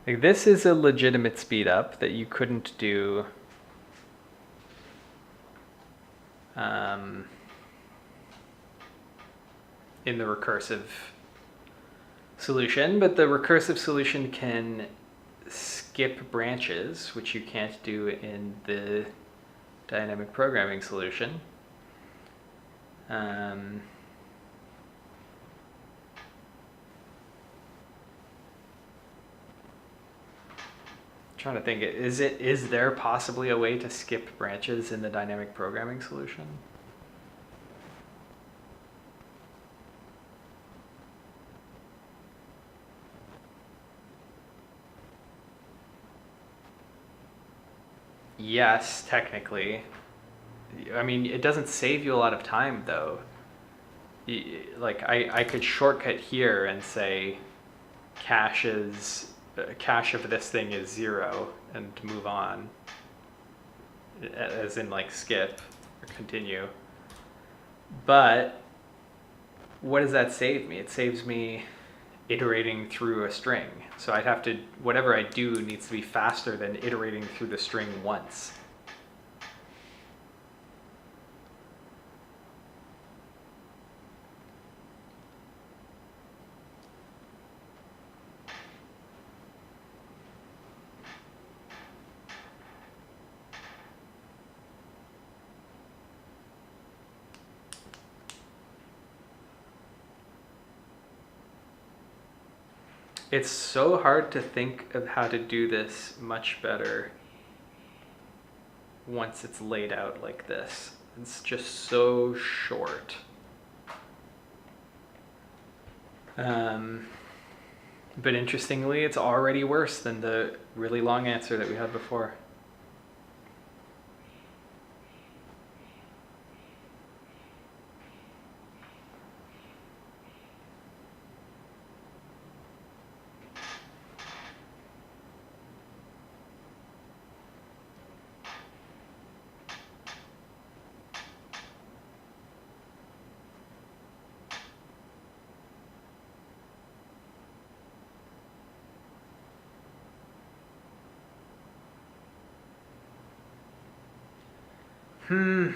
Like, this is a legitimate speed up that you couldn't do in the recursive solution, but the recursive solution can skip branches, which you can't do in the dynamic programming solution. Trying to think, is there possibly a way to skip branches in the dynamic programming solution? Yes, technically. I mean, it doesn't save you a lot of time though. Like I could shortcut here and say cache of this thing is 0 and move on, as in like skip or continue. But what does that save me? It saves me iterating through a string. So I'd have to, whatever I do needs to be faster than iterating through the string once. It's so hard to think of how to do this much better once it's laid out like this. It's just so short. But interestingly, it's already worse than the really long answer that we had before. Hmm.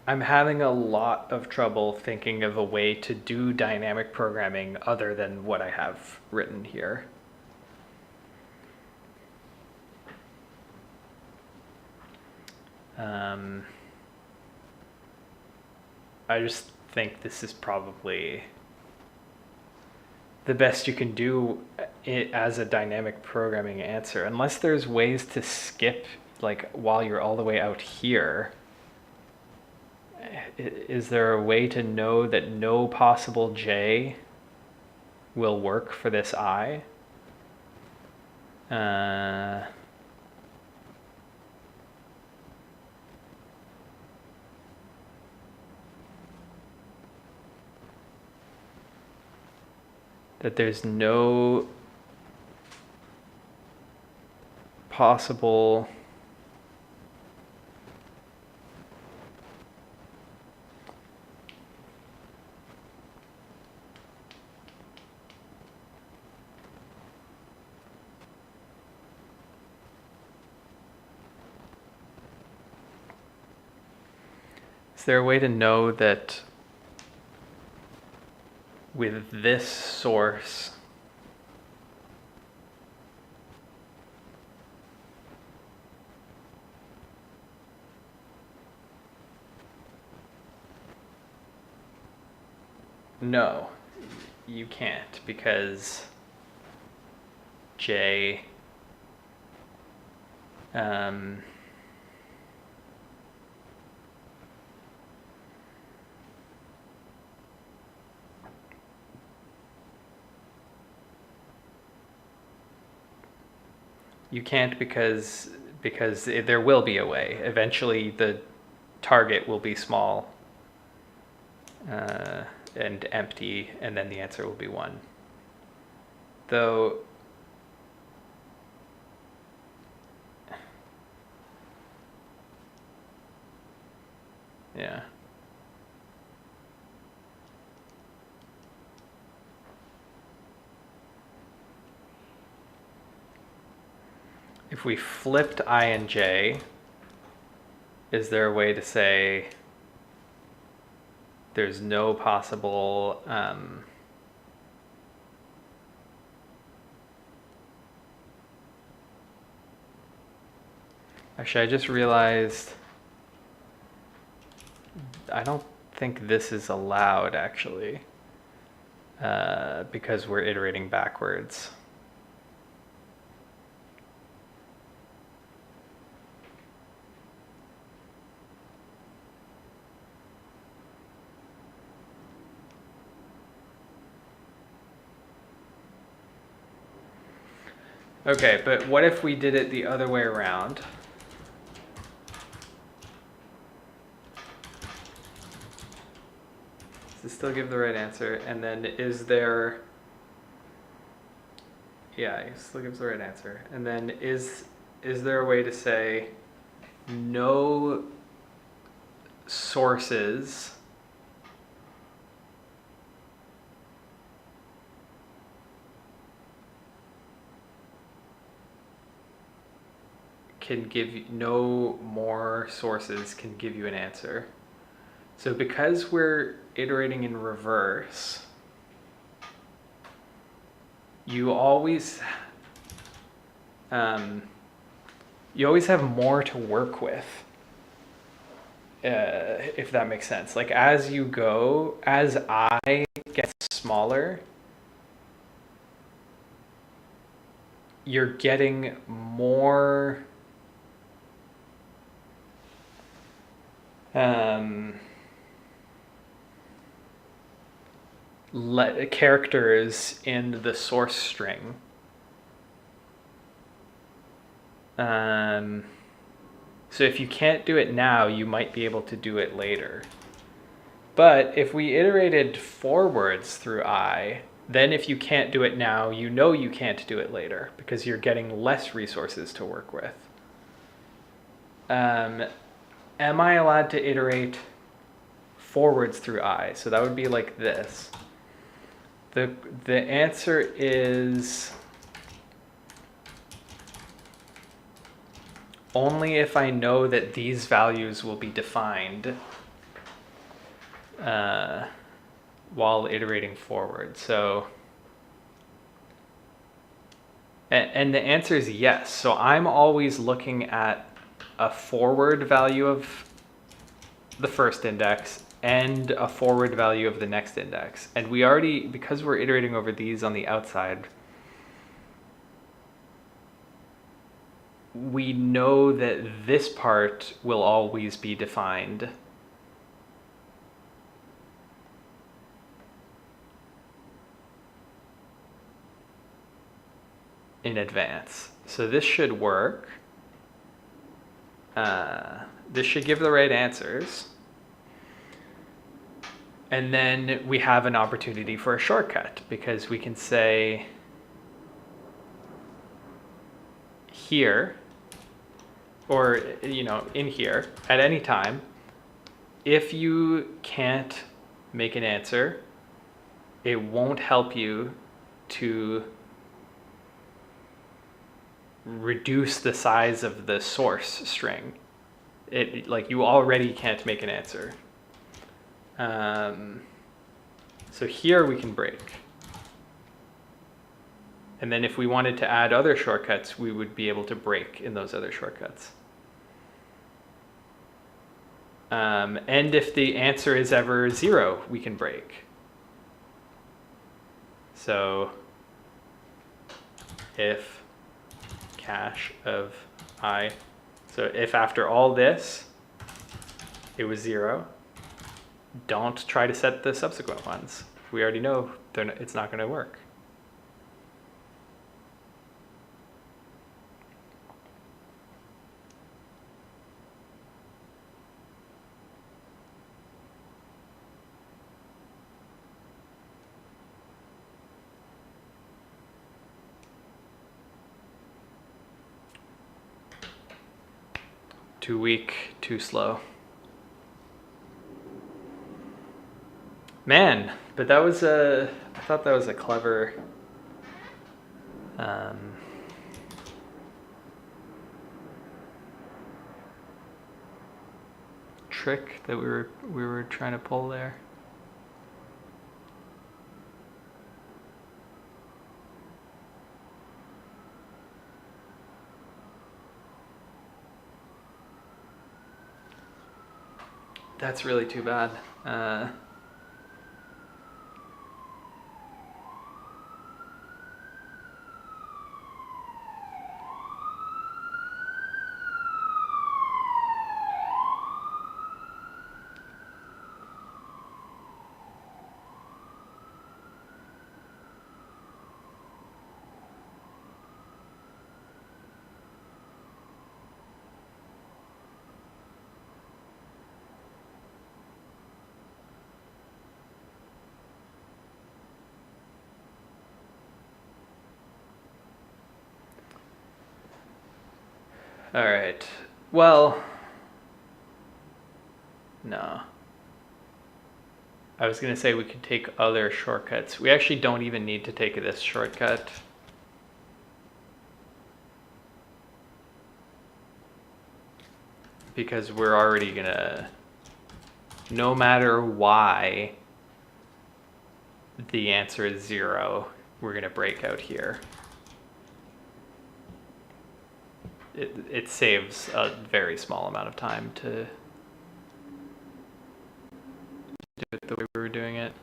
I'm having a lot of trouble thinking of a way to do dynamic programming other than what I have written here. I just think this is probably the best you can do it as a dynamic programming answer, unless there's ways to skip, like, while you're all the way out here. Is there a way to know that no possible j will work for this I? That there's no possible Is there a way to know that with this source no, you can't, because j you can't, because there will be a way. Eventually the target will be small and empty, and then the answer will be 1. Though yeah. If we flipped I and j, is there a way to say there's no possible actually, I just realized I don't think this is allowed, actually, because we're iterating backwards. Okay, but what if we did it the other way around? Does this still give the right answer? And then is there... Yeah, it still gives the right answer. And then is there a way to say no sources can give you, no more sources can give you an answer? So because we're iterating in reverse, you always have more to work with, if that makes sense. Like as you go, as I gets smaller, you're getting more characters in the source string. So if you can't do it now, you might be able to do it later. But if we iterated forwards through I, then if you can't do it now, you know you can't do it later because you're getting less resources to work with. Am I allowed to iterate forwards through I? So that would be like this. The answer is only if I know that these values will be defined while iterating forward. So, and the answer is yes. So I'm always looking at a forward value of the first index and a forward value of the next index. And we already, because we're iterating over these on the outside, we know that this part will always be defined in advance. So this should work. This should give the right answers. And then we have an opportunity for a shortcut because we can say here, or in here at any time, if you can't make an answer, it won't help you to reduce the size of the source string. Like you already can't make an answer. So here we can break. And then if we wanted to add other shortcuts, we would be able to break in those other shortcuts. And if the answer is ever 0, we can break. So if cache of I, so if after all this, it was 0, don't try to set the subsequent ones. We already know it's not going to work. Too weak, too slow. Man, but that was I thought that was a clever trick that we were trying to pull there. That's really too bad. All right. Well, no. I was going to say we could take other shortcuts. We actually don't even need to take this shortcut. Because we're already going to, no matter why the answer is 0, we're going to break out here. It saves a very small amount of time to do it the way we were doing it.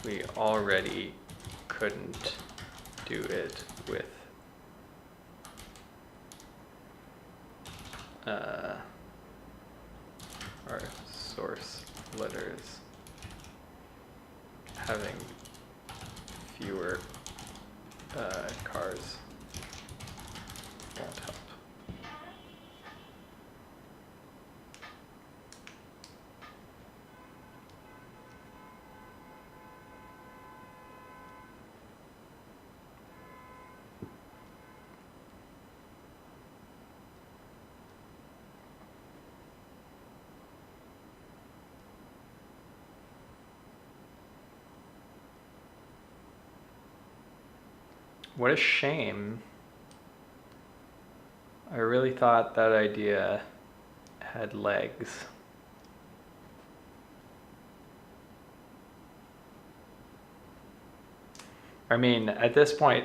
We already couldn't do it with our source letters having fewer cars won't help. What a shame. I really thought that idea had legs. I mean, at this point,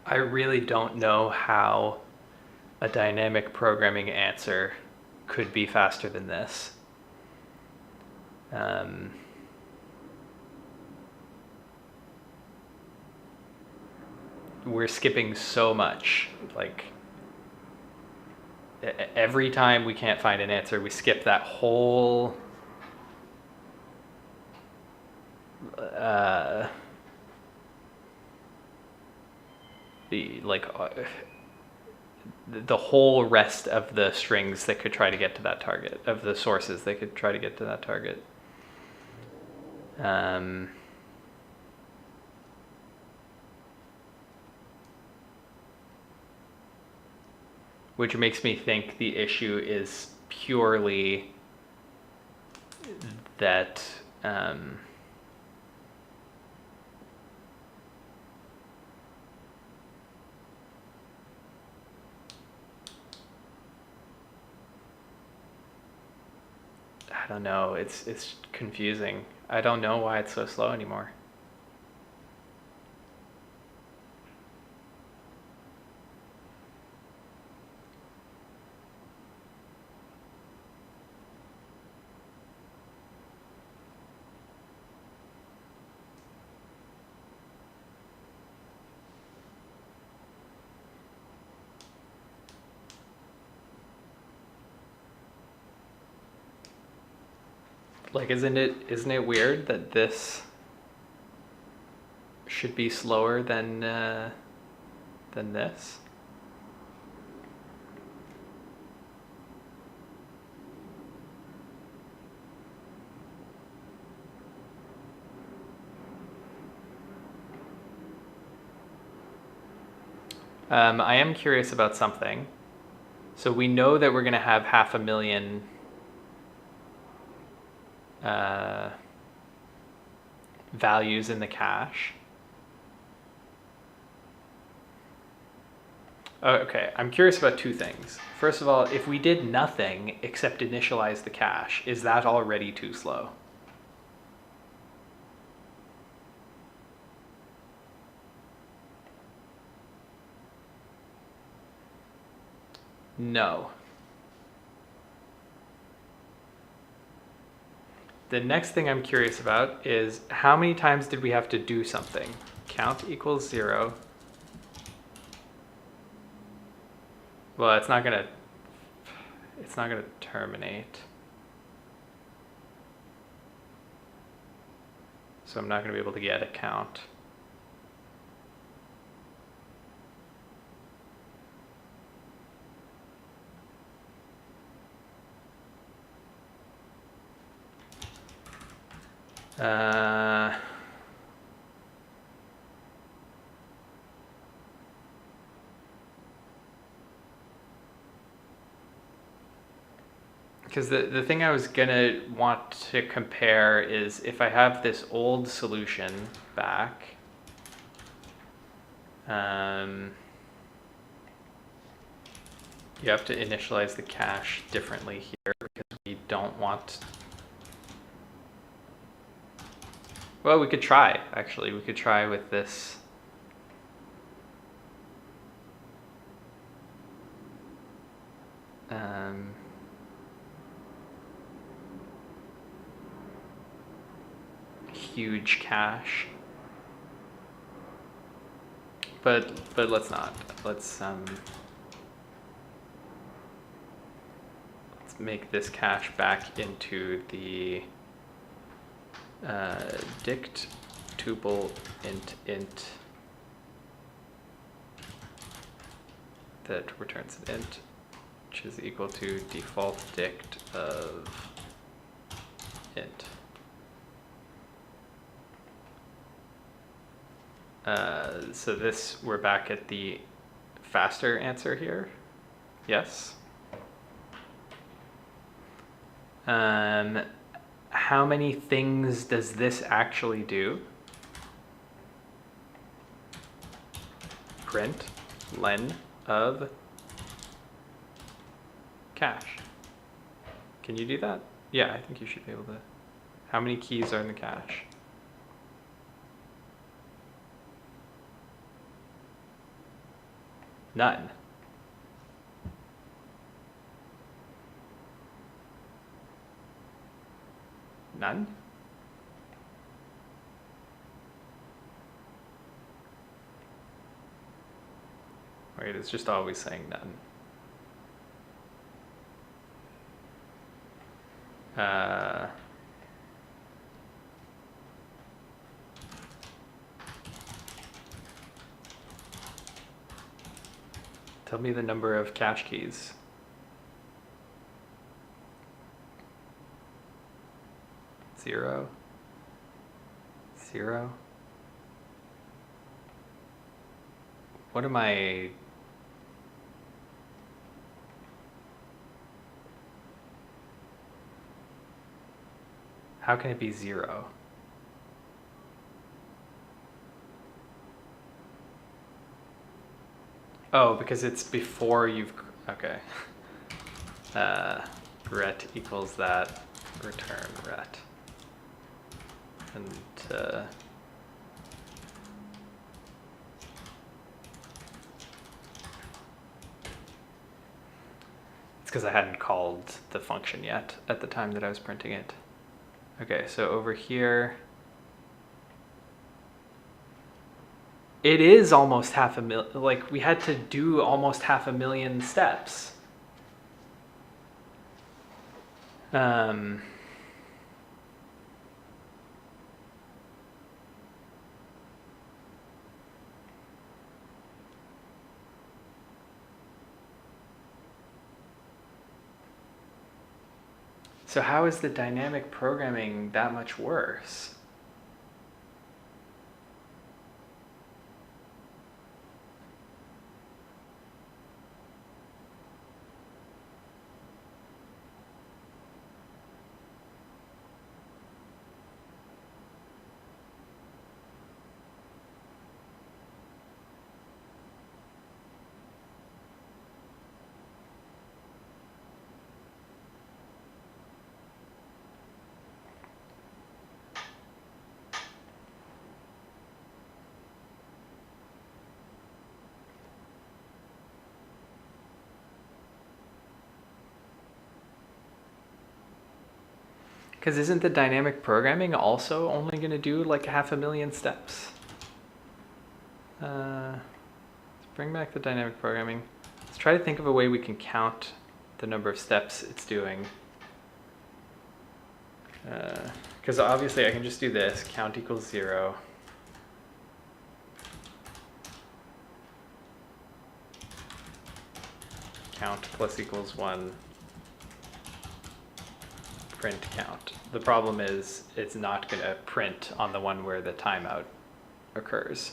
I really don't know how a dynamic programming answer could be faster than this. We're skipping so much. Like, every time we can't find an answer, we skip that whole the whole rest of the strings that could try to get to that target, of the sources that could try to get to that target. Which makes me think the issue is purely that I don't know, it's confusing. I don't know why it's so slow anymore. Like, isn't it weird that this should be slower than this? I am curious about something. So we know that we're going to have 500,000 values in the cache. Okay, I'm curious about two things. First of all, if we did nothing except initialize the cache, is that already too slow? No. The next thing I'm curious about is how many times did we have to do something? Count equals 0. Well, it's not gonna terminate. So I'm not gonna be able to get a count. Uh, because the thing I was gonna want to compare is if I have this old solution back, you have to initialize the cache differently here because we don't want. Well, we could try, actually. We could try with this. Huge cache. But let's not. Let's make this cache back into the dict tuple int that returns an int, which is equal to default dict of int. So this, we're back at the faster answer here. Yes. How many things does this actually do? Print len of cache. Can you do that? Yeah, I think you should be able to. How many keys are in the cache? None. None? Wait, it's just always saying none. Tell me the number of cache keys. Zero. Zero. What am I? How can it be zero? Oh, because it's before you've, okay. Ret equals that, return ret. And it's because I hadn't called the function yet at the time that I was printing it. Okay, so over here, it is almost 500,000, like we had to do almost 500,000 steps. So how is the dynamic programming that much worse? Because isn't the dynamic programming also only going to do like 500,000 steps? Let's bring back the dynamic programming. Let's try to think of a way we can count the number of steps it's doing. Because obviously I can just do this, count equals 0. Count plus equals 1. print count. The problem is it's not going to print on the one where the timeout occurs.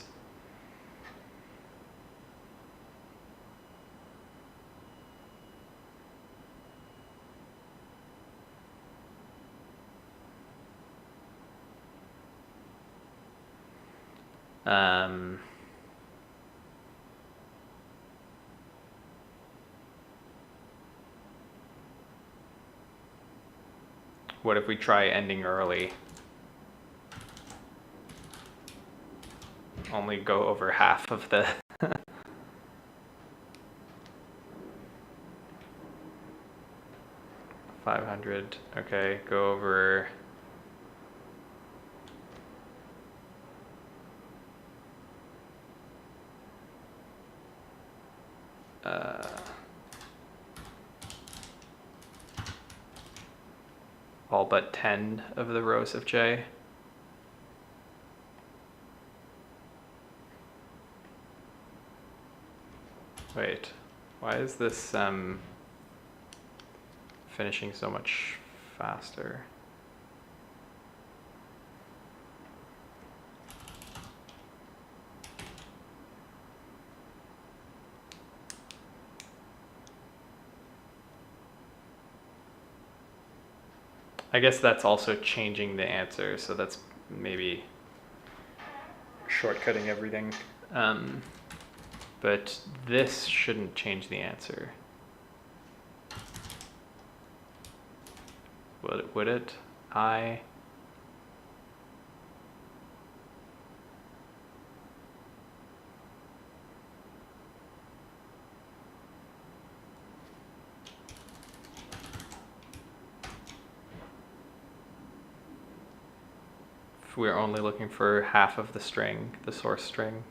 What if we try ending early? Only go over half of the... 500, okay, go over... all but 10 of the rows of J. Wait, why is this finishing so much faster? I guess that's also changing the answer, so that's maybe shortcutting everything. But this shouldn't change the answer. Would it? If we're only looking for half of the string, the source string.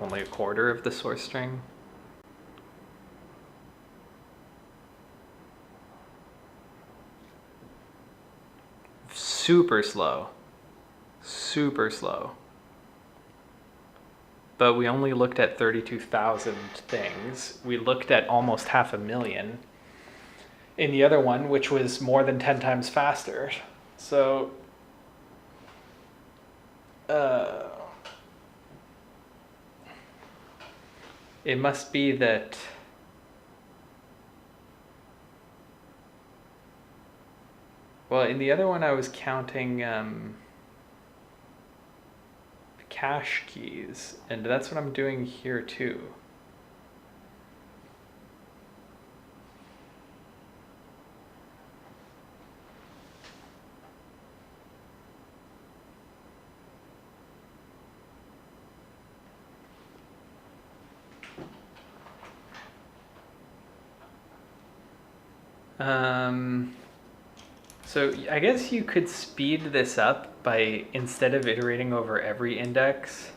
Only a quarter of the source string. Super slow. Super slow. But we only looked at 32,000 things. We looked at almost 500,000 in the other one, which was more than 10 times faster. So, it must be that well, in the other one I was counting cache keys, and that's what I'm doing here too. So I guess you could speed this up by, instead of iterating over every index,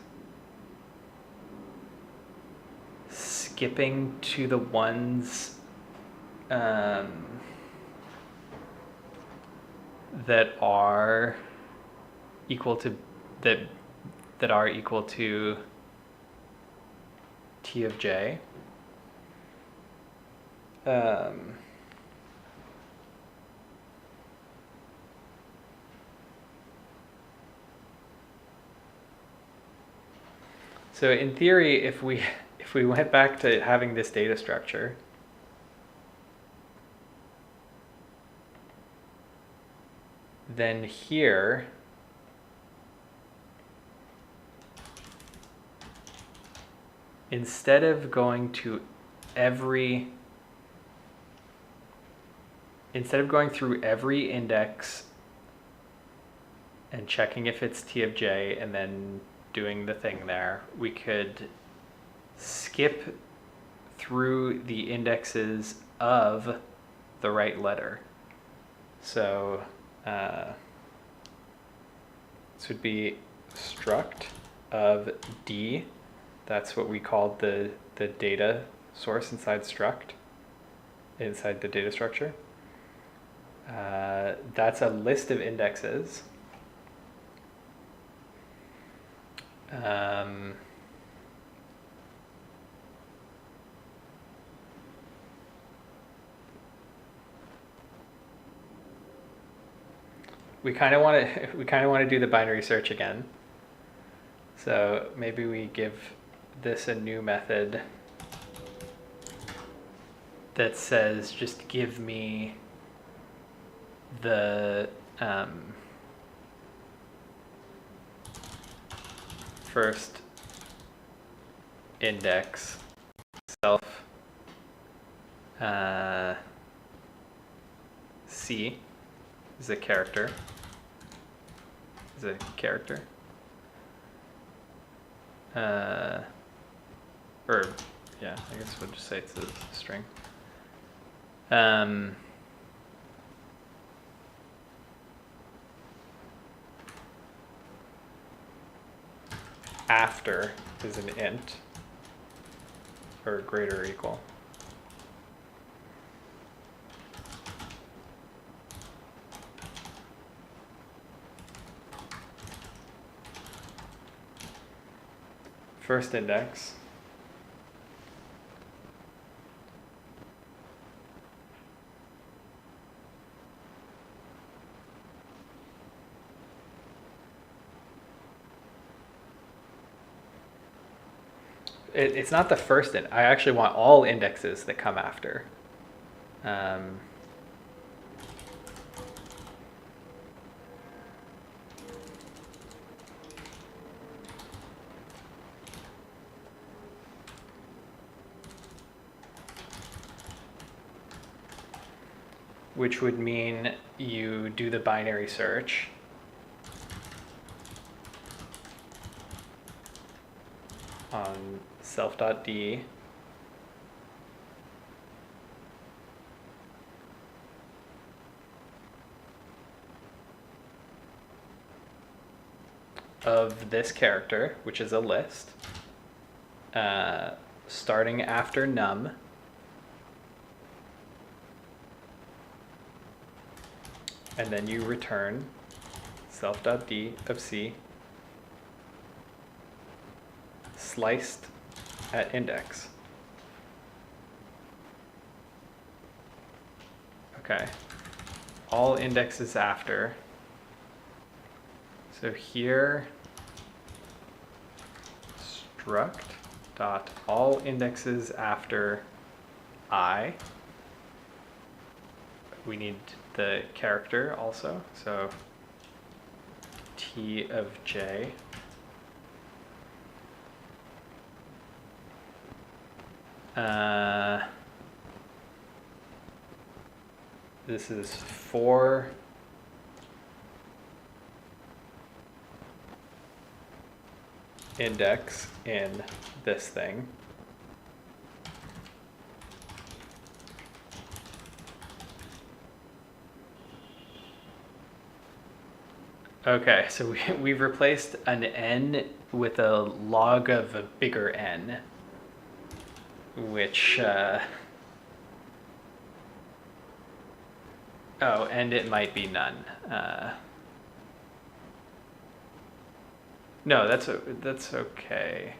skipping to the ones that are equal to that are equal to T of J. So in theory, if we went back to having this data structure, then here instead of going through every index and checking if it's T of J and then doing the thing there, we could skip through the indexes of the right letter. So this would be struct of D. That's what we called the data source inside struct, inside the data structure. That's a list of indexes. We kind of want to do the binary search again. So maybe we give this a new method that says just give me the first index self C is a character. Or yeah, I guess we'll just say it's a string. After is an int, or greater or equal. First index it's not the first I actually want all indexes that come after. Which would mean you do the binary search. On self.d. of this character, which is a list, starting after num. And then you return self.d of C sliced at index. Okay, all indexes after. So here, struct dot all indexes after I. We need the character also, so T of J. This is for index in this thing. Okay, so we've replaced an n with a log of a bigger N, which, oh, and it might be none. No, that's okay.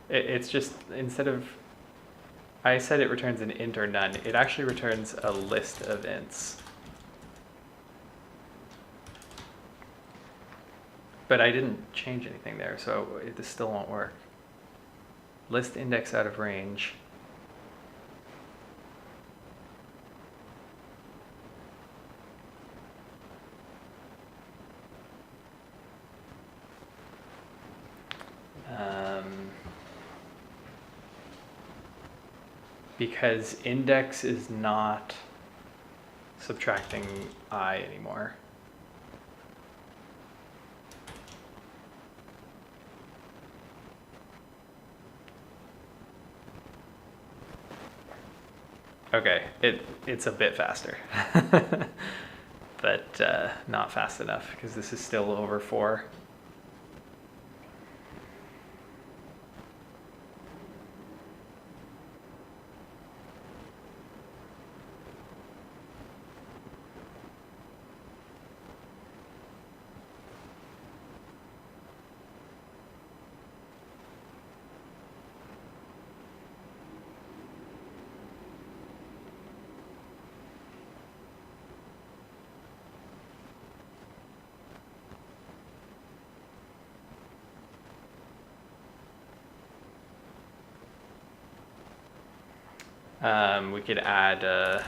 It's just, instead of, I said it returns an int or none, it actually returns a list of ints. But I didn't change anything there, so this still won't work. List index out of range. Because index is not subtracting I anymore. Okay, it's a bit faster, but not fast enough because this is still over 4. We could add a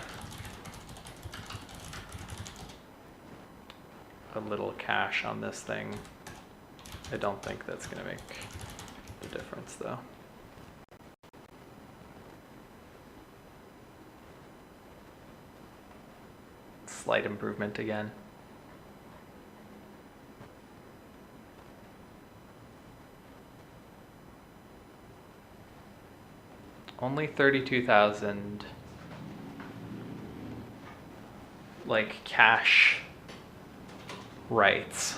little cache on this thing. I don't think that's going to make a difference though. Slight improvement again. Only 32,000 like cache writes.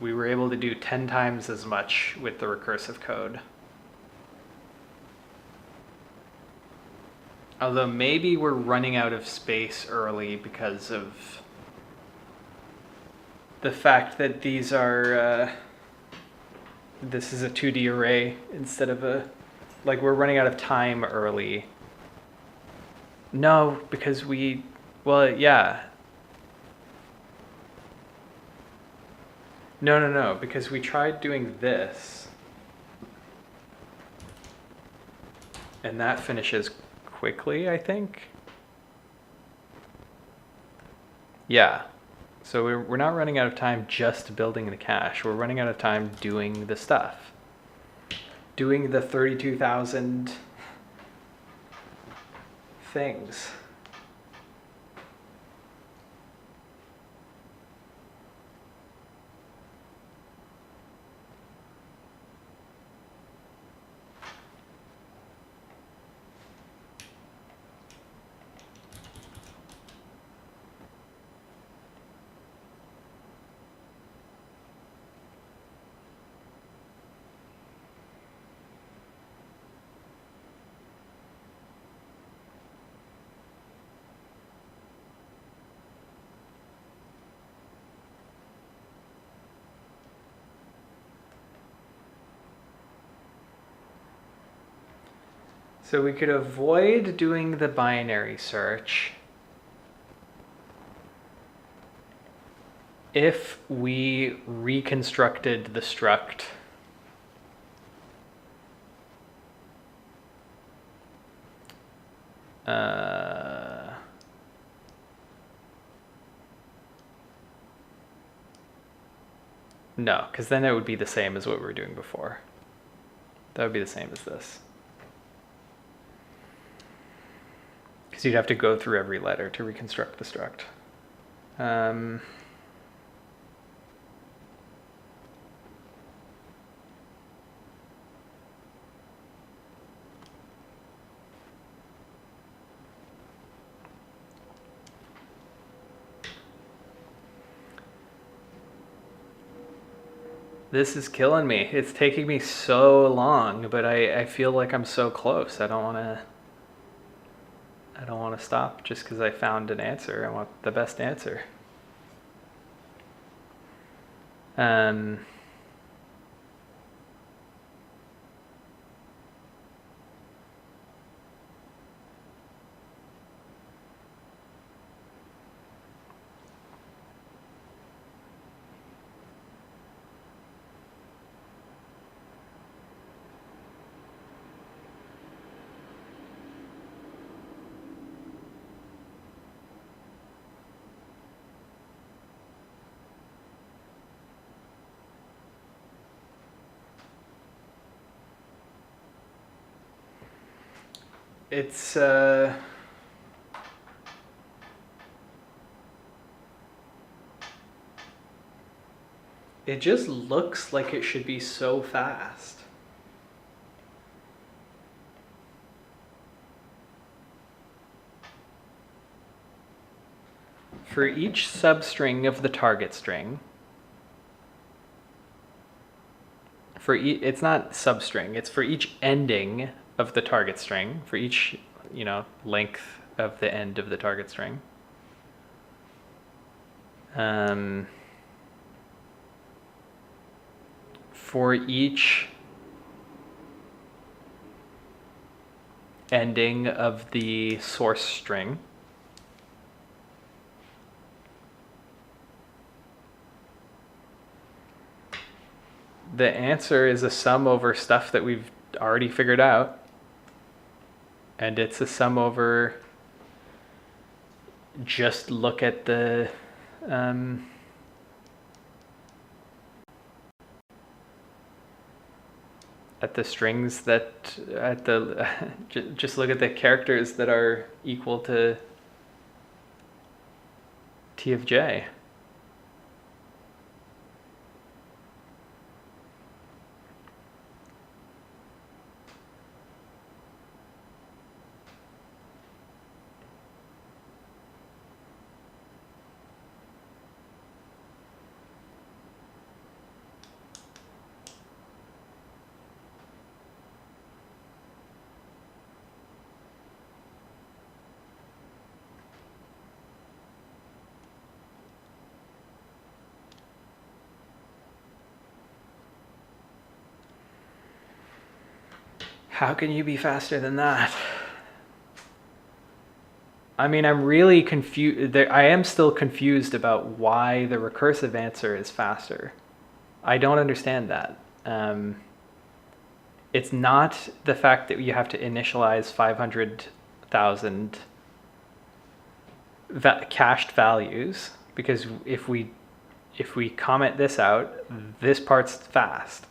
We were able to do 10 times as much with the recursive code. Although maybe we're running out of space early because of the fact that these are, this is a 2D array instead of like we're running out of time early. No, because well, yeah. No, because we tried doing this. And that finishes quickly, I think. Yeah. So we're not running out of time just building the cache. We're running out of time doing the stuff. Doing the 32,000 things. So we could avoid doing the binary search if we reconstructed the struct no, because then it would be the same as what we were doing before. That would be the same as this. Because you'd have to go through every letter to reconstruct the struct. This is killing me. It's taking me so long, but I feel like I'm so close. I don't want to stop just because I found an answer. I want the best answer. It's it just looks like it should be so fast. For each substring of the target string, it's not substring, it's for each ending of the target string, for each, length of the end of the target string. For each ending of the source string, The answer is a sum over stuff that we've already figured out. And it's a sum over, just look at the strings that, just look at the characters that are equal to T of j. How can you be faster than that? I mean, I'm really confused. I am still confused about why the recursive answer is faster. I don't understand that. It's not the fact that you have to initialize 500,000 cached values, because if we comment this out, this part's fast.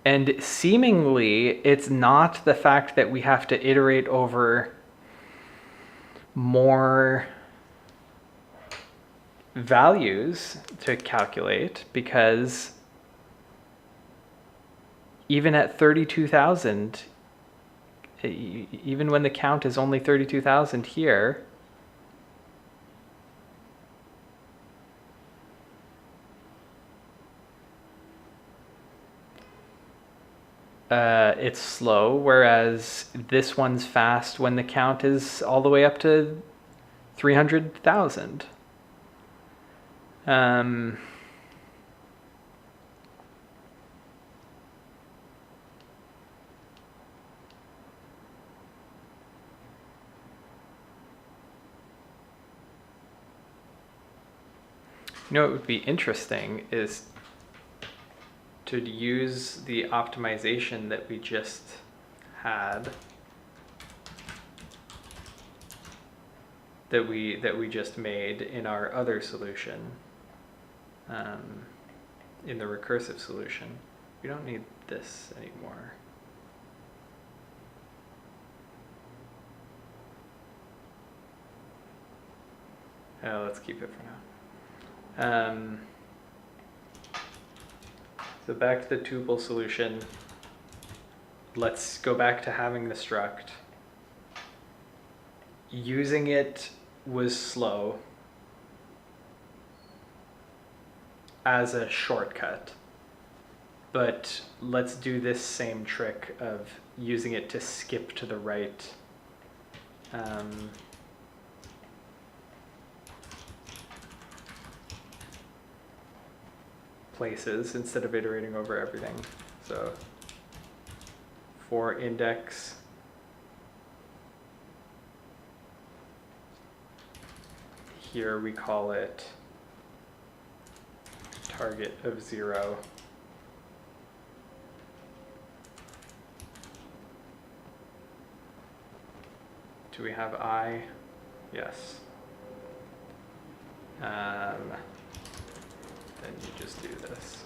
And seemingly, it's not the fact that we have to iterate over more values to calculate, because even at 32,000, even when the count is only 32,000 here, it's slow, whereas this one's fast when the count is all the way up to 300,000. You know what would be interesting is to use the optimization that we just had, that we just made in our other solution, in the recursive solution. We don't need this anymore. Let's keep it for now. So back to the tuple solution. Let's go back to having the struct. Using it was slow as a shortcut, but let's do this same trick of using it to skip to the right. Places instead of iterating over everything. So for index, here we call it target of 0. Do we have I? Yes. Then you just do this.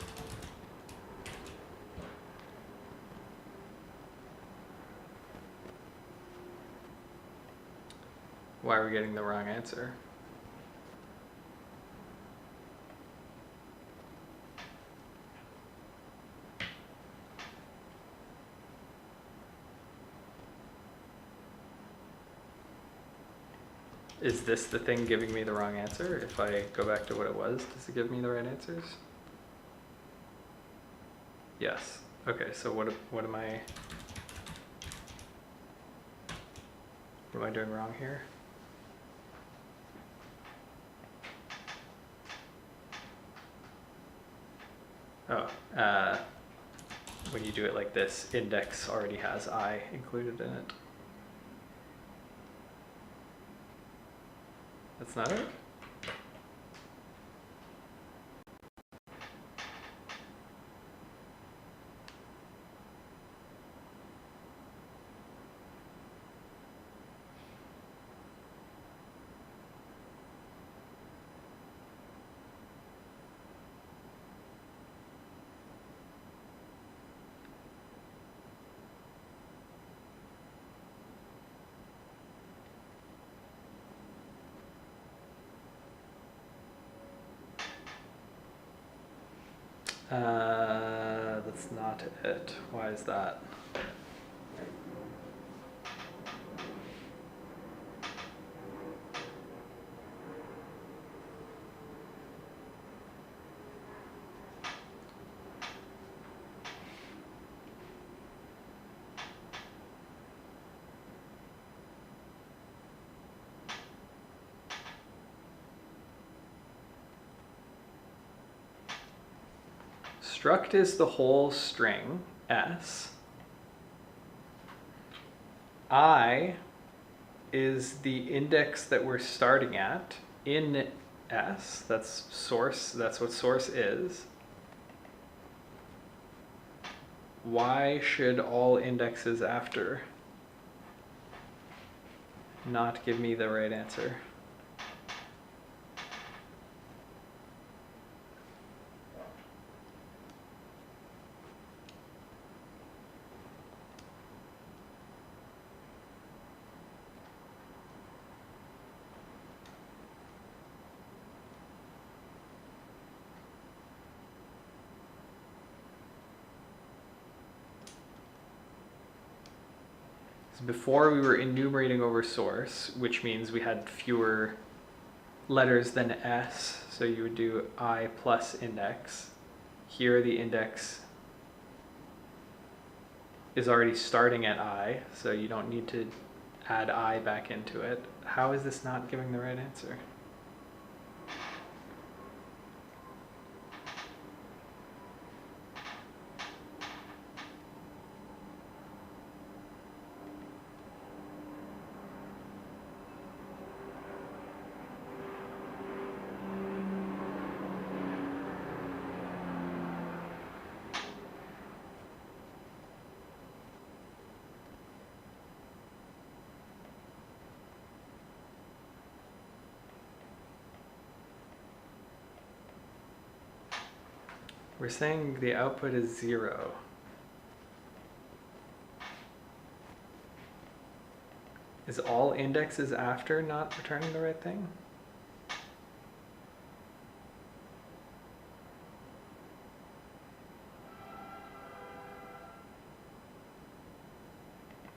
Why are we getting the wrong answer? Is this the thing giving me the wrong answer? If I go back to what it was, does it give me the right answers? Yes. Okay, so what am I doing wrong here? Oh, when you do it like this, index already has I included in it. That's not it? That's not it. Why is that? Struct is the whole string, S. I is the index that we're starting at in S. That's source, that's what source is. Why should all indexes after not give me the right answer? Before we were enumerating over source, which means we had fewer letters than S, so you would do I plus index. Here the index is already starting at I, so you don't need to add I back into it. How is this not giving the right answer? We're saying the output is 0. Is all indexes after not returning the right thing?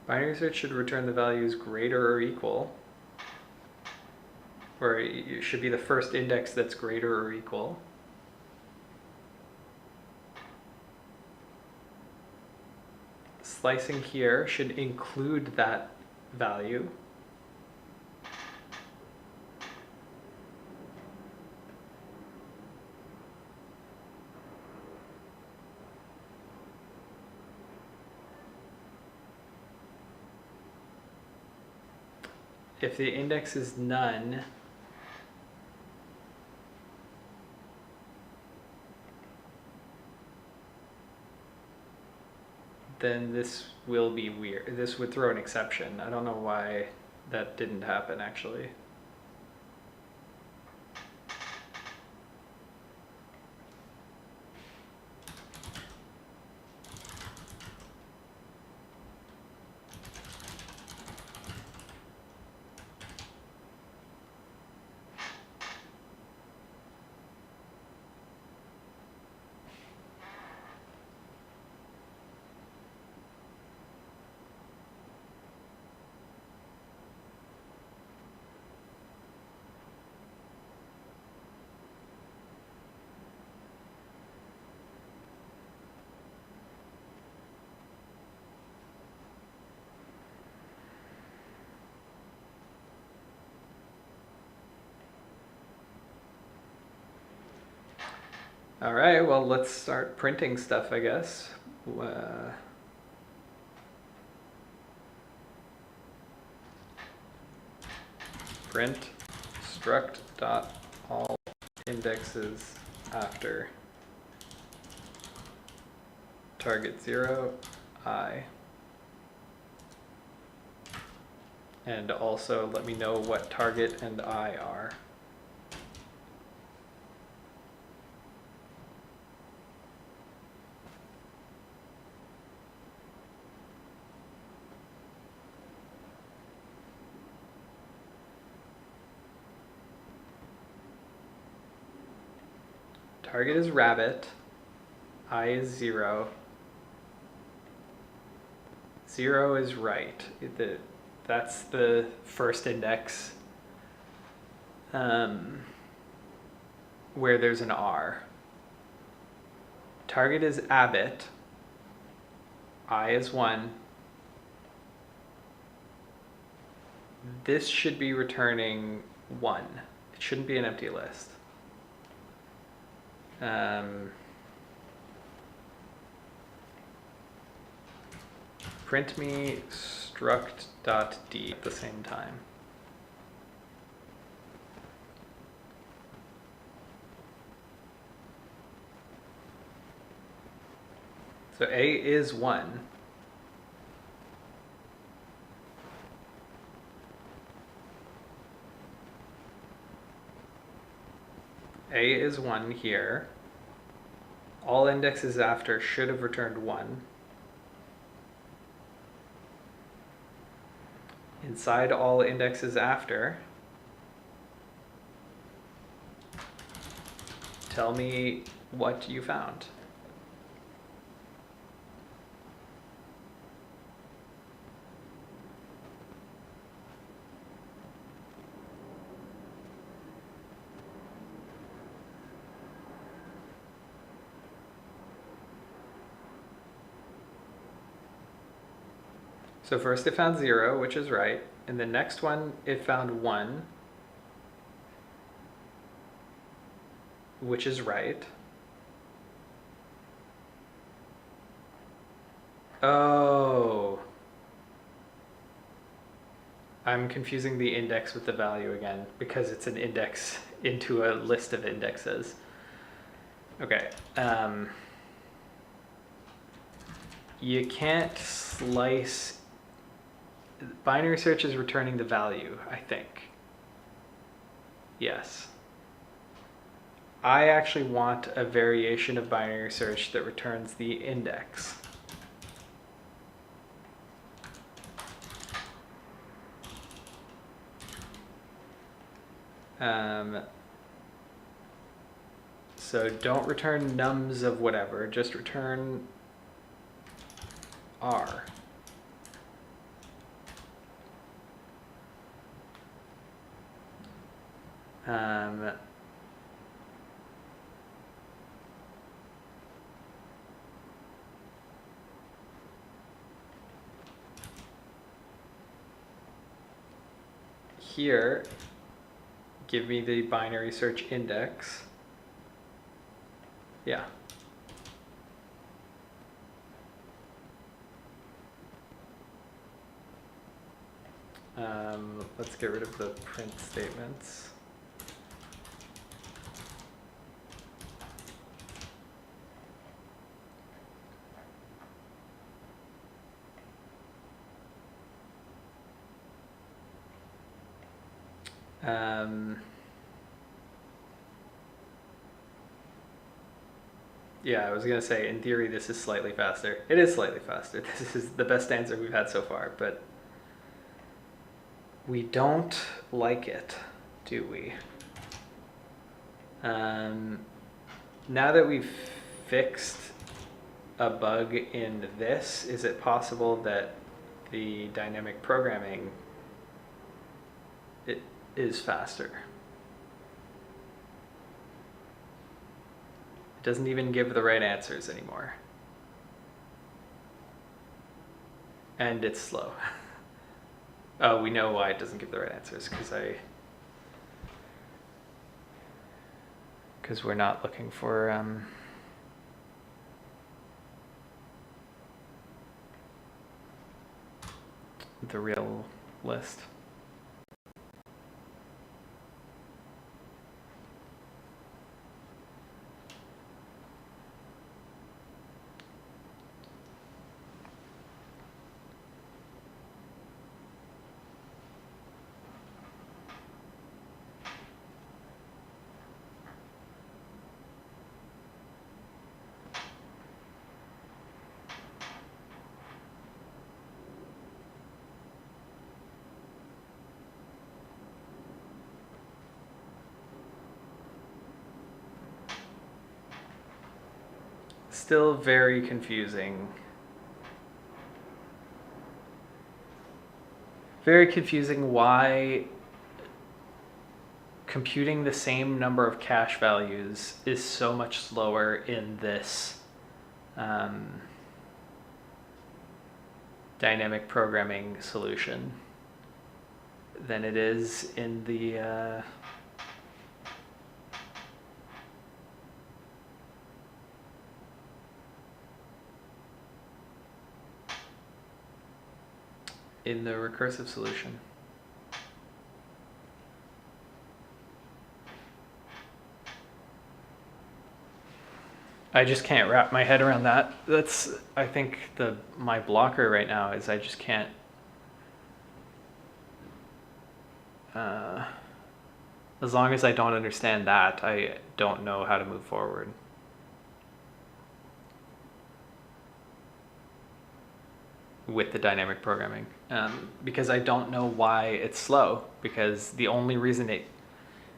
Binary search should return the values greater or equal. Or it should be the first index that's greater or equal. Slicing here should include that value. If the index is none, then this will be weird. This would throw an exception. I don't know why that didn't happen actually. All right, well, let's start printing stuff, I guess. Print struct dot all indexes after target 0, I. And also let me know what target and I are. Target is rabbit, I is 0. 0 is right. That's the first index where there's an R. Target is abbot, I is 1. This should be returning 1. It shouldn't be an empty list. Print me struct.d at the same time. So A is 1. A is 1 here. All indexes after should have returned 1. Inside all indexes after, tell me what you found. So first it found 0, which is right. In the next one, it found 1, which is right. Oh. I'm confusing the index with the value again because it's an index into a list of indexes. Okay. You can't slice. Binary search is returning the value, I think. Yes. I actually want a variation of binary search that returns the index. So don't return nums of whatever, just return R. Here, give me the binary search index. Yeah. Let's get rid of the print statements. Yeah, I was going to say, in theory, this is slightly faster. It is slightly faster. This is the best answer we've had so far, but we don't like it, do we? Now that we've fixed a bug in this, is it possible that the dynamic programming is faster? It doesn't even give the right answers anymore. And it's slow. Oh, we know why it doesn't give the right answers, because because we're not looking for the real list. Still very confusing. Very confusing why computing the same number of cache values is so much slower in this dynamic programming solution than it is in the recursive solution. I just can't wrap my head around that. That's, I think, my blocker right now is I just can't as long as I don't understand that, I don't know how to move forward. With the dynamic programming, because I don't know why it's slow, because the only reason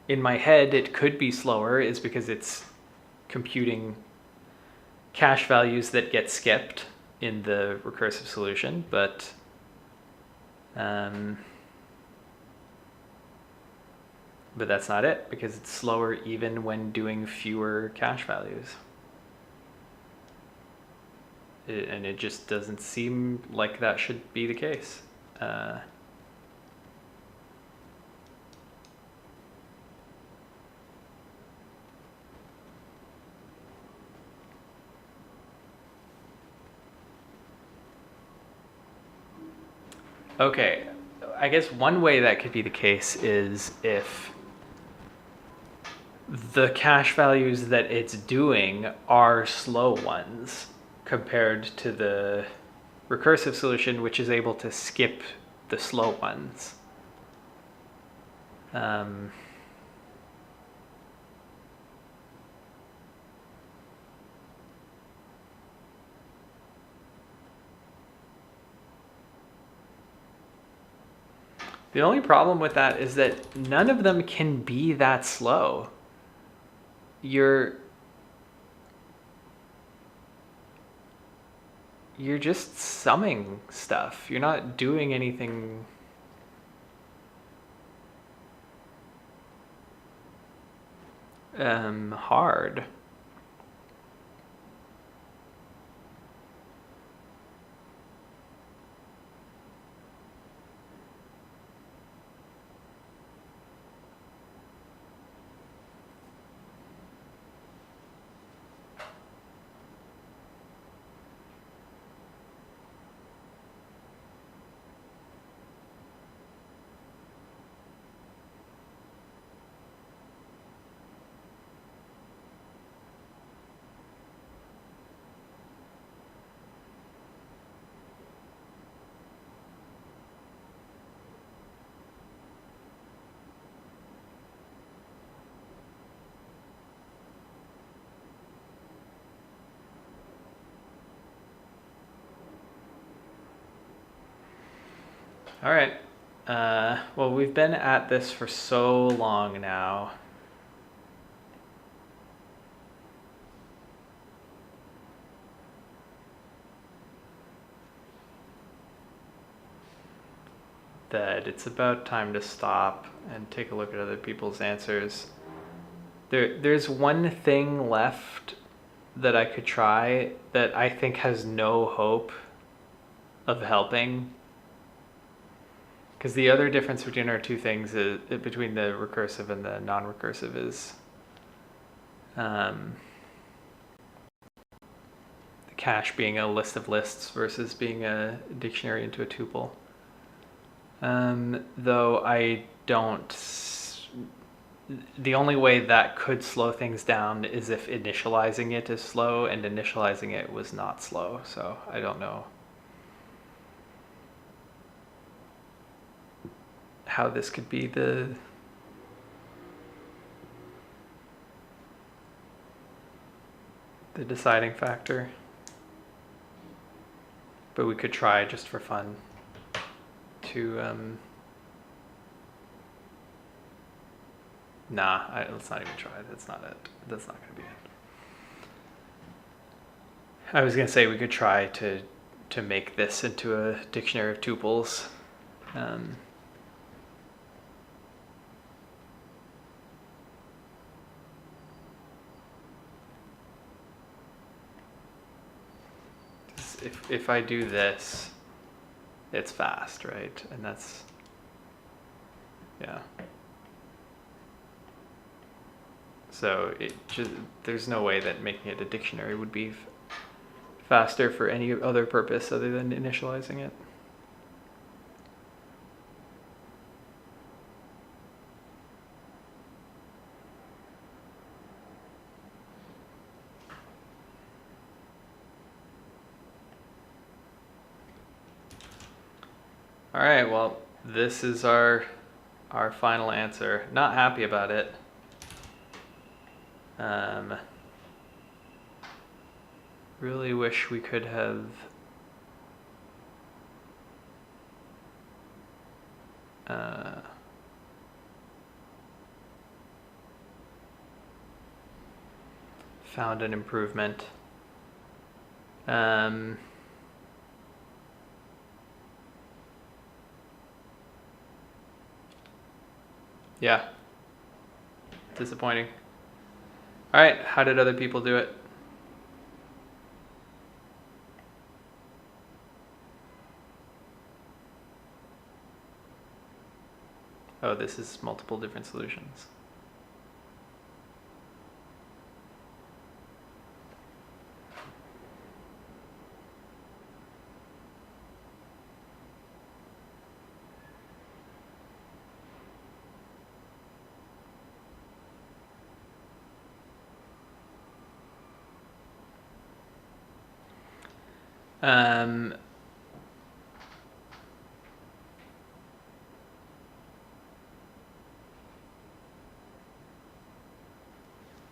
in my head it could be slower is because it's computing cache values that get skipped in the recursive solution, but that's not it, because it's slower even when doing fewer cache values. And it just doesn't seem like that should be the case. Okay, I guess one way that could be the case is if the cache values that it's doing are slow ones compared to the recursive solution, which is able to skip the slow ones. The only problem with that is that none of them can be that slow. You're just summing stuff. You're not doing anything hard. All right. Well, we've been at this for so long now. That it's about time to stop and take a look at other people's answers. There's one thing left that I could try that I think has no hope of helping. Because the other difference between our two things is between the recursive and the non-recursive is The cache being a list of lists versus being a dictionary into a tuple. Though I don't... The only way that could slow things down is if initializing it is slow, and initializing it was not slow, so I don't know how this could be the deciding factor. But we could try just for fun to let's not even try. That's not it. That's not going to be it. I was going to say we could try to make this into a dictionary of tuples. If I do this, it's fast, right? And that's, yeah. So there's no way that making it a dictionary would be faster for any other purpose other than initializing it. All right, well, this is our final answer. Not happy about it. Really wish we could have found an improvement. Yeah, disappointing. All right, how did other people do it? Oh, this is multiple different solutions.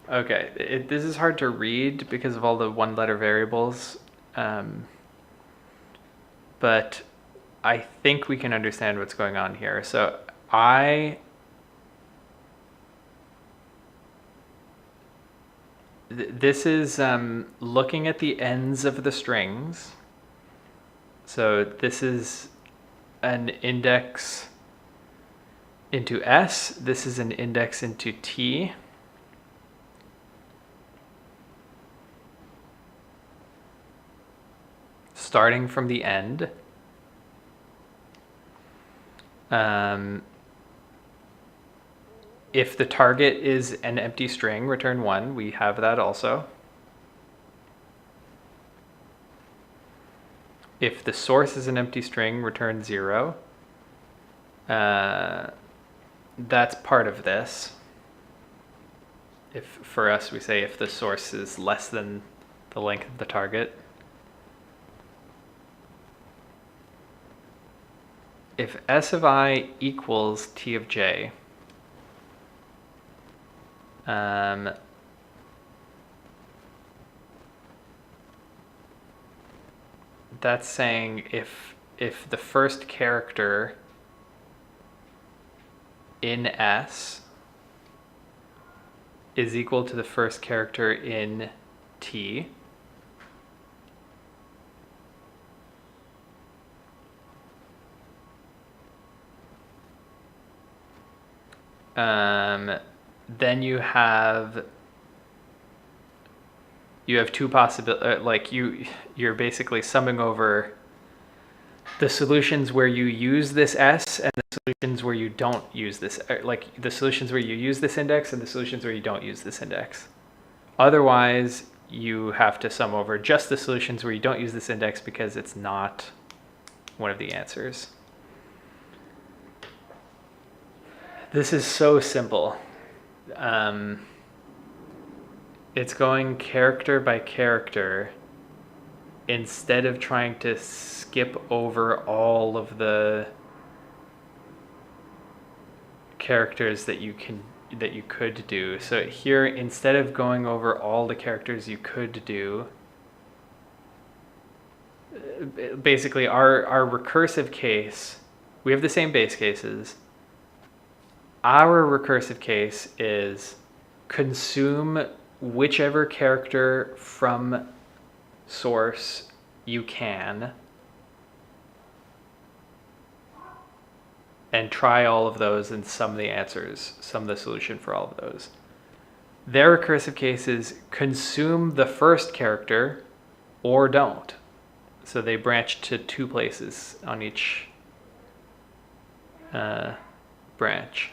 Okay, this is hard to read because of all the one-letter variables, but I think we can understand what's going on here. So this is looking at the ends of the strings. So this is an index into S. This is an index into T. Starting from the end. If the target is an empty string, return 1. We have that also. If the source is an empty string, return 0. That's part of this. If for us, we say if the source is less than the length of the target. If S of I equals T of J, that's saying if the first character in S is equal to the first character in T, then you have two possibilities. Like you're basically summing over the solutions where you use this S and the solutions where you don't use this, like the solutions where you use this index and the solutions where you don't use this index. Otherwise, you have to sum over just the solutions where you don't use this index because it's not one of the answers. This is so simple. It's going character by character instead of trying to skip over all of the characters that you could do. So here, instead of going over all the characters you could do, basically our recursive case, we have the same base cases. Our recursive case is consume whichever character from source you can and try all of those and sum the answers, sum the solution for all of those. Their recursive case is consume the first character or don't. So they branch to 2 places on each branch.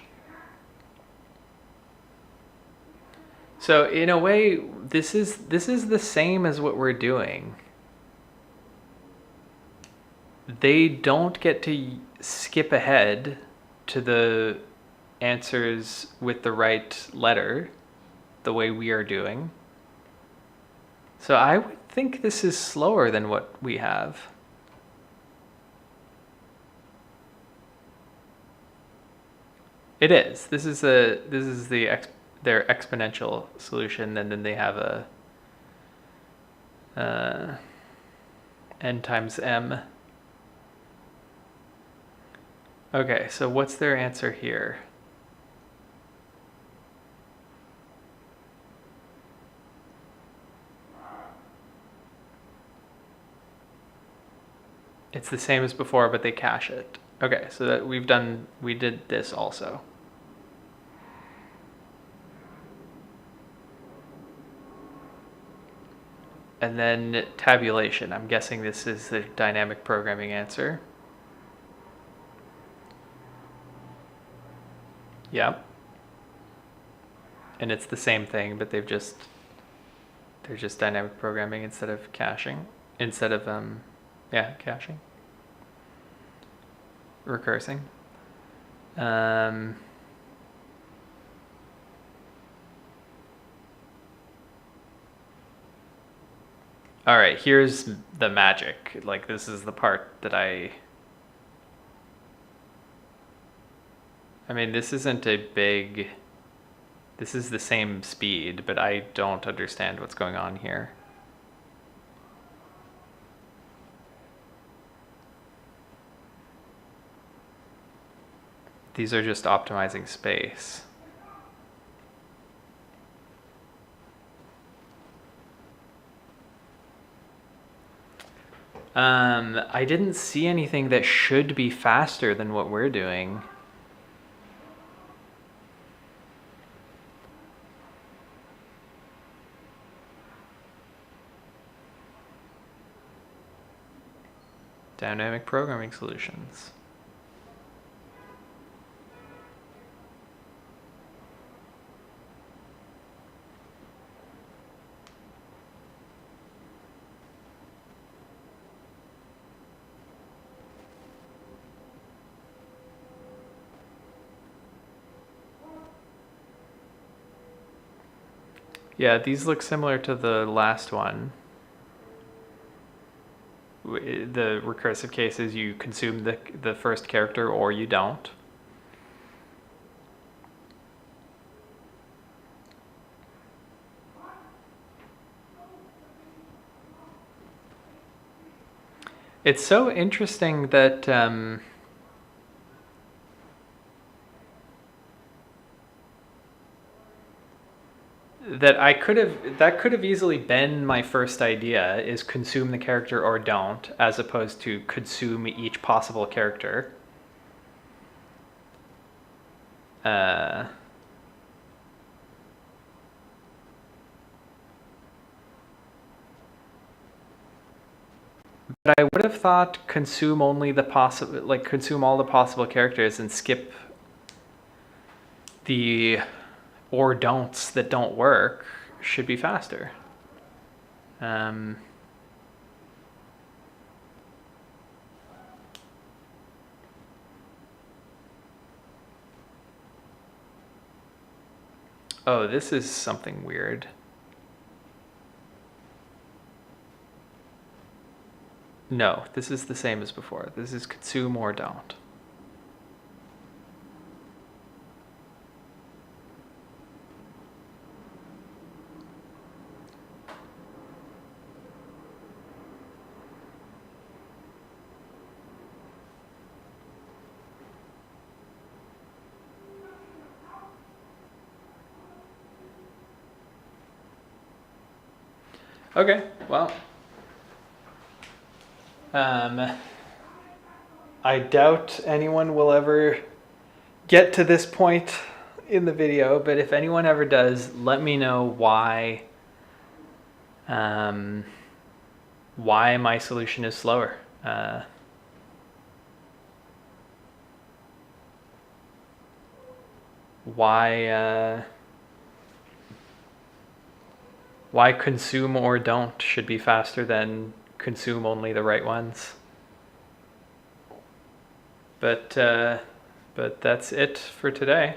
So in a way, this is the same as what we're doing. They don't get to skip ahead to the answers with the right letter the way we are doing. So I would think this is slower than what we have. It is. This is their exponential solution, and then they have a n times m. Okay, so what's their answer here? It's the same as before, but they cache it. Okay, so that we did this also. And then tabulation. I'm guessing this is the dynamic programming answer. Yep. And it's the same thing, but they're just dynamic programming instead of caching. Instead of caching. Recursing. All right, here's the magic. Like, this is the part that I mean, this isn't a big, this is the same speed, but I don't understand what's going on here. These are just optimizing space. I didn't see anything that should be faster than what we're doing. Dynamic programming solutions. Yeah, these look similar to the last one. The recursive case is you consume the first character or you don't. It's so interesting that that could have easily been my first idea, is consume the character or don't, as opposed to consume each possible character. But I would have thought consume only the possible, like consume all the possible characters and skip the or don'ts that don't work, should be faster. Oh, this is something weird. No, this is the same as before. This is consume or don't. Okay, well, I doubt anyone will ever get to this point in the video, but if anyone ever does, let me know why my solution is slower. Why consume or don't should be faster than consume only the right ones. But that's it for today.